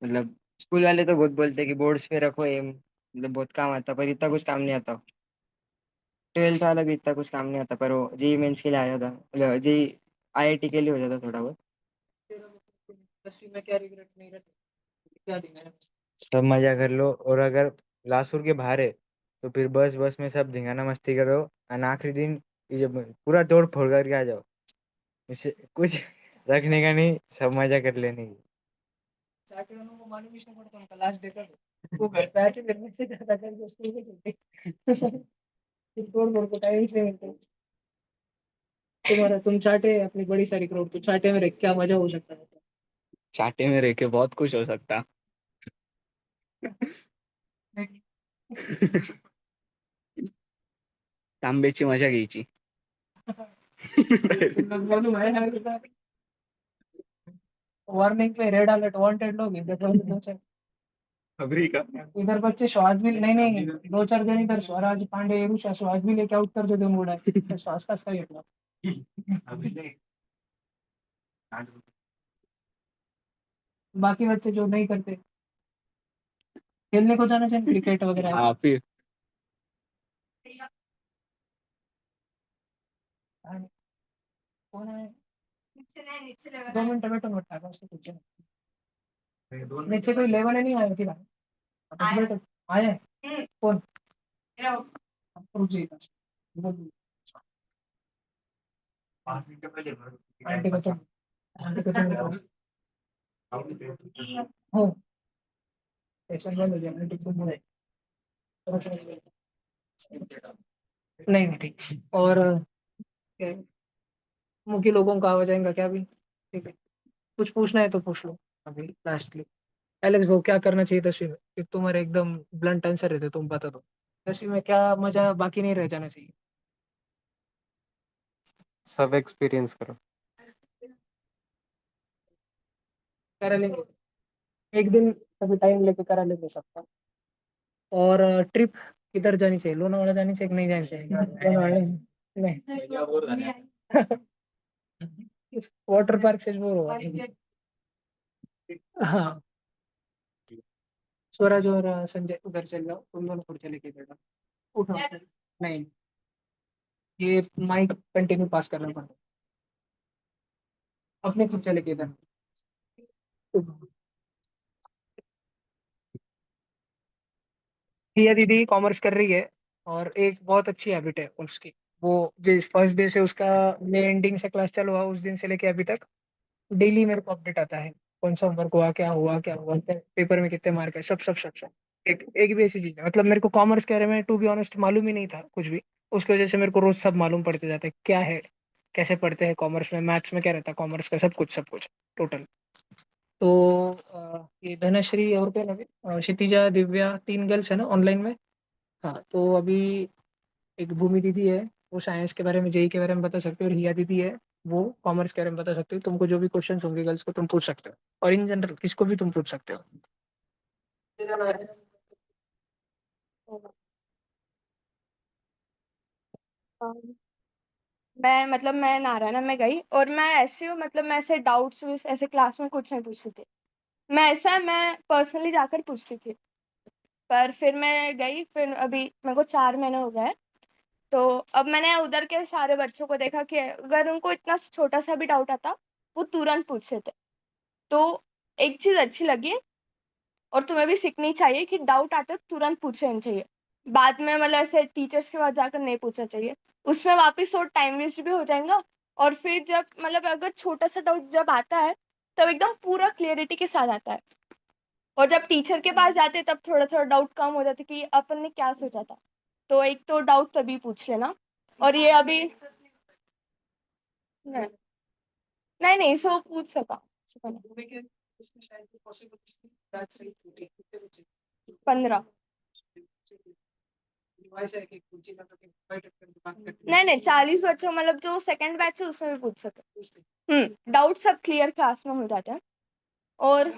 [SPEAKER 5] मतलब स्कूल वाले तो बहुत बोलते हैं कि बोर्ड्स पे रखो एम, मतलब बहुत काम आता, पर इतना कुछ काम नहीं आता। 12th वाला भी इतना कुछ काम नहीं आता, पर वो जेई मेंस के लिए आ जाता, मतलब जेई आईआईटी के लिए हो जाता थोड़ा बहुत।
[SPEAKER 2] 10वीं में क्या रिग्रेट नहीं रहता, क्या देना है।
[SPEAKER 3] सब मजा कर लो, और अगर लासुर के बाहर है तो फिर बस में सब धिंगाना मस्ती करो, और आखिरी दिन ये जब पूरा तोड़ फोड़ करके आ जाओ, इससे कुछ रखने का नहीं, सब मजा कर लेने की।
[SPEAKER 2] चाटे वालों को मालूम ही नहीं पड़ता उनका लास्ट डे का, वो घर पे आके फिर से ज्यादा करके स्कूल में चलते। फिर तोड़ फोड़ को टाइम से मिलते। तुम्हारा तुम चाटे अपनी बड़ी सारी क्राउड, तो चाटे में रह के क्या मजा हो सकता है।
[SPEAKER 7] चाटे में रह के बहुत कुछ हो सकता। तांब्याची मजा घ्यायची.
[SPEAKER 2] मालूम है वार्निंग पे रेड अलर्ट वांटेड लोग इधर दो चार
[SPEAKER 7] खबरी का
[SPEAKER 2] इधर बच्चे श्वास भी नहीं 2-4 जन इधर स्वराज पांडे रुषा श्वास भी लेके आउट कर देते मूड है श्वास का घेतला। बाकी बच्चे जो नहीं करते खेलने को जाना चाहिए क्रिकेट वगैरह।
[SPEAKER 7] हाँ फिर
[SPEAKER 2] कौन है 2 मिनट बैठो मत टाका उसको कुछ नीचे कोई लेवल नहीं आया फिर बैठो आए कौन रुक जाइए आंटी को तो हो सेशन बंद हो जाए आंटी को बोले नहीं नहीं ठीक। और मुखी लोगों का आवाज आएगा क्या भी ठीक है। कुछ पूछना है तो पूछ लो अभी लास्टली। एलेक्स भाई क्या करना चाहिए 10वीं में, क्योंकि तुम्हारे एकदम ब्लंट आंसर रहते तुम बता दो। 10वीं में क्या मजा बाकी नहीं रह जाना चाहिए।
[SPEAKER 6] सब एक्सपीरियंस करो.
[SPEAKER 2] करा लेंगे एक दिन, कभी टाइम लेके करा लेंगे सबका। और ट्रिप किधर जानी चाहिए, लोनावाला जानी चाहिए कि नहीं जानी चाहिए। लोनावाला नहीं वाटर पार्क से बोर हुआ। हाँ स्वराज और संजय उधर चल जाओ, तुम दोनों खुद चले के बेटा उठो। नहीं ये माइक कंटिन्यू पास करना पड़ता अपने खुद चले के इधर। प्रिया दीदी कॉमर्स कर रही है, और एक बहुत अच्छी हैबिट है उसकी। वो जिस फर्स्ट डे से उसका मे एंडिंग से क्लास चालू हुआ उस दिन से लेके अभी तक डेली मेरे को अपडेट आता है कौन सा होमवर्क हुआ, क्या हुआ पेपर में कितने मार्क है, सब। एक भी ऐसी चीज है, मतलब मेरे को कॉमर्स के बारे में टू बी ऑनेस्ट मालूम ही नहीं था कुछ भी। उसकी वजह से मेरे को रोज सब मालूम पड़ते जाता है क्या है, कैसे पढ़ते हैं कॉमर्स में, मैथ्स में क्या रहता है कॉमर्स का, सब कुछ टोटल। तो ये धनश्री और क्या नाम है, क्षितिजा दिव्या 3 गर्ल्स है ना ऑनलाइन में। हाँ तो अभी एक भूमि दीदी है, वो साइंस के बारे में, जेई के बारे में बता सकते हो, और हिया दीदी है वो कॉमर्स के बारे में बता सकते हो। तुमको जो भी क्वेश्चन होंगे गर्ल्स को तुम पूछ सकते हो, और इन जनरल किसको भी तुम पूछ सकते हो।
[SPEAKER 9] मैं मतलब मैं नारायणा में गई और मैं ऐसी हूँ, मतलब मैं ऐसे डाउट्स ऐसे क्लास में कुछ नहीं पूछती थी। मैं पर्सनली जाकर पूछती थी। पर फिर मैं गई, फिर अभी मेरे को 4 महीने हो गए। तो अब मैंने उधर के सारे बच्चों को देखा कि अगर उनको इतना छोटा सा भी डाउट आता वो तुरंत पूछते थे। तो एक चीज अच्छी लगी, और तुम्हें भी सीखनी चाहिए कि डाउट आते तुरंत पूछना चाहिए। बाद में मतलब ऐसे टीचर्स के पास जाकर नहीं पूछना चाहिए, उसमें वापस और टाइम वेस्ट भी हो जाएगा। और फिर जब मतलब अगर छोटा सा डाउट जब आता है तब एकदम पूरा क्लियरिटी के साथ आता है। और जब टीचर के पास जाते तब थोड़ा थोड़ा डाउट कम हो जाता कि अपन ने क्या सोचा था। तो एक तो डाउट तभी पूछ लेना। और ये अभी नहीं नहीं, नहीं सो पूछ सका। 15। नहीं नहीं, 40 बच्चों मतलब जो सेकंड बैच है उसमें भी पूछ सके। डाउट सब क्लियर क्लास में हो जाते हैं। और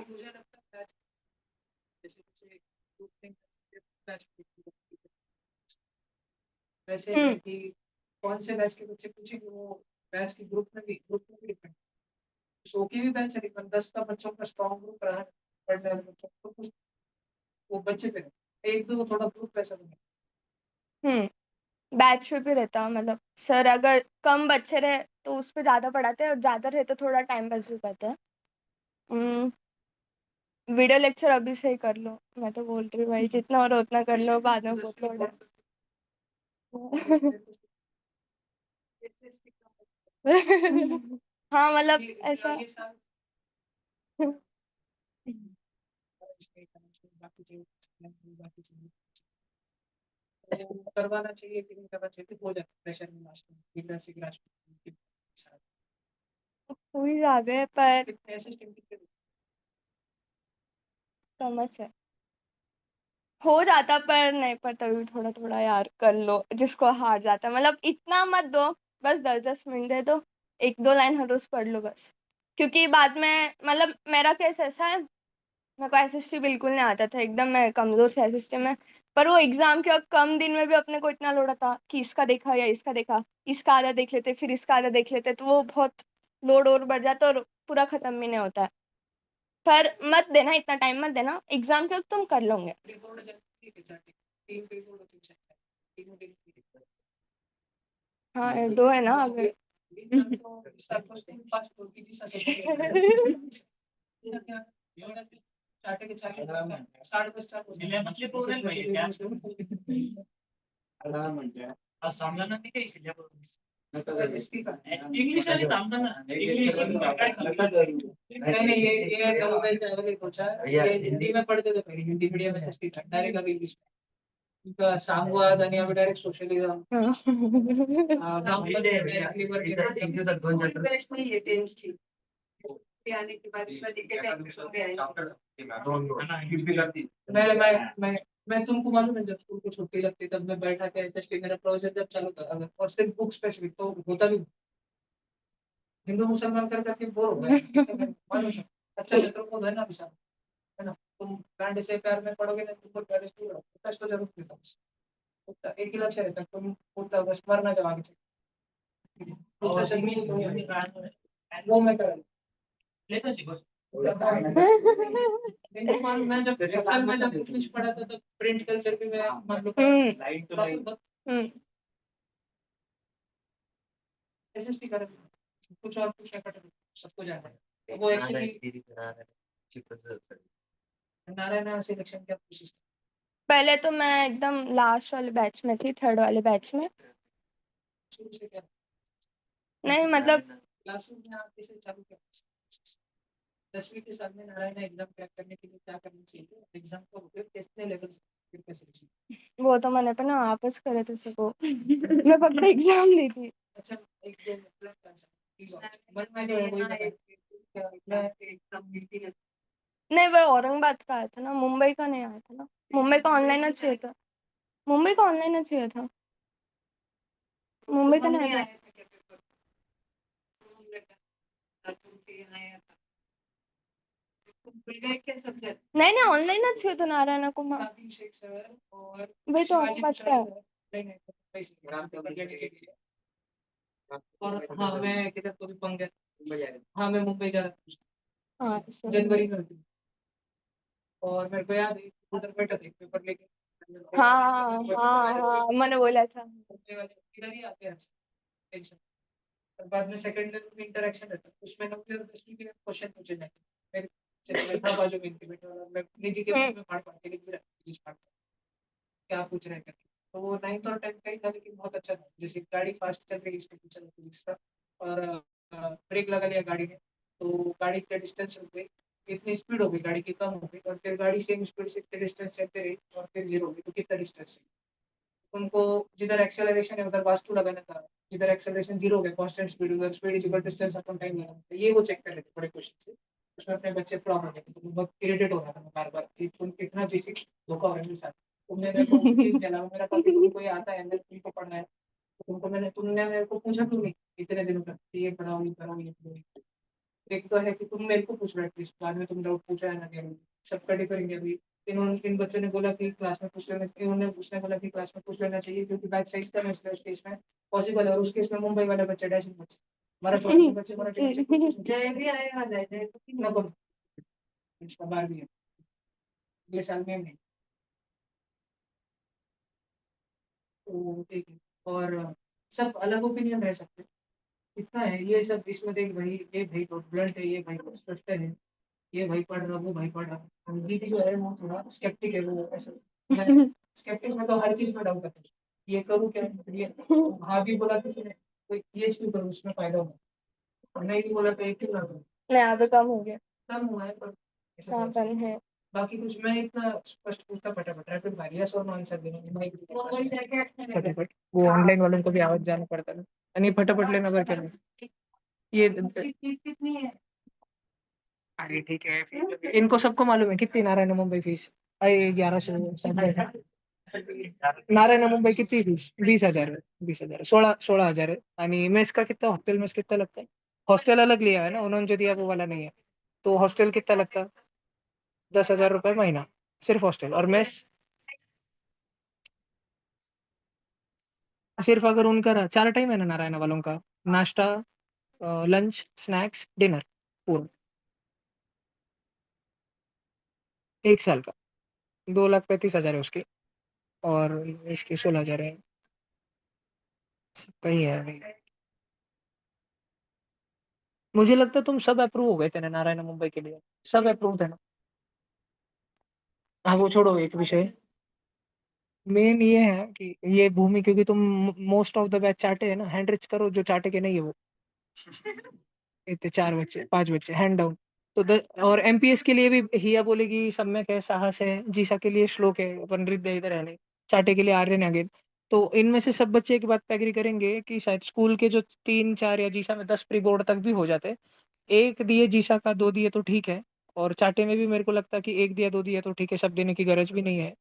[SPEAKER 2] वैसे है कि कौन से बैच के बच्चे पूछेंगे, वो बैच के ग्रुप में भी डिपेंड। सो की भी बैच है, लेकिन 10 का बच्चों का स्ट्रॉन्ग ग्रुप रहा है पढ़ने वाले बच्चों को, तो वो बच्चे पे एक दो थोड़ा ग्रुप ऐसा बने।
[SPEAKER 9] बैच पे भी रहता, मतलब सर अगर कम बच्चे रहे तो उस पर ज्यादा पढ़ाते हैं, और ज्यादा रहे तो थोड़ा टाइम पास भी करते हैं। वीडियो लेक्चर अभी से ही कर लो, मैं तो बोल रही हूँ भाई, जितना हो रहा उतना कर लो, बाद में बहुत लोड है। हाँ मतलब ऐसा।
[SPEAKER 2] तो करवाना चाहिए कि नहीं करना चाहिए, हो जाता है प्रेशर में लास्ट में
[SPEAKER 9] हुई जावे पर
[SPEAKER 2] ऐसे स्टिमुलेट
[SPEAKER 9] समझ है, हो जाता पर नहीं, पर तभी थोड़ा थोड़ा यार कर लो, जिसको हार जाता है मतलब इतना मत दो। बस 10-10 मिनट दे दो, 1-2 लाइन हर रोज पढ़ लो बस। क्योंकि बाद में मतलब मेरा केस ऐसा है, मेरे को एसएसटी बिल्कुल नहीं आता था, एकदम मैं कमजोर थी एसएसटी में। पर वो एग्जाम के वक्त कम दिन में भी अपने को इतना लोड था कि इसका देखा या इसका देखा, इसका आधा देख लेते फिर इसका आधा देख लेते, तो वो बहुत लोड और बढ़ जाता और पूरा खत्म भी नहीं होता है। पर मत देना, इतना टाइम मत देना, एग्जाम के वक्त तुम कर लोगे। हाँ 2 है ना अभी।
[SPEAKER 2] नहीं ये दोनों का ऐसे अलग ही सोचा है। ये हिंदी में पढ़ते थे पहले, हिंदी मीडियम में SST था, डायरेक्ट अभी इंग्लिश में। इनका सामवाद आणि अभी डायरेक्ट सोशलिज्म
[SPEAKER 4] आने के बाद उसका दिक्कत है।
[SPEAKER 2] मैं तुमको मालूम है, जब स्कूल को छुट्टी लगती तब मैं बैठा के SST मेरा प्रोजेक्ट जब चालू था, अगर और सिर्फ बुक स्पेसिफिक तो होता भी हिंदू मुसलमान कर करके बोर हो गए। मालूम है अच्छा शत्रु को है ना विशाल, है ना। तुम गांड से प्यार में पढ़ोगे ना, तुमको प्यार से पढ़ो सच तो जरूर देता हूं। एक ही लक्ष्य रहता है, तुम होता बस मरना जब आगे चले। वो मैं कर मैं जब कुछ पढ़ा था तब प्रिंट कल्चर भी मैं मतलब SST कर कुछ और कुछ सबको जाना है। वो एक्चुअली नारायण सिलेक्शन क्या कोशिश
[SPEAKER 9] पहले तो मैं एकदम लास्ट वाले बैच में थी, 3rd वाले बैच में।
[SPEAKER 2] शुरू से क्या
[SPEAKER 9] नहीं मतलब
[SPEAKER 2] क्लासरूम में आप कैसे चालू किया? 10वीं के साल में नारायण एग्जाम क्रैक करने के लिए क्या करना चाहिए? एग्जाम को कितने लेवल से सिलेक्शन?
[SPEAKER 9] वो तो मैंने अपना आपस करे थे सबको। मैं फक्त एग्जाम दी थी।
[SPEAKER 2] अच्छा एक दो मन में जो है वही मैं एग्जाम देती है।
[SPEAKER 9] नहीं वो औरंगाबाद का आया था ना, मुंबई का नहीं आया था ना। मुंबई का ऑनलाइन चाहिए था, मुंबई का ऑनलाइन चाहिए था। मुंबई का
[SPEAKER 4] हम
[SPEAKER 9] नहीं
[SPEAKER 4] नहीं
[SPEAKER 9] आया
[SPEAKER 4] आया था क्या पेपर तुम लेकर तुम फिर आया था तुम भूल गए क्या सब्जेक्ट
[SPEAKER 9] नाही नाही ऑनलाईनच होतं नारायण कुमार
[SPEAKER 2] अभिषेक सर और
[SPEAKER 9] वही तो
[SPEAKER 2] शिवाजी
[SPEAKER 9] पता
[SPEAKER 2] प्रसाद
[SPEAKER 9] है
[SPEAKER 2] सर, नहीं नहीं पैसे और हाँ मैं किधर तो भी पंकज हाँ मैं मुंबई जा रहा हूँ
[SPEAKER 9] हाँ इसमें।
[SPEAKER 2] जनवरी में हूँ। और मेरे को याद है उधर बैठा था पेपर लेके
[SPEAKER 9] हाँ हाँ हाँ मैंने बोला था
[SPEAKER 2] मुंबई वाले इधर ही आते हैं टेंशन और बाद में सेकंड ईयर में इंटरेक्शन रहता है उसमें 9वीं और 10वीं के क्वेश्चन पूछे जाते हैं मेरे से बैठा बाजू में इनके बैठा और मैं निधि के बुक में पढ़ पढ़ के लिख भी रहा जिस पार्ट क्या पूछ रहे हैं करके तो वो 9th और 10th का ही था लेकिन बहुत अच्छा था जैसे गाड़ी फास्ट चल रही है इसको पूछा था फिजिक्स का और ब्रेक लगा लिया गाड़ी ने तो गाड़ी का डिस्टेंस रुक गई इतनी स्पीड हो गई गाड़ी की कम हो गई और फिर गाड़ी सेम स्पीड से इतने डिस्टेंस चलते रही और फिर जीरो हो गई तो कितना डिस्टेंस है उनको जिधर एक्सेलरेशन है उधर वास्तु लगाना था जिधर एक्सेलरेशन जीरो हो गया कांस्टेंट स्पीड उधर speed is equal distance upon time लगाना था ये वो चेक कर रहे थे बड़े क्वेश्चन से उसमें अपने बच्चे प्रॉब्लम है तो बहुत इरिटेट हो रहा था मैं बार बार कि तुम इतना बेसिक धोखा हो रहा है मेरे साथ तुमने मेरे को प्लीज जलाओ मेरा टॉपिक तुमको ये आता है मेरे तुमको पढ़ना है तो तुमने मेरे को पूछा क्यों नहीं इतने दिनों तक कि ये पढ़ाओ ये करो ये करो एक तो है कि तुम मेरे को पूछ रहे हो एटलीस्ट बाद में तुम डाउट पूछा है ना क्या सबका डिफरेंट अभी इन बच्चों ने बोला कि क्लास में पूछ लेना इन्होंने उसने बोला कि क्लास में पूछ लेना चाहिए क्योंकि बैच साइज कम है इसलिए उस केस में पॉसिबल है और उस केस में मुंबई वाले बच्चे डैशिंग बच्चे मराठी वाले बच्चे मराठी बच्चे
[SPEAKER 4] जय भी आया वाला है जय तो
[SPEAKER 2] ना करो इसका बार भी है अगले साल में नहीं तो ठीक है और सब अलग ओपिनियन रह सकते हैं इतना है ये सब इसमें देख भाई ये भाई बहुत ब्लंट है ये भाई बहुत स्पष्ट है ये भाई पढ़ रहा वो भाई पढ़ रहा और दीदी जो है वो थोड़ा स्केप्टिक है वो ऐसा मैं स्केप्टिक में तो हर चीज में डाउट करता हूँ ये करूँ क्या ये हाँ भी बोला किसी ने तो ये क्यों करूँ उसमें फायदा होगा और नहीं भी बोला तो ये क्यों ना करूँ
[SPEAKER 9] नहीं अभी कम हो गया
[SPEAKER 2] कम हुआ है पर ऐसा
[SPEAKER 9] हाँ
[SPEAKER 2] थोड़ा सा।
[SPEAKER 9] कम है
[SPEAKER 2] बाकी कुछ मैं इतना स्पष्ट पूछता फटाफट रैपिड फायर यस और नो आंसर देना नहीं
[SPEAKER 4] वो वही जाके अच्छा लगा
[SPEAKER 2] फटाफट वो ऑनलाइन वालों को भी आवाज जाना पड़ता है नहीं फटाफट लेना बर क्या ये
[SPEAKER 4] फीस कितनी है
[SPEAKER 2] अरे ठीक है इनको सबको मालूम है कितनी नारायण मुंबई फीस अरे 1100 नारायण मुंबई कितनी फीस 20,000 है 20,000 16,000 है आणि मेस का कितना हॉस्टल मेस कितना लगता है हॉस्टल अलग लिया है ना उन्होंने जो दिया वो वाला नहीं है तो हॉस्टल कितना लगता है 10,000 रुपये महीना सिर्फ हॉस्टल और मेस सिर्फ अगर उनका 4 टाइम है ना नारायण वालों का नाश्ता लंच स्नैक्स डिनर पूरा 1 साल का 2,35,000 है उसकी और इसकी 16,000 है सबका ही है अभी मुझे लगता है तुम सब अप्रूव हो गए थे ना नारायण मुंबई के लिए सब अप्रूव थे ना हाँ वो छोड़ो एक विषय मेन ये है कि ये भूमि क्योंकि तुम मोस्ट ऑफ द बैच चाटे है ना हैंड रिच करो जो चाटे के नहीं है वो इतने 4 बच्चे 5 बच्चे हैंड डाउन तो और एमपीएस के लिए भी हिया बोलेगी सम्यक है साहस है जीसा के लिए श्लोक है अपन हृदय इधर है नहीं चाटे के लिए आर्यन है आगे तो इनमें से सब बच्चे एक बात पे एग्री करेंगे कि शायद स्कूल के जो 3 4 या जीसा में 10 प्री बोर्ड तक भी हो जाते एक दिए जीसा का 2 दिए तो ठीक है और चाटे में भी मेरे को लगता है कि एक दिया 2 दिया तो ठीक है सब देने की गरज भी नहीं है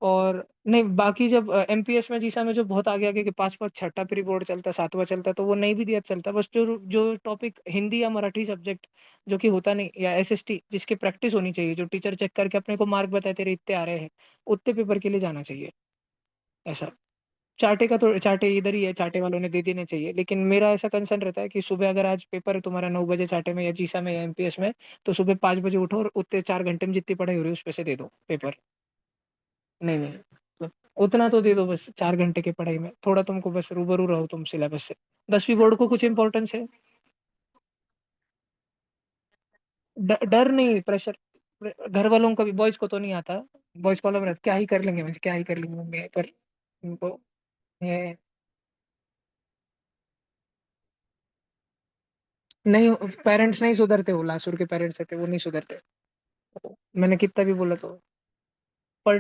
[SPEAKER 2] और नहीं बाकी जब एमपीएस में जीसा में जो बहुत आगे आगे के 5 5 छठा प्री बोर्ड चलता है 7वां चलता है तो वो नहीं भी दिया चलता बस जो जो टॉपिक हिंदी या मराठी सब्जेक्ट जो कि होता नहीं या एसएसटी जिसकी प्रैक्टिस होनी चाहिए जो टीचर चेक करके अपने को मार्क बताए तेरे इतने आ रहे हैं उतने पेपर के लिए जाना चाहिए ऐसा चाटे का तो चाटे इधर ही है चाटे वालों ने दे देने चाहिए लेकिन मेरा ऐसा कंसर्न रहता है कि सुबह अगर आज पेपर है तुम्हारा 9 बजे चाटे में या जीसा में या एमपीएस में तो सुबह 5 बजे उठो और उतने 4 घंटे में जितनी पढ़ाई हो रही है उस पे से दे दो पेपर नहीं नहीं तो उतना तो दे दो बस 4 घंटे की पढ़ाई में थोड़ा तुमको बस रूबरू रहो तुम सिलेबस से 10वीं बोर्ड को कुछ इंपॉर्टेंस है डर नहीं प्रेशर घर वालों का भी बॉयज को तो नहीं आता बॉयज को अलग रहता क्या ही कर लेंगे मुझे क्या ही कर लेंगे मम्मी पर उनको ये नहीं पेरेंट्स नहीं सुधरते वो लासुर के पेरेंट्स थे वो नहीं सुधरते मैंने कितना भी बोला तो पर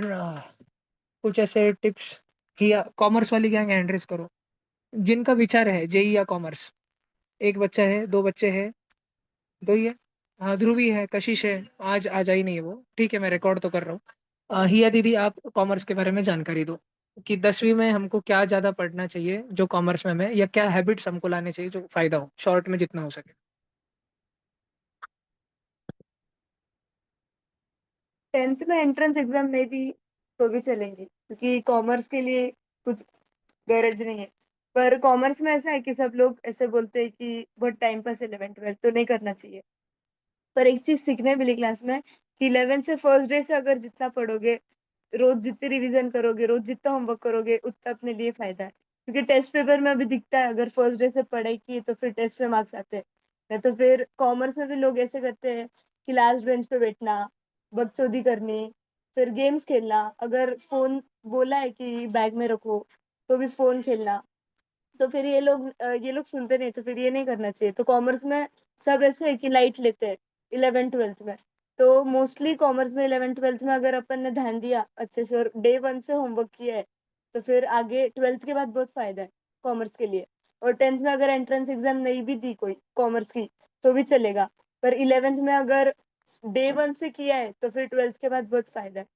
[SPEAKER 2] कुछ ऐसे टिप्स कि कॉमर्स वाली गैंग हैंडरेस करो जिनका विचार है जेई या कॉमर्स एक बच्चा है 2 बच्चे हैं 2 ही है हाँ ध्रुवी है कशिश है आज आज आई नहीं है वो ठीक है मैं रिकॉर्ड तो कर रहा हूँ हिया दीदी आप कॉमर्स के बारे में जानकारी दो कि 10वीं में हमको क्या ज़्यादा पढ़ना चाहिए जो कॉमर्स में हमें, या क्या हैबिट्स हमको लाने चाहिए जो फ़ायदा हो, शॉर्ट में जितना हो सके?
[SPEAKER 10] 10th में एंट्रेंस एग्जाम नहीं दी तो भी चलेंगी, क्योंकि कॉमर्स के लिए कुछ गरज नहीं है। पर कॉमर्स में ऐसा है कि सब लोग ऐसे बोलते हैं कि बहुत टाइम पास 11th 12th तो नहीं करना चाहिए। पर एक चीज सीखने मिली क्लास में कि 11th से फर्स्ट डे से अगर जितना पढ़ोगे, रोज जितनी रिवीजन करोगे, रोज जितना होमवर्क करोगे, उतना अपने लिए फायदा है। क्योंकि टेस्ट पेपर में अभी दिखता है, अगर फर्स्ट डे से पढ़ाई की तो फिर टेस्ट में मार्क्स आते हैं। नहीं तो फिर कॉमर्स में भी लोग ऐसे करते हैं कि लास्ट बेंच पे बैठना, बकचोदी करनी, फिर गेम्स खेलना, अगर फोन बोला है कि बैग में रखो तो भी फोन खेलना। तो फिर ये लोग सुनते नहीं, तो फिर ये नहीं करना चाहिए। तो कॉमर्स में सब ऐसे है कि लाइट लेते हैं 11th 12th में। तो मोस्टली कॉमर्स में 11th 12th में अगर अपन ने ध्यान दिया अच्छे से और डे 1 से होमवर्क किया है, तो फिर आगे 12th के बाद बहुत फायदा है कॉमर्स के लिए। और 10th में अगर एंट्रेंस एग्जाम नहीं भी दी कोई कॉमर्स की तो भी चलेगा। पर 11th में अगर डे 1 से किया है तो फिर 12th के बाद बहुत फायदा है।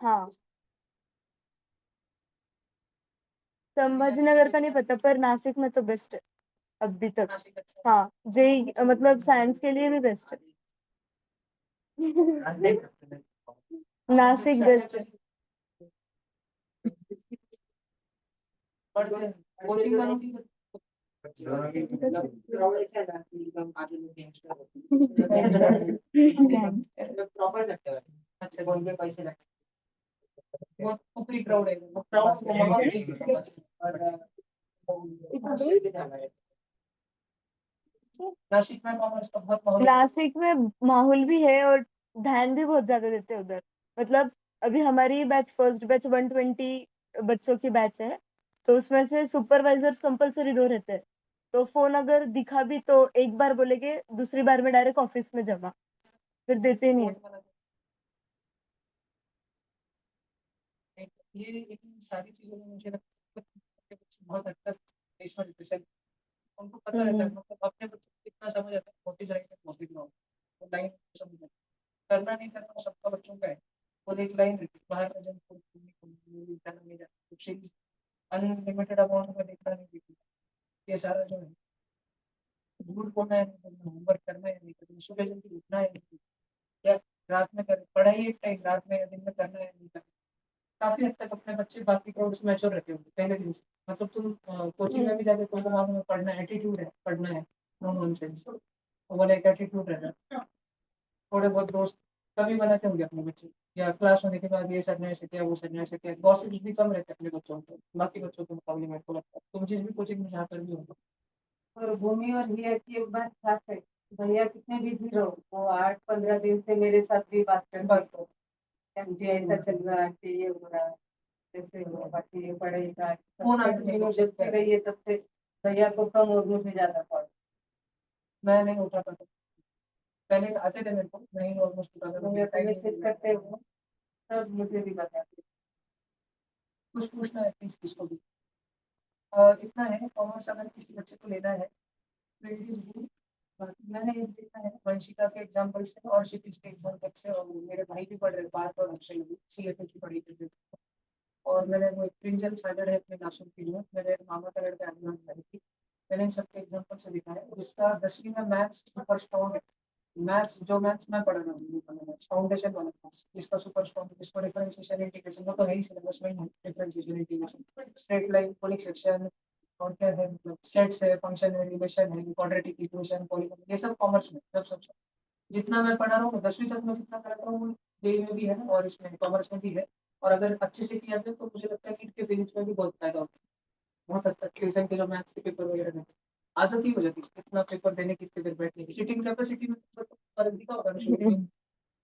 [SPEAKER 10] हाँ, संभाजीनगर का नहीं पता, पर नासिक में तो बेस्ट है अभी तक।
[SPEAKER 2] नासिक अच्छा
[SPEAKER 10] हाँ, जेई मतलब साइंस के लिए भी बेस्ट है। नासिक बेस्ट है।
[SPEAKER 2] कोचिंग करोगी? प्रॉपर करते हो? अच्छा, गोल पे पैसे लगते हैं। बहुत ऊपरी क्राउड है, वो क्राउड को माहौल नहीं समझ। और नासिक में कॉमर्स का बहुत माहौल है।
[SPEAKER 10] नासिक में माहौल भी है और ध्यान भी बहुत ज्यादा देते हैं उधर। मतलब अभी हमारी बैच फर्स्ट बैच 120 बच्चों की बैच है, तो उसमें से सुपरवाइजर्स कंपलसरी 2 रहते हैं। तो फोन अगर दिखा भी तो एक बार बोलेगे, दूसरी बार में डायरेक्ट ऑफिस में जमा, फिर देते नहीं है।
[SPEAKER 2] ये इन सारी चीजों में मुझे लगता है कि बच्चे बहुत हद तक देश में रिप्रेजेंट, उनको पता रहता है, मतलब अपने बच्चे को कितना समझ आता है, मोटी राइट है मोटी रॉन्ग, तो लाइन समझ आता है। करना नहीं करना वो सबका बच्चों का है। वो एक लाइन रहती है, बाहर में जब जाना नहीं जाता, सीरीज अनलिमिटेड अमाउंट में देखना नहीं देखना, ये सारा जो है झूठ बोलना है नहीं बोलना, होमवर्क करना है नहीं करना, सुबह जल्दी उठना है नहीं, या रात में कर पढ़ाई एक टाइम रात में या दिन में करना है नहीं करना। काफी हद तक अपने बच्चे बाकी क्राउड से मैच्योर रहते होंगे पहले दिन से। मतलब तुम कोचिंग में भी जाके तुमको मालूम है पढ़ना एटीट्यूड है, पढ़ना है, नो नॉनसेंस, तो वाला एक एटीट्यूड रहता है। थोड़े बहुत दोस्त कभी बनाते होंगे अपने बच्चे, या क्लास होने के बाद ये सर ने ऐसे किया, वो सर ने ऐसे किया, गॉसिप्स भी कम रहते हैं अपने बच्चों को बाकी बच्चों के मुकाबले, मेरे को लगता है तुम जिस भी कोचिंग में जहाँ पर भी होगा।
[SPEAKER 4] और भूमि और रिया की एक बात खास है, भैया कितने बिजी रहो वो 8-15 दिन से मेरे साथ भी बात करते
[SPEAKER 2] बात
[SPEAKER 4] हैं। आंटी ऐसा चल रहा है, आंटी ये हो रहा है, जैसे हो बाकी ये पढ़ाई का
[SPEAKER 2] फोन आते
[SPEAKER 4] कंटिन्यू
[SPEAKER 2] नहीं,
[SPEAKER 4] जब से गई है तब से भैया को कम और मुझे ज्यादा पढ़।
[SPEAKER 2] मैं नहीं उठा पाता, पहले आते थे मेरे को, नहीं ऑलमोस्ट
[SPEAKER 4] मुझे पहले से करते हो तब मुझे भी बताते।
[SPEAKER 2] कुछ पूछना है प्लीज किसको भी। इतना है, कॉमर्स अगर किसी बच्चे को लेना है तो it is good। बाकी मैंने ये देखा है वंशिका के एग्जाम्पल से और क्षितिज के एग्जाम्पल से, और मेरे भाई भी पढ़ रहे पार्थ और अक्षय भी CFA की पढ़ाई कर रहे थे। और मैंने वो एक प्रिंजल साइडेड है अपने क्लासरूम के लिए, मेरे मामा का लड़का एग्जाम दी थी, मैंने इन सबके एग्जाम्पल से दिखा है। जिसका 10वीं में मैथ्स सुपर स्ट्रॉन्ग है, मैथ्स जो मैथ्स मैं पढ़ रहा हूँ फाउंडेशन वाला मैथ्स, जिसका सुपर स्ट्रॉन्ग है, जिसको डिफरेंशिएशन इंटीग्रेशन वो तो है ही सिलेबस में ही है, differentiation integration straight line conic section, और क्या है मतलब सेट्स है, फंक्शन है, रिलेशन है, क्वाड्रेटिक इक्वेशन, पॉलीगॉन, ये सब कॉमर्स में सब जितना मैं पढ़ा रहा हूँ 10वीं तक मैं जितना कर रहा हूँ जेई में भी है और इसमें कॉमर्स में भी है। और अगर अच्छे से किया जाए तो मुझे लगता है कि इसके फिजिक्स में भी बहुत फायदा होता है, बहुत हद तक ट्यूशन के जो मैथ्स के पेपर वगैरह में आदत ही हो जाती है इतना पेपर देने की, इतनी देर बैठने की, सिटिंग कैपेसिटी में तो फर्क दिखा होगा ना शुरू में।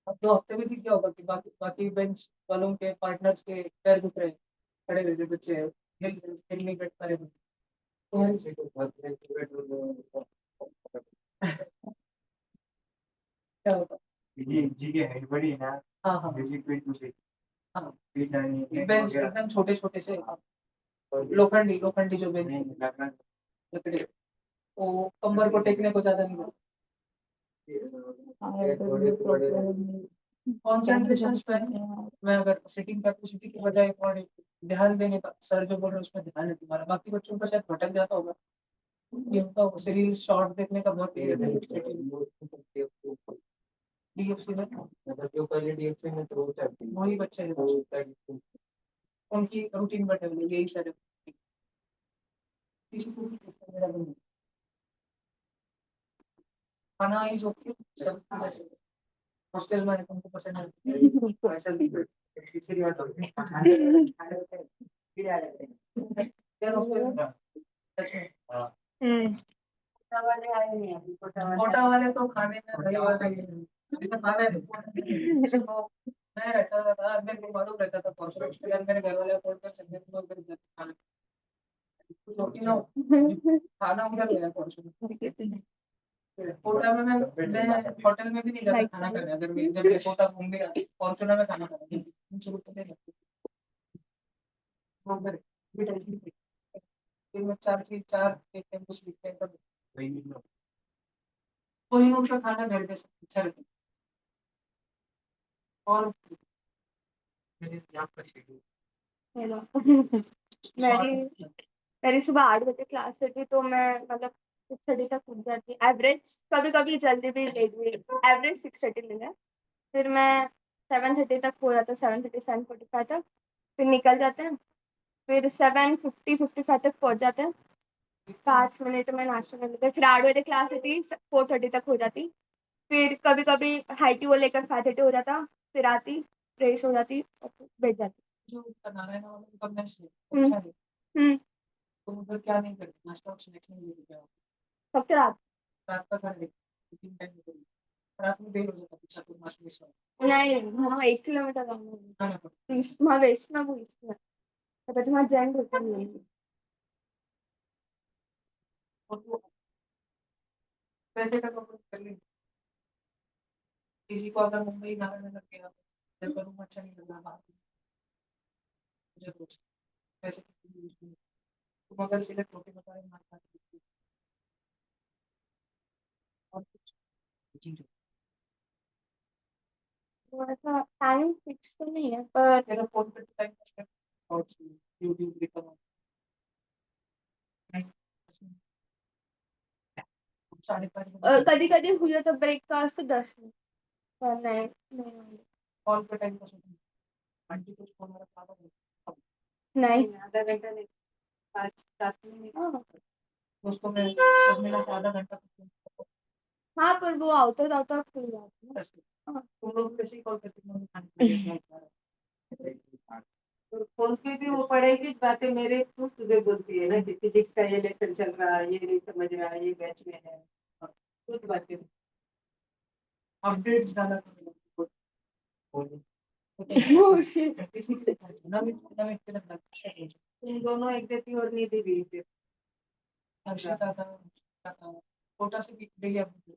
[SPEAKER 2] अब 2 हफ्ते में दिख गया होगा कि बाकी बाकी बेंच वालों के पार्टनर्स के पैर दुख रहे हैं, खड़े हुए बच्चे हैं, हिल नहीं बैठ पा रहे हैं। क्या होगा? हाँ हाँ हाँ, बेंच एकदम छोटे छोटे से, लोखंडी लोखंडी जो बेंच लकड़ी, वो कमर को टेकने को ज्यादा नहीं होता। कॉन्सेंट्रेशन मैं अगर सिटिंग कैपेसिटी की बजाय और ध्यान देने का सर जो बोल रहे हैं उसमें ध्यान है तुम्हारा, बाकी बच्चों का शायद भटक जाता होगा। ये तो सीरीज शॉर्ट देखने का बहुत तेज है डीएफसी में, जो पहले डीएफसी में तो वही बच्चे हैं उनकी रूटीन बटे हुए यही सर है। किसी को भी मेरा बंद खाना ही जो कि सब हॉस्टल में तुमको पसंद है ऐसा भी खिचड़ी और क्या सच में मोटा वाले तो खाने में दही वाला ही है। अभी तो खाना है मैं रहता था मेरे को मालूम रहता था परसों मेरे घर वाले फोन कर सकते थे तो फिर खाना रोटी ना खाना उधर गया परसों कोटा में मैं होटल में भी नहीं जाता खाना खाने, अगर मैं जब मैं कोटा घूम भी रहा फॉर्चूनर में खाना खाना शुरू करते हैं वो फिर दिन में चार एक टाइम कुछ बिकते हैं तब कोई लोग का खाना घर जैसा अच्छा रहता है। और मेरे यहाँ पर
[SPEAKER 9] हेलो मेरी मेरी सुबह 8 बजे क्लास रहती तो मैं मतलब 6:30 तक उठ जाती एवरेज, कभी कभी जल्दी भी लेट भी, एवरेज 6:30 ले लें। फिर मैं 7:30 तक हो जाता, 7:30 7:45 तक फिर निकल जाते हैं। फिर 7:50 तक पहुंच जाते हैं। 5 मिनट में नाश्ता कर लेते हैं। फिर 8 बजे क्लास होती 4:30 तक हो जाती। फिर कभी कभी हाई टी वो लेकर 5:30 हो जाता। फिर आती फ्रेश हो जाती और फिर बैठ जाती।
[SPEAKER 2] जो नारायण वाला उनका मैच है
[SPEAKER 9] हम्म।
[SPEAKER 2] अच्छा है
[SPEAKER 9] हम्म।
[SPEAKER 2] तो उधर क्या नहीं करते नाश्ता और स्नैक्स नहीं लेके जाओ
[SPEAKER 9] सबसे रात
[SPEAKER 2] रात का खा लेते 3 टाइम करो रात में देर हो जाता पीछा तो नाश्ते में सो
[SPEAKER 9] नहीं, हाँ 1 किलोमीटर
[SPEAKER 2] खाना पड़ता
[SPEAKER 9] वहाँ वेस्ट में वो इसमें तो પછી वहाँ जैन होता नहीं है।
[SPEAKER 2] और वो पैसे का तो कर लेंगे किसी को अगर मुंबई नारायण नगर के जब रूम अच्छा नहीं लग रहा बाहर मुझे कुछ पैसे तुम अगर सिलेक्ट होके बता रहे मार और कुछ जी
[SPEAKER 9] तो ऐसा टाइम फिक्स तो नहीं है पर
[SPEAKER 2] तेरा फोन पे टाइम और यूट्यूब दिखा साढ़े 5
[SPEAKER 9] कधी कधी हुई तो ब्रेकफास्ट 10 मिनट पर नहीं
[SPEAKER 2] कॉल पे टाइम पास होता है आंटी कुछ फोन मेरा खाता
[SPEAKER 9] नहीं
[SPEAKER 4] आधा घंटा नहीं 5-7 मिनट
[SPEAKER 9] हाँ
[SPEAKER 2] दोस्तों में सब मिला के आधा घंटा
[SPEAKER 9] हाँ, पर वो आवता खुल जाती है। हाँ।
[SPEAKER 2] तुम लोग कैसे ही कॉल करते हो खाने
[SPEAKER 4] और फोन पे भी वो पढ़ाई की बातें मेरे थ्रू तुझे बोलती है ना कि फिजिक्स का ये लेसन चल रहा है ये नहीं समझ रहा है ये बैच में है कुछ बातें
[SPEAKER 2] अपडेट्स डाला करो
[SPEAKER 9] Oh, shit.
[SPEAKER 4] तुम दोनों एक देती और नहीं दी भी थे
[SPEAKER 2] छोटा से भी डेली अपडेट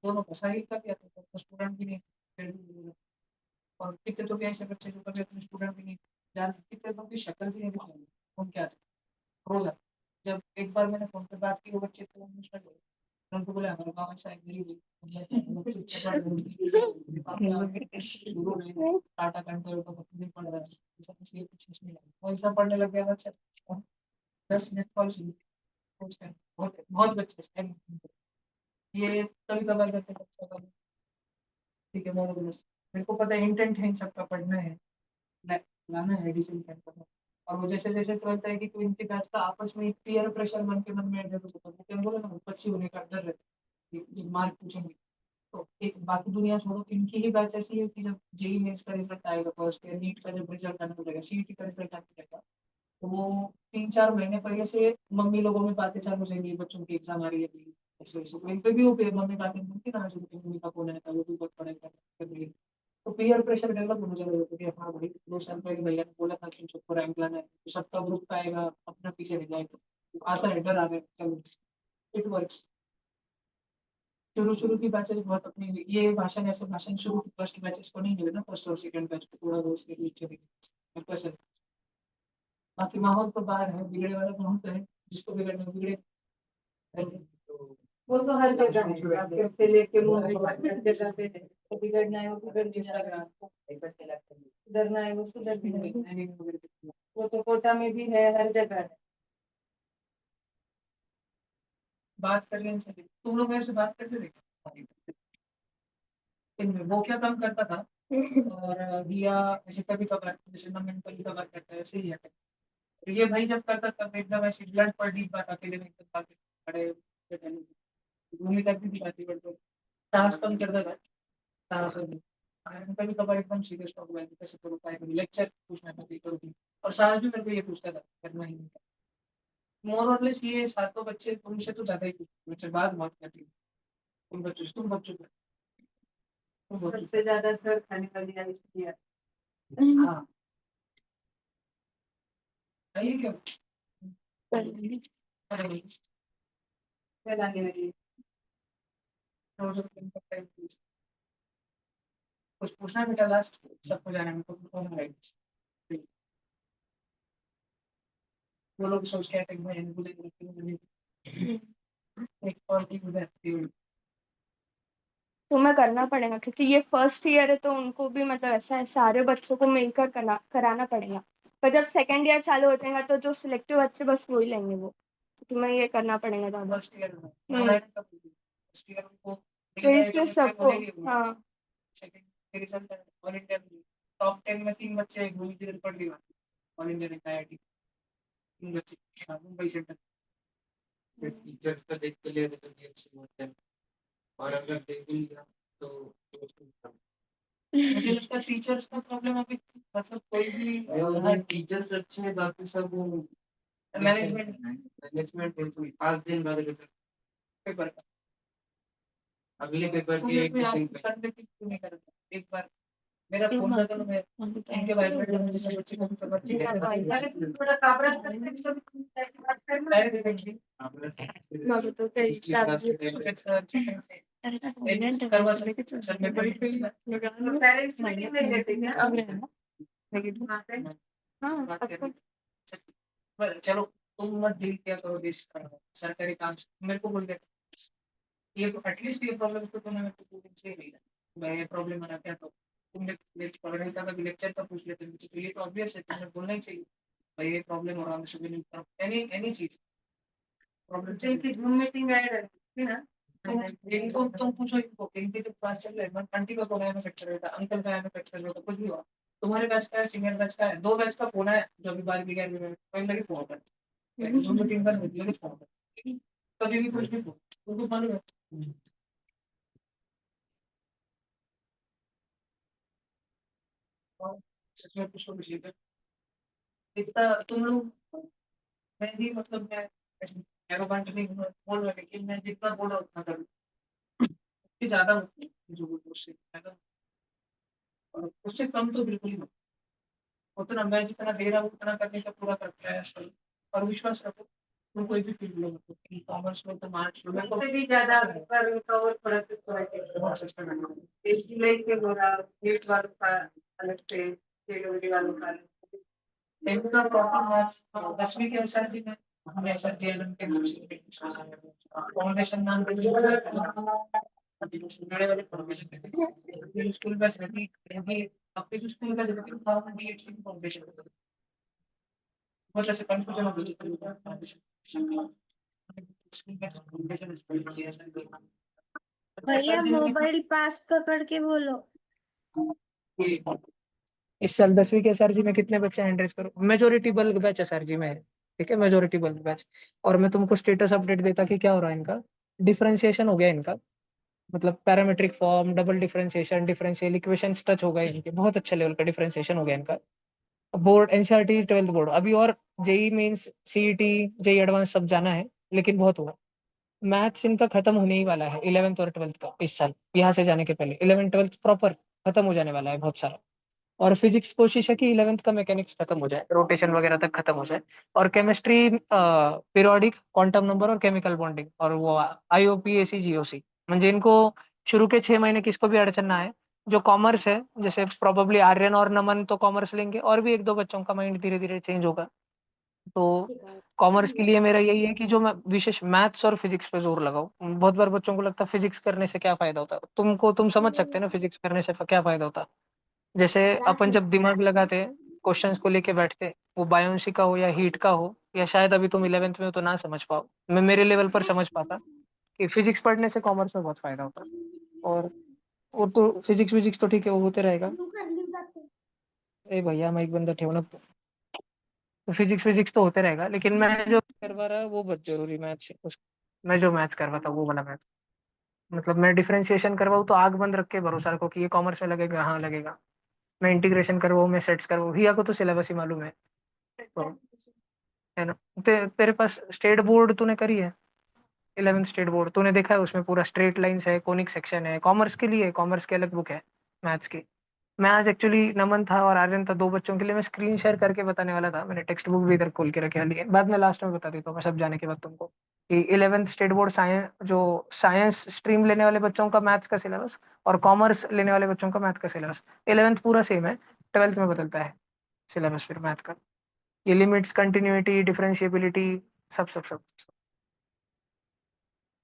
[SPEAKER 2] दोनों का साहिल का क्या था तो स्टूडेंट भी नहीं फिर भी और कितने तो भी ऐसे बच्चे जो कभी अपने स्टूडेंट भी नहीं जान कितने तो भी शक्ल भी नहीं दिखाई उन क्या रोज आते। जब एक बार मैंने फोन पे बात की वो बच्चे तो उनको बोला हमारे गाँव ऐसा है गरीब टाटा कंट्रोल तो कुछ नहीं पढ़ रहा है ऐसा कुछ ये कुछ नहीं लगा वैसा पढ़ने लग गया बच्चा 10 मिनट कॉल सुनी बहुत बहुत बच्चे हैं। ये कभी कभार करते बच्चा ठीक है मेरे को पता है इंटेंट है इन सबका पढ़ना है लाना है एडिशन करना और वो जैसे जैसे 12th आएगी तो इनके बैच का आपस में पीयर प्रेशर मन के मन में डेवलप होता है वो क्या बोले ना बच्ची होने का डर रहता है जब मार्क पूछेंगे तो एक बाकी दुनिया छोड़ो इनकी ही बैच ऐसी है कि जब जेई मेंस का रिजल्ट आएगा फर्स्ट ईयर नीट का जब रिजल्ट आने लगेगा सीईटी का रिजल्ट आने लगेगा तो वो 3-4 महीने पहले से मम्मी लोगों में बातें चालू हो जाएंगी बच्चों की एग्जाम आ रही है ऐसे वैसे तो इन पे भी वो मम्मी बातें बोलती ना जो मम्मी का फोन है वो भी बहुत पढ़ाई कर रही है तो पीयर प्रेशर डेवलप होने चला जाता है कि हाँ भाई 2 साल पहले भैया ने बोला था कि सबको रैंक लाना है तो सबका ग्रुप आएगा अपना पीछे रह जाएगा तो आता है डर आ गया चलो इट वर्क्स शुरू की बैचेस बहुत अपनी ये भाषण ऐसे भाषण शुरू की फर्स्ट बैचेस को नहीं मिले ना फर्स्ट और सेकंड बैच को थोड़ा बहुत उसके नीचे भी बाकी माहौल तो बाहर है बिगड़े वाला माहौल तो है जिसको बिगड़ना बिगड़े
[SPEAKER 4] वो तो हर जगह है, आपके से लेके मूवी तक हर जगह पे है। तो बिगड़ना है वो बिगड़ भी जाएगा आपको, सुधरना है वो सुधर भी जाएगा। वो तो कोटा में भी है, हर जगह है।
[SPEAKER 2] बात कर लेनी चाहिए, तुम लोग मेरे से बात करते देखो इनमें, वो क्या काम करता था और रिया ऐसे कभी कभार, जैसे मैं मेंटली कभार करता है ऐसे ही है। और ये भाई जब करता तब एकदम ऐसे ब्लड पर डीप बात अकेले में एकदम बातें खड़े भूमि तक भी दिखाती, बट साहस कम करता था, साहस और कभी कभार एकदम सीरियस टॉक हुआ कैसे करो क्या करूँ, लेक्चर पूछना था करो और साहस भी मेरे को ये पूछता था करना ही नहीं। मोर और लेस ये सातों बच्चे तुमसे तो ज्यादा ही पूछते, मुझसे बात बहुत करती है। तुम बच्चों पर तुम बच्चों
[SPEAKER 4] सबसे ज्यादा सर खाने वाली आइसक्रीम है।
[SPEAKER 2] पर। हाँ ये क्या अरे
[SPEAKER 4] फैलाने वाली।
[SPEAKER 2] कुछ पूछना बेटा लास्ट, सबको जाने में तो फोन आएगी। वो लोग सोच के आते हैं भाई बोले एक और चीज उधर
[SPEAKER 9] तुम्हें करना पड़ेगा क्योंकि ये फर्स्ट ईयर है, तो उनको भी मतलब ऐसा है सारे बच्चों को मिलकर कराना पड़ेगा। पर जब सेकंड ईयर चालू हो जाएगा तो जो सिलेक्टिव बच्चे बस वही लेंगे वो, तो तुम्हें ये करना पड़ेगा ज्यादा।
[SPEAKER 2] फर्स्ट ईयर में
[SPEAKER 9] हम्म।
[SPEAKER 2] फर्स्ट ईयर को
[SPEAKER 9] तो इसलिए सबको, हाँ
[SPEAKER 2] सेकंड के रिजल्ट ऑल इंडिया टॉप 10 में 3 बच्चे भूमि की पढ़ रही ऑल इंडिया में आईआईटी 3 बच्चे मुंबई सेंटर। टीचर्स का देख के ले रहे थे और अगर देख भी लिया तो मुझे लगता है टीचर्स का प्रॉब्लम अभी, मतलब कोई भी टीचर्स अच्छे हैं बाकी सब मैनेजमेंट 5 दिन बाद पेपर अगले पेपर की एक क्यों नहीं करता एक बार मेरा फोन था तो मैं इनके बारे में मुझे सब बच्चे को पेपर
[SPEAKER 4] थोड़ा काबरा करके
[SPEAKER 2] करवा सकते सर मैं
[SPEAKER 4] पेरेंट्स मीटिंग में लेते हैं
[SPEAKER 2] चलो तुम मत डील किया करो दिस सरकारी काम से मेरे को बोल दे ये एटलीस्ट ये प्रॉब्लम तो तुम्हें मेरे को 2 दिन से ही नहीं मैं ये प्रॉब्लम बना क्या तो तुमने पढ़ रही था कभी लेक्चर का पूछ लेते तो ये तो ऑब्वियस है तुम्हें बोलना ही चाहिए भाई ये प्रॉब्लम हो रहा है मुझे भी नहीं पता एनी चीज प्रॉब्लम
[SPEAKER 4] जिनकी जूम मीटिंग ऐड है ना,
[SPEAKER 2] इनको तुम पूछो इनको इनके जो क्लास चल रहे हैं आंटी का फोन है मैं कट कर रहा था अंकल का है मैं कट कर रहा था कुछ भी हुआ तुम्हारे बैच का है सीनियर बैच का है 2 बैच का फोन है जो अभी 12वीं 11वीं में पहले लगे फोन कर जूम मीटिंग पर लगे फोन कर कभी भी कुछ भी तुमको मालूम है और सच में कुछ तो कुछ इतना तुम लोग मैं भी मतलब मैं एरोगेंट नहीं बोल रहा लेकिन मैं जितना बोल रहा उतना करूँ उससे ज्यादा जो बोल उससे ज्यादा और उससे कम तो बिल्कुल ही नहीं उतना मैं जितना दे रहा हूँ उतना करने का पूरा करता है आजकल और विश्वास रखो तुम कोई भी फील्ड लो मतलब कॉमर्स लो तो आर्ट्स लो
[SPEAKER 4] उससे भी ज्यादा पर उनका और थोड़ा सा
[SPEAKER 2] बहुत सस्ता करना है।
[SPEAKER 4] 1 जुलाई से हो रहा नीट वालों का अलग से जेडब्ल्यू वालों का अलग से।
[SPEAKER 2] टेंथ का प्रॉपर मार्क्स 10वीं के एसआरजी में हम एसआरजी एलएम के फाउंडेशन नाम के बड़े वाले फाउंडेशन स्कूल बैच रहती है आपके जो स्कूल बैच रहती है फाउंडेशन की फाउंडेशन बहुत ऐसे कंफ्यूजन हो गई foundation school batch foundation school की ऐसा
[SPEAKER 8] भैया मोबाइल पास पकड़ के बोलो।
[SPEAKER 2] इस साल 10वीं के एसआरजी में कितने बच्चे एंट्रेंस करो मेजोरिटी बल्क बैच एसआरजी में है ठीक है मेजोरिटी बल्क बैच और मैं तुमको स्टेटस अपडेट देता कि क्या हो रहा है इनका डिफरेंशिएशन हो गया इनका मतलब parametric form double differentiation differential equations touch हो गए इनके बहुत अच्छे लेवल का डिफरेंशिएशन हो गया इनका बोर्ड एनसीईआरटी 12th बोर्ड अभी और JEE mains CET JEE advance सब जाना है लेकिन बहुत हुआ मैथ्स इनका खत्म होने ही वाला है 11th और 12th का इस साल यहाँ से जाने के पहले 11th 12th प्रॉपर खत्म हो जाने वाला है बहुत सारा और फिजिक्स कोशिश है कि 11th का मैकेनिक्स खत्म हो जाए रोटेशन वगैरह तक खत्म हो जाए और केमिस्ट्री पीरियोडिक क्वांटम नंबर और केमिकल बॉन्डिंग और वो आईओपी जीओसी म्हणजे इनको शुरू के 6 महीने किसको भी अड़चन ना आए जो कॉमर्स है जैसे प्रोबेबली आर्यन और नमन तो कॉमर्स लेंगे और भी 1-2 बच्चों का माइंड धीरे धीरे चेंज होगा तो कॉमर्स के लिए मेरा यही है कि जो मैं विशेष मैथ्स और फिजिक्स पे जोर लगाऊं। बहुत बार बच्चों को लगता है फिजिक्स करने से क्या फायदा होता है, तुम समझ सकते हैं ना फिजिक्स करने से क्या फायदा होता है। जैसे अपन जब दिमाग लगाते हैं, क्वेश्चंस को लेके बैठते हैं, वो बायोन्सी का हो या हीट का हो, या शायद अभी तुम 11th में हो तो ना समझ पाओ, मैं मेरे लेवल पर समझ पाता कि फिजिक्स पढ़ने से कॉमर्स में बहुत फायदा होता है। और तो फिजिक्स विजिक्स तो ठीक है, वो होते रहेगा। ए भैया मैं एक बंदा ठेवना, तो फिजिक्स फिजिक्स तो होते रहेगा, लेकिन मैं जो करवा रहा वो बहुत जरूरी मैथ्स है मैं जो मैथ्स करवाता वो वाला मैथ, मतलब मैं डिफरेंशिएशन करवाऊँ तो आग बंद रख के भरोसा रखो कि ये कॉमर्स में लगेगा, हाँ लगेगा। मैं इंटीग्रेशन करवाऊँ, मैं सेट्स करवाऊँ, हिया को तो सिलेबस ही मालूम है। तो है ना, तेरे पास स्टेट बोर्ड तूने करी है, 11th स्टेट बोर्ड तूने देखा है, उसमें पूरा स्ट्रेट लाइंस है, कोनिक सेक्शन है, कॉमर्स के लिए, कॉमर्स की अलग बुक है मैथ्स की। मैं आज एक्चुअली नमन था और आर्यन था, दो बच्चों के लिए मैं स्क्रीन शेयर करके बताने वाला था, मैंने टेक्स्ट बुक भी इधर खोल के रखी वाली है, बाद में लास्ट में बता देता हूँ मैं सब जाने के बाद तुमको कि 11th स्टेट बोर्ड साइंस, जो साइंस स्ट्रीम लेने वाले बच्चों का मैथ्स का सिलेबस और कॉमर्स लेने वाले बच्चों का मैथ का सिलेबस, 11th पूरा सेम है, 12th में बदलता है सिलेबस फिर मैथ का। ये लिमिट्स, कंटिन्यूटी, डिफरेंशिएबिलिटी, सब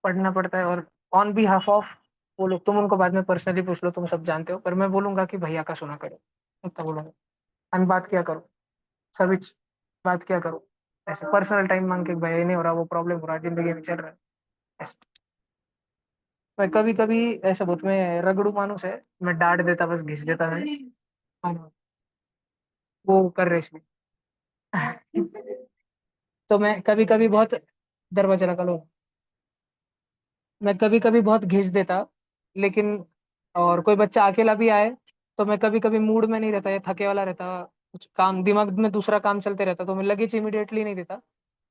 [SPEAKER 2] पढ़ना पड़ता है। और ऑन बिहाफ ऑफ वो लोग, तुम उनको बाद में पर्सनली पूछ लो, तुम सब जानते हो, पर मैं बोलूंगा कि भैया का सुना करो, इतना बोलूंगा। हम बात किया करो, सभी बात किया करो, ऐसे पर्सनल टाइम मांग के भैया ये नहीं हो रहा, वो प्रॉब्लम हो रहा है, जिंदगी में चल रहा है ऐसे। मैं कभी कभी ऐसा बहुत, मैं रगड़ू मानुस है, मैं डांट देता बस घिस देता मैं, हाँ, वो कर रहे इसलिए। तो मैं कभी कभी बहुत, दरवाजा लगा लो, मैं कभी कभी बहुत घिस देता, लेकिन और कोई बच्चा अकेला भी आए तो मैं कभी कभी मूड में नहीं रहता या थके वाला रहता, कुछ काम दिमाग में दूसरा काम चलते रहता, तो मैं लगेज इमीडिएटली नहीं देता।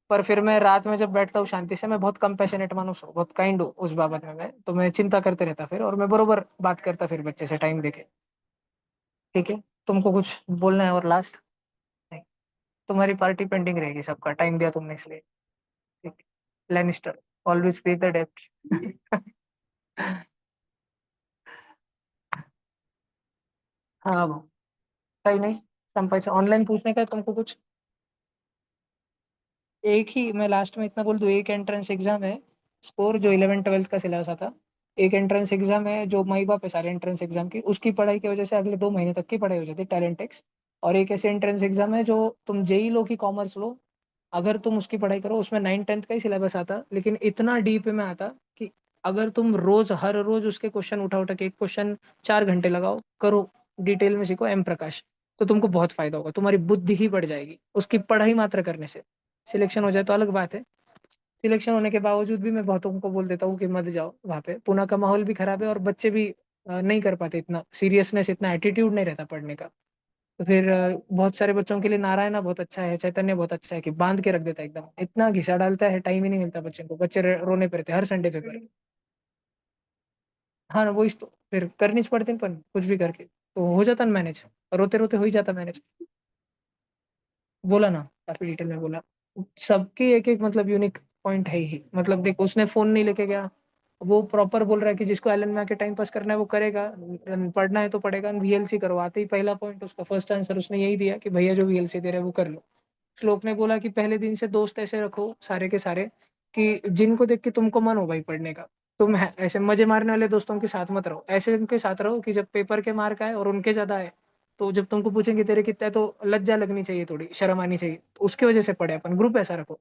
[SPEAKER 2] पर फिर मैं रात में जब बैठता हूँ शांति से, मैं बहुत कंपैशनेट मानुस हूँ, बहुत काइंड हूँ उस बाबत में, मैं तो मैं चिंता करते रहता फिर, और मैं बरोबर बात करता फिर बच्चे से टाइम देके। ठीक है, तुमको कुछ बोलना है और लास्ट? नहीं, तुम्हारी पार्टी पेंडिंग रहेगी, सबका टाइम दिया तुमने इसलिए। ठीक, लेनिस्टर ऑलवेज पे द डेब्ट्स। हाँ भाऊ, कहीं नहीं, संपर्क ऑनलाइन पूछने का है तुमको कुछ? एक ही मैं लास्ट में इतना बोल दूं, एक एंट्रेंस एग्जाम है स्कोर, जो 11th 12th का सिलेबस आता, एक एंट्रेंस एग्जाम है जो मई बाप है सारे एंट्रेंस एग्जाम की, उसकी पढ़ाई की वजह से अगले 2 महीने तक की पढ़ाई हो जाती है, टैलेंट टेक्स। और एक ऐसे एंट्रेंस एग्जाम है जो तुम जेई लो की कॉमर्स लो, अगर तुम उसकी पढ़ाई करो, उसमें 9th 10th का ही सिलेबस आता, लेकिन इतना डीप में आता कि अगर तुम रोज हर रोज उसके क्वेश्चन उठा उठा के, एक क्वेश्चन 4 घंटे लगाओ करो, डिटेल में सीखो एम प्रकाश, तो तुमको बहुत फायदा होगा, तुम्हारी बुद्धि ही बढ़ जाएगी उसकी पढ़ाई मात्र करने से। सिलेक्शन हो जाए तो अलग बात है, सिलेक्शन होने के बावजूद भी मैं बहुतों को बोल देता हूँ कि मत जाओ वहाँ पे, पुणे का माहौल भी खराब है और बच्चे भी नहीं कर पाते, इतना सीरियसनेस, इतना एटीट्यूड नहीं रहता पढ़ने का। तो फिर बहुत सारे बच्चों के लिए नारायणा बहुत अच्छा है, चैतन्य बहुत अच्छा है कि बांध के रख देता है एकदम, इतना घिसा डालता है, टाइम ही नहीं मिलता बच्चे को, बच्चे रोने पड़ते हर संडे पेपर। हाँ ना, वो इस तो फिर करनी पड़ती पर कुछ भी करके तो हो जाता ना मैनेज, रोते रोते हो ही जाता मैनेज। बोला ना, काफी डिटेल में बोला, सबकी एक एक मतलब यूनिक पॉइंट है ही, मतलब देख उसने फोन नहीं लेके गया, वो प्रॉपर बोल रहा है कि जिसको एलन में आके टाइम पास करना है वो करेगा, पढ़ना है तो पढ़ेगा, वीएलसी करो, आते ही पहला पॉइंट उसका फर्स्ट आंसर उसने यही दिया कि भैया जो वीएलसी दे रहे हैं वो कर लो। श्लोक ने बोला कि पहले दिन से दोस्त ऐसे रखो सारे के सारे कि जिनको देख के तुमको मन हो भाई पढ़ने का, ऐसे मजे मारने वाले दोस्तों के साथ मत रहो, ऐसे उनके साथ रहो कि जब पेपर के मार्क आए और उनके ज्यादा आए, तो जब तुमको पूछेंगे तेरे कितना है, तो लज्जा लगनी चाहिए, थोड़ी शर्म आनी चाहिए, तो उसकी वजह से पढ़े अपन, ग्रुप ऐसा रखो।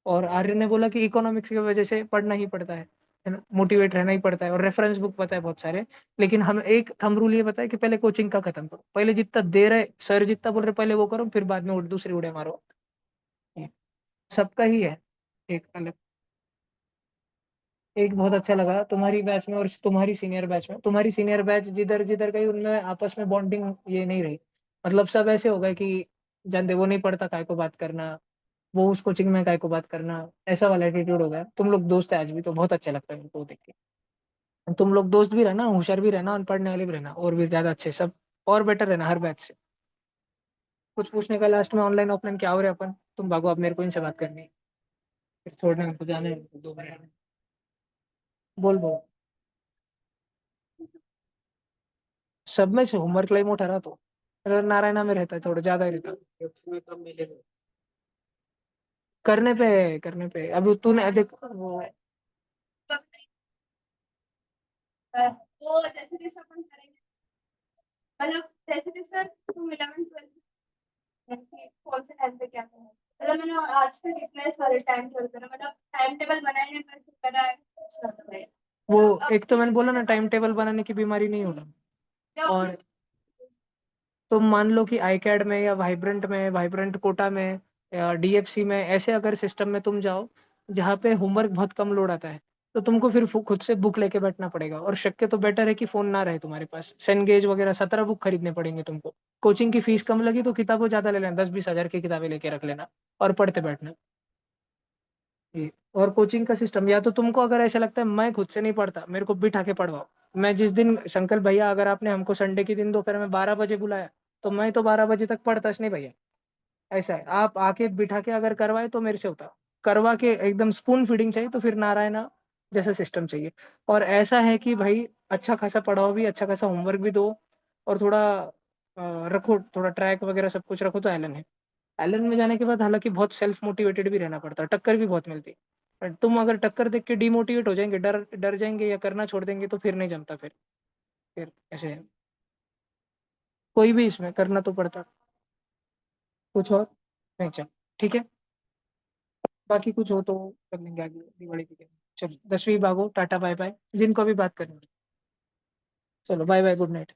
[SPEAKER 2] और आर्य ने बोला कि इकोनॉमिक्स की वजह से पढ़ना ही पड़ता है ना, मोटिवेट रहना ही पड़ता है, और रेफरेंस बुक पता है बहुत सारे, लेकिन हम एक थंब रूल ये बताए कि पहले कोचिंग का खत्म करो, पहले जितना दे रहे सर जितना बोल रहे पहले वो करो, फिर बाद में दूसरी उड़े मारो। सबका ही है एक अलग। एक बहुत अच्छा लगा तुम्हारी बैच में और तुम्हारी सीनियर बैच में, तुम्हारी सीनियर बैच जिधर जिधर गई उनमें आपस में बॉन्डिंग ये नहीं रही, मतलब सब ऐसे हो गए कि जान दे वो नहीं पढ़ता काय को बात करना, वो उस कोचिंग में काय को बात करना, ऐसा वाला एटीट्यूड हो गया। तुम लोग दोस्त है आज भी, तो बहुत अच्छा लगता है मेरे को देख के। तुम लोग दोस्त भी रहना, होशियार भी रहना और पढ़ने वाले भी रहना, और भी ज्यादा अच्छे सब, और बेटर रहना हर बैच से। कुछ पूछने का लास्ट में, ऑनलाइन ऑफलाइन क्या हो रहा है अपन, तुम भागो, अब मेरे को इनसे बात करनी है, फिर छोड़ने को जाने हैं 2 मिनट में। बोल बोल। सब में से होमवर्क लाइम उठा रहा तो नारायणा में रहता है, थोड़ा ज्यादा ही रहता है। करने पे अभी तूने देख वो
[SPEAKER 9] वो जैसे जैसे अपन करेंगे, मतलब जैसे जैसे तुम 11th 12th कौन से टाइम पे क्या करना है, मतलब मैंने आज से रिप्लाई सारे टाइम टेबल करा, मतलब टाइम टेबल बनाने पर करा है कुछ ना करे।
[SPEAKER 2] वो
[SPEAKER 9] अब
[SPEAKER 2] एक तो मैंने बोला ना टाइम टेबल बनाने की बीमारी नहीं होना।
[SPEAKER 9] जब
[SPEAKER 2] और तुम मान लो कि आईकैड में या वाइब्रेंट में, वाइब्रेंट कोटा में या डीएफसी में, ऐसे अगर सिस्टम में तुम जाओ जहाँ पे होमवर्क बहुत कम लोड आता है, तो तुमको फिर खुद से बुक लेके बैठना पड़ेगा। और शक्य तो बेटर है कि फोन ना रहे तुम्हारे पास। सेनगेज वगैरह 17 बुक खरीदने पड़ेंगे तुमको। कोचिंग की फीस कम लगी तो किताबें ज्यादा ले लेना, 10-20 हजार की किताबें लेके रख लेना और पढ़ते बैठना। ये और कोचिंग का सिस्टम, या तो तुमको अगर ऐसा लगता है मैं खुद से नहीं पढ़ता, मेरे को बिठा के पढ़वाओ। मैं जिस दिन शंकर भैया, अगर आपने हमको संडे के दिन दोपहर में 12 बजे बुलाया, तो मैं तो 12 बजे तक पढ़ता नहीं भैया। ऐसा है, आप आके बिठा के अगर करवाए तो मेरे से होता। करवा के एकदम स्पून फीडिंग चाहिए तो फिर नारायणा जैसा सिस्टम चाहिए। और ऐसा है कि भाई अच्छा खासा पढ़ाओ भी, अच्छा खासा होमवर्क भी दो, और थोड़ा रखो, थोड़ा ट्रैक वगैरह सब कुछ रखो, तो एलन है। एलन में जाने के बाद हालांकि बहुत सेल्फ मोटिवेटेड भी रहना पड़ता है, टक्कर भी बहुत मिलती है। पर तुम अगर टक्कर देख के डिमोटिवेट हो जाएंगे, डर डर जाएंगे या करना छोड़ देंगे, तो फिर नहीं जमता। फिर ऐसे है। कोई भी इसमें करना तो पड़ता। कुछ और नहीं, चल ठीक है। बाकी कुछ हो तो कर लेंगे आगे दिवाली के दिन। चलो 10वीं भागो, टाटा बाय बाय, जिनको भी बात करनी है। चलो बाय बाय, गुड नाइट।